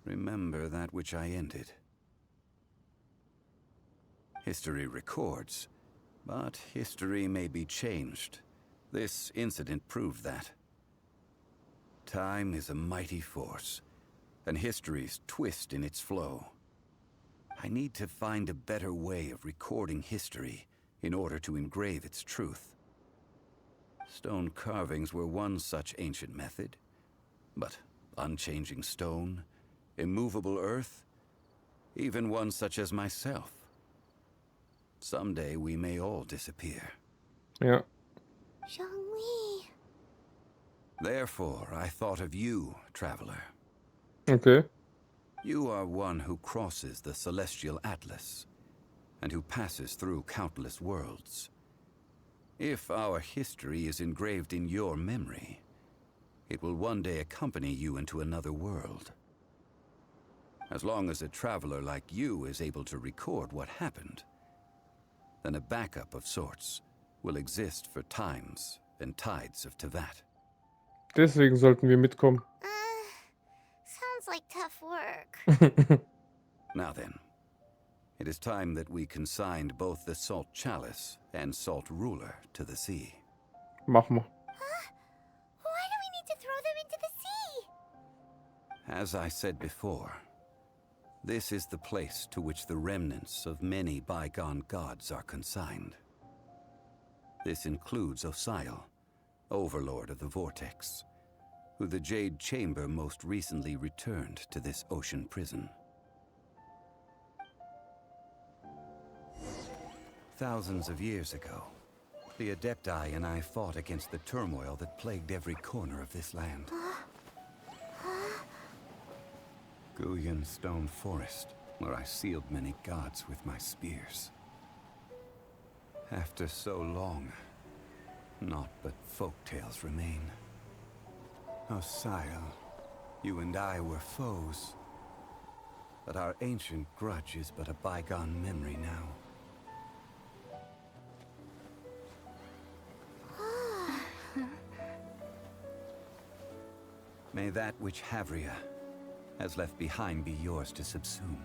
remember that which I ended. History records, but history may be changed. This incident proved that. Time is a mighty force, and history's twist in its flow. I need to find a better way of recording history in order to engrave its truth. Stone carvings were one such ancient method, but unchanging stone, immovable earth, even one such as myself. Someday we may all disappear. Ja. Zhongli. Therefore, I thought of you, traveler. Okay. You are one who crosses the celestial atlas, and who passes through countless worlds. If our history is engraved in your memory, it will one day accompany you into another world. As long as a traveler like you is able to record what happened, then a backup of sorts will exist for times and tides of Tevat. Deswegen sollten wir mitkommen. Sounds like tough work. Now then, it is time that we consigned both the Salt Chalice and Salt Ruler to the sea. Mach mal. Why do we need to throw them into the sea? As I said before, this is the place to which the remnants of many bygone gods are consigned. This includes Osial, overlord of the Vortex, who the Jade Chamber most recently returned to this ocean prison. Thousands of years ago, the Adepti and I fought against the turmoil that plagued every corner of this land. Guyan stone forest, where I sealed many gods with my spears. After so long, naught but folktales remain. Oh, Sile, you and I were foes. But our ancient grudge is but a bygone memory now. May that which Havria has left behind be yours to subsume.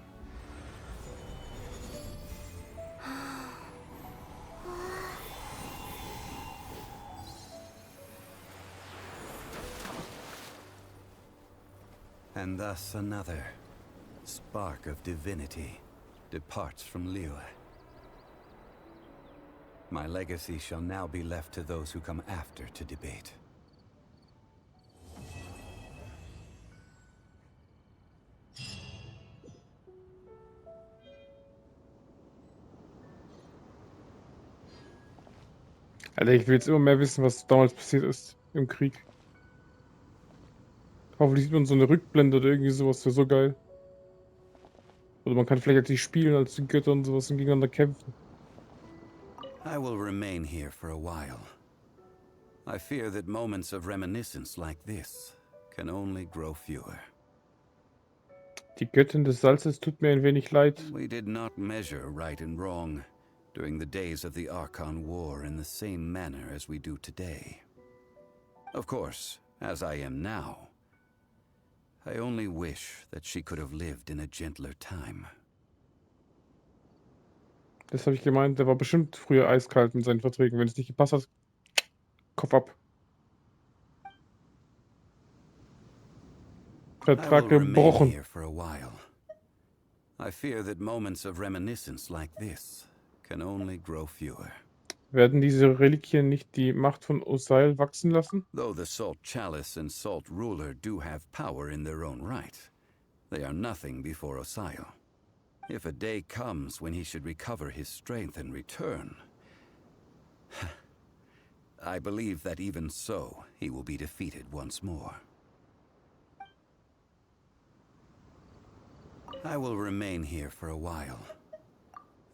And thus another spark of divinity departs from Liyue. My legacy shall now be left to those who come after to debate. Alter, ich will jetzt immer mehr wissen, was damals passiert ist im Krieg. Hoffentlich sieht man so eine Rückblende oder irgendwie sowas, das wäre so geil. Oder man kann vielleicht als die spielen, als die Götter und sowas und gegeneinander kämpfen. I will remain here for a while. I fear that moments of reminiscence like this can only grow fewer. Die Göttin des Salzes tut mir ein wenig leid. We did not measure right and wrong during the days of the Archon War in the same manner as we do today. Of course, as I am now, I only wish that she could have lived in a gentler time. Das habe ich gemeint, der war bestimmt früher eiskalt mit seinen Verträgen. Wenn es nicht gepasst hat, Kopf ab. Vertrag gebrochen. Here for a while. I fear that moments of reminiscence like this can only grow fewer. Werden diese Reliquien nicht die Macht von Osail wachsen lassen? Though the Salt Chalice and Salt Ruler do have power in their own right, they are nothing before Osail. If a day comes when he should recover his strength and return, I believe that even so, he will be defeated once more. I will remain here for a while.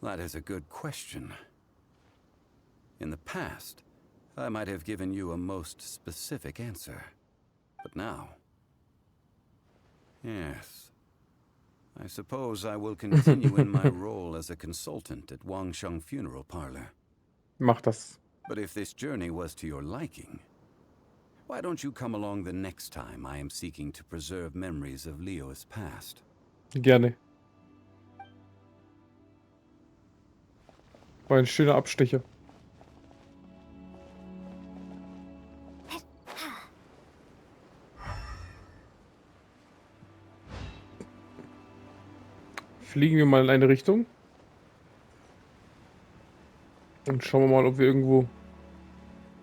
That is a good question. In the past, I might have given you a most specific answer. But now... Yes. I suppose I will continue in my role as a consultant at Wangsheng Funeral Parlor. Mach das. But if this journey was to your liking, why don't you come along the next time I am seeking to preserve memories of Liyue's past? Gerne. War ein schöner Abstecher. Fliegen wir mal in eine Richtung. Und schauen wir mal, ob wir irgendwo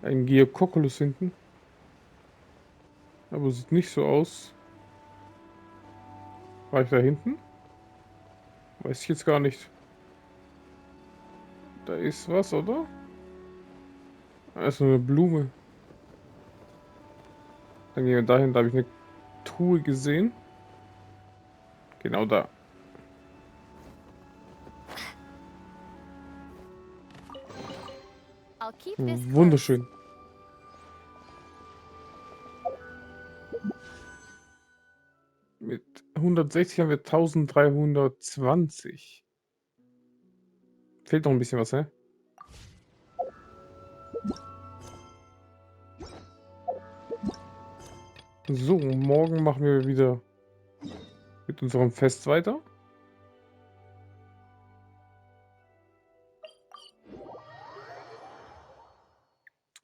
einen Geokokolus finden. Aber sieht nicht so aus. War ich da hinten? Weiß ich jetzt gar nicht. Da ist was, oder? Da ist eine Blume. Dann gehen wir dahin, da habe ich eine Truhe gesehen. Genau da. Wunderschön. Mit 160 haben wir 1320. Fehlt noch ein bisschen was, hä? So, morgen machen wir wieder mit unserem Fest weiter.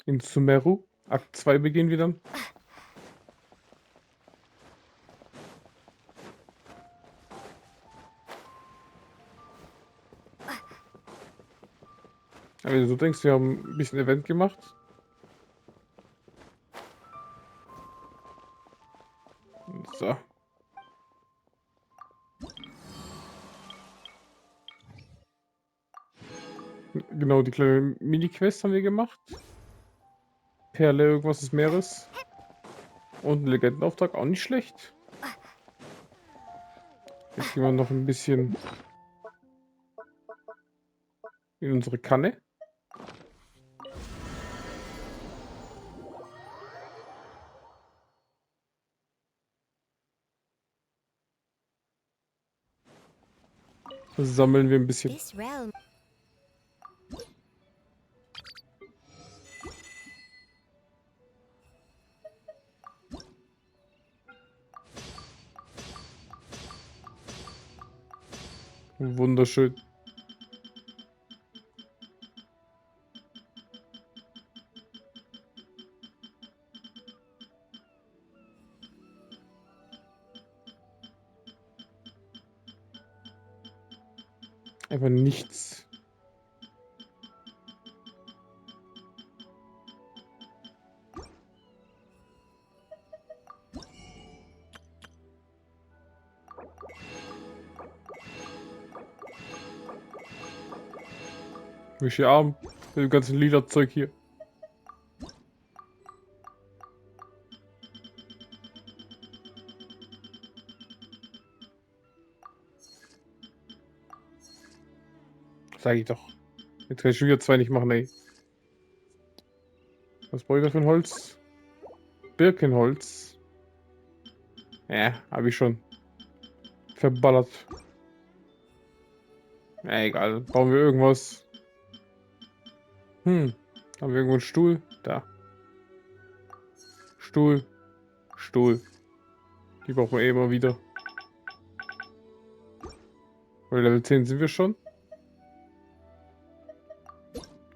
In Sumeru. Akt 2 beginnen wir dann. Ja, wenn du so denkst, wir haben ein bisschen Event gemacht. So. Genau, die kleine Mini-Quest haben wir gemacht. Perle irgendwas des Meeres. Und ein Legendenauftrag, auch nicht schlecht. Jetzt gehen wir noch ein bisschen in unsere Kanne. Sammeln wir ein bisschen. This realm. Wunderschön. Einfach nichts. Welche Arm mit dem ganzen lila Zeug hier. Sag ich doch. Jetzt kann ich schon wieder zwei nicht machen, ey. Was brauche ich da für ein Holz? Birkenholz. Ja, habe ich schon. Verballert. Ja, egal. Bauen wir irgendwas. Haben wir irgendwo einen Stuhl? Da. Stuhl. Stuhl. Die brauchen wir eh immer wieder. Bei Level 10 sind wir schon.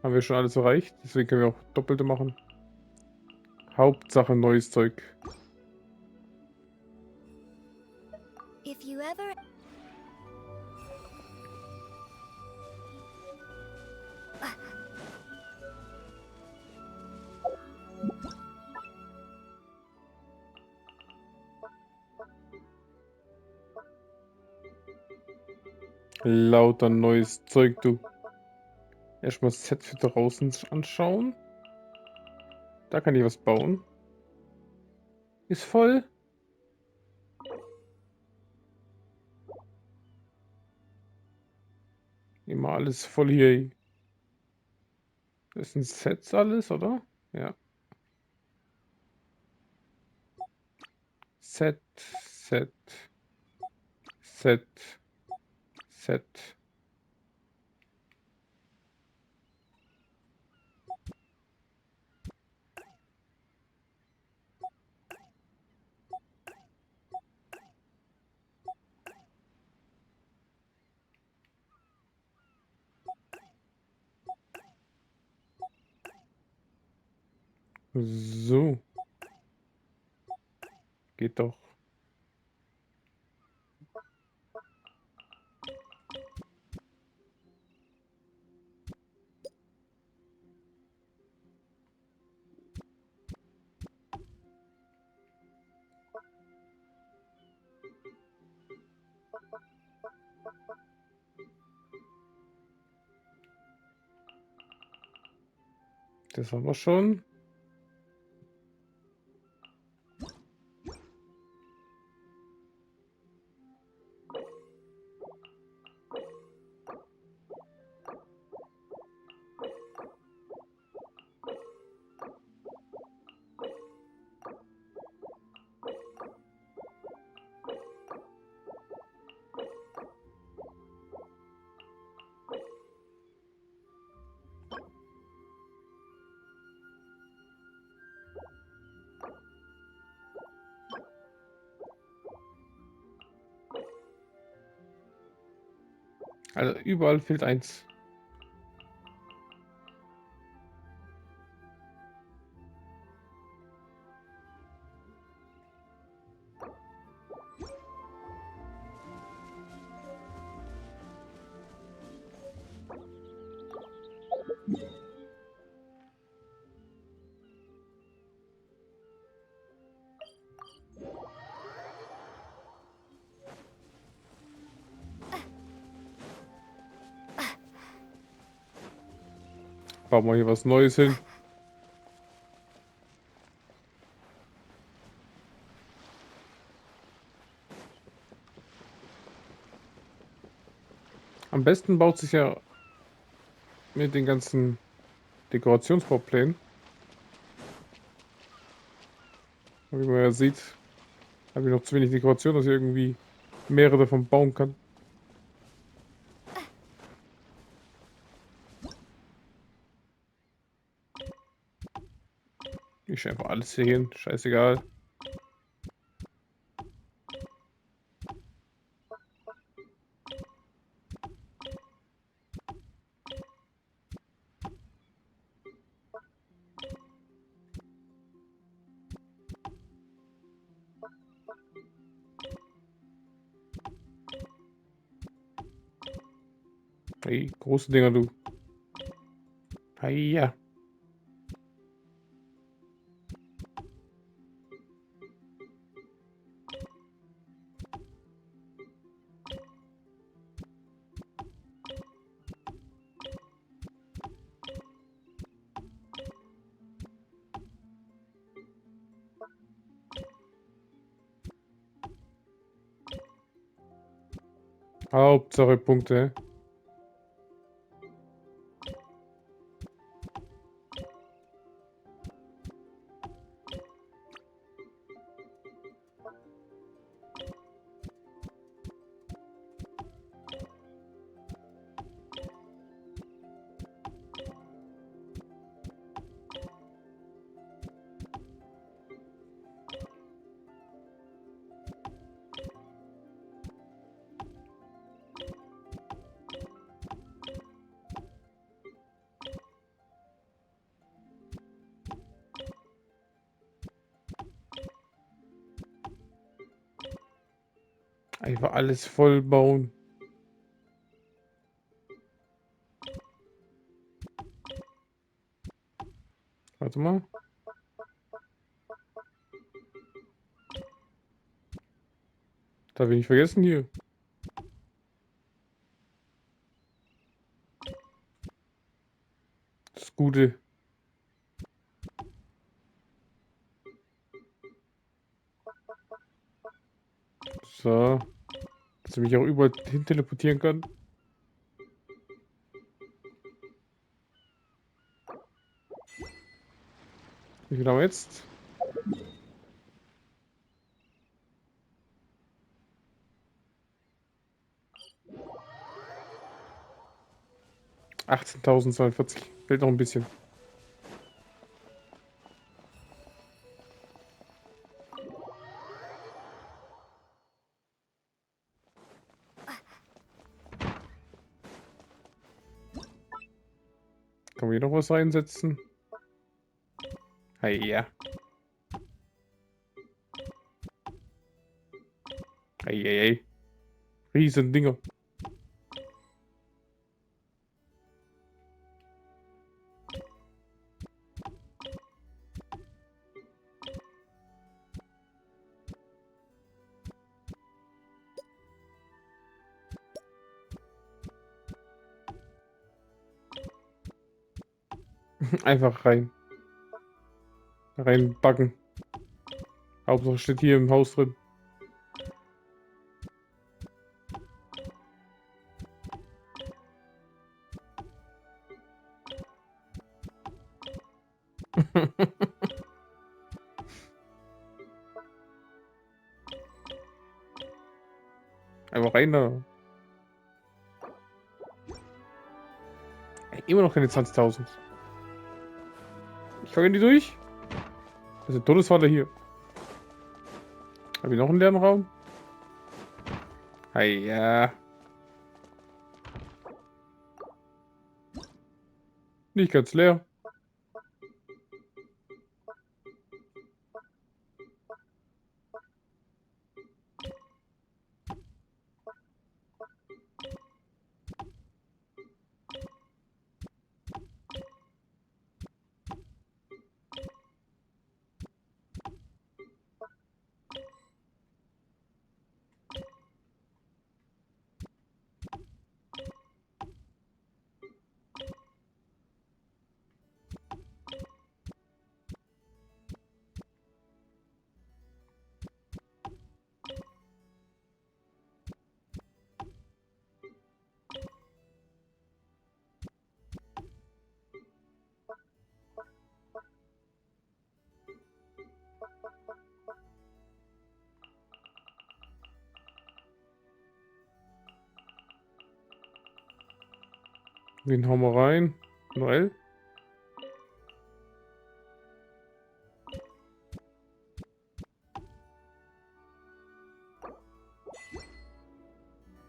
Haben wir schon alles erreicht. Deswegen können wir auch Doppelte machen. Hauptsache neues Zeug. If you ever. Lauter neues Zeug, du. Erstmal das Set für draußen anschauen. Da kann ich was bauen. Ist voll. Immer alles voll hier. Das sind Sets alles, oder? Ja. Set, Set, Set, Set. So. Geht doch. Das haben wir schon. Also überall fehlt eins. Bauen wir hier was Neues hin. besten baut sich ja mit den ganzen Dekorationsbauplänen. Wie man ja sieht, habe ich noch zu wenig Dekoration, dass ich irgendwie mehrere davon bauen kann. Ich einfach alles hier hin, scheißegal. Hey, große Dinger, du. Heia. Hauptsache Punkte. Einfach alles voll bauen. Warte mal. Darf ich nicht vergessen hier. Das Gute. So. Dass ich mich auch überall hin teleportieren kann. Wie viel haben wir jetzt? $18.042. Fehlt noch ein bisschen. Kann man hier noch was reinsetzen? Hey, ja. Hey, hey, hey. Riesen Dinger. Einfach rein. Reinbacken. Hauptsache steht hier im Haus drin. Einfach rein da. Ey, immer noch keine 20.000. Ich komme die durch. Das ist eine Todesfalle hier. Habe ich noch einen leeren Raum? Hey, ja. Nicht ganz leer. Wen hauen wir rein? Noel?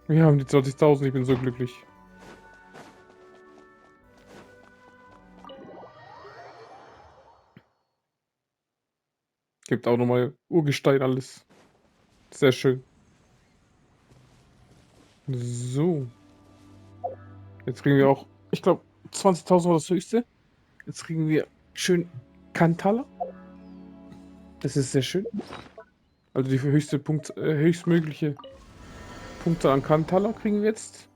Wir haben die 20.000, ich bin so glücklich. Gibt auch nochmal Urgestein alles. Sehr schön. So. Jetzt kriegen wir auch, ich glaube, 20.000 war das höchste. Jetzt kriegen wir schön Kantala. Das ist sehr schön. Also die höchstmögliche Punkte an Kantala kriegen wir jetzt.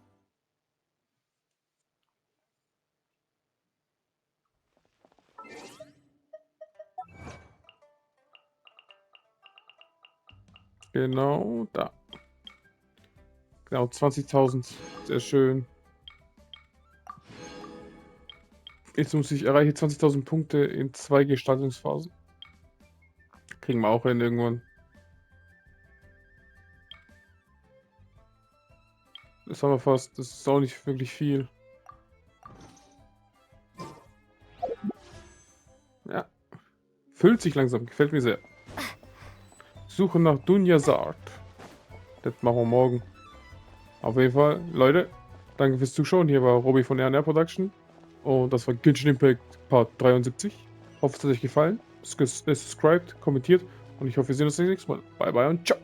Genau, da. Genau, 20.000. Sehr schön. Jetzt muss ich erreiche 20.000 Punkte in 2 Gestaltungsphasen. Kriegen wir auch hin irgendwann. Das haben wir fast. Das ist auch nicht wirklich viel. Ja. Füllt sich langsam. Gefällt mir sehr. Suche nach Dunja Saat. Das machen wir morgen. Auf jeden Fall, Leute, danke fürs Zuschauen. Hier war Robby von einer Production. Und das war Genshin Impact Part 73. Hoffe, es hat euch gefallen. Subscribed, kommentiert. Und ich hoffe, wir sehen uns das nächste Mal. Bye bye und ciao.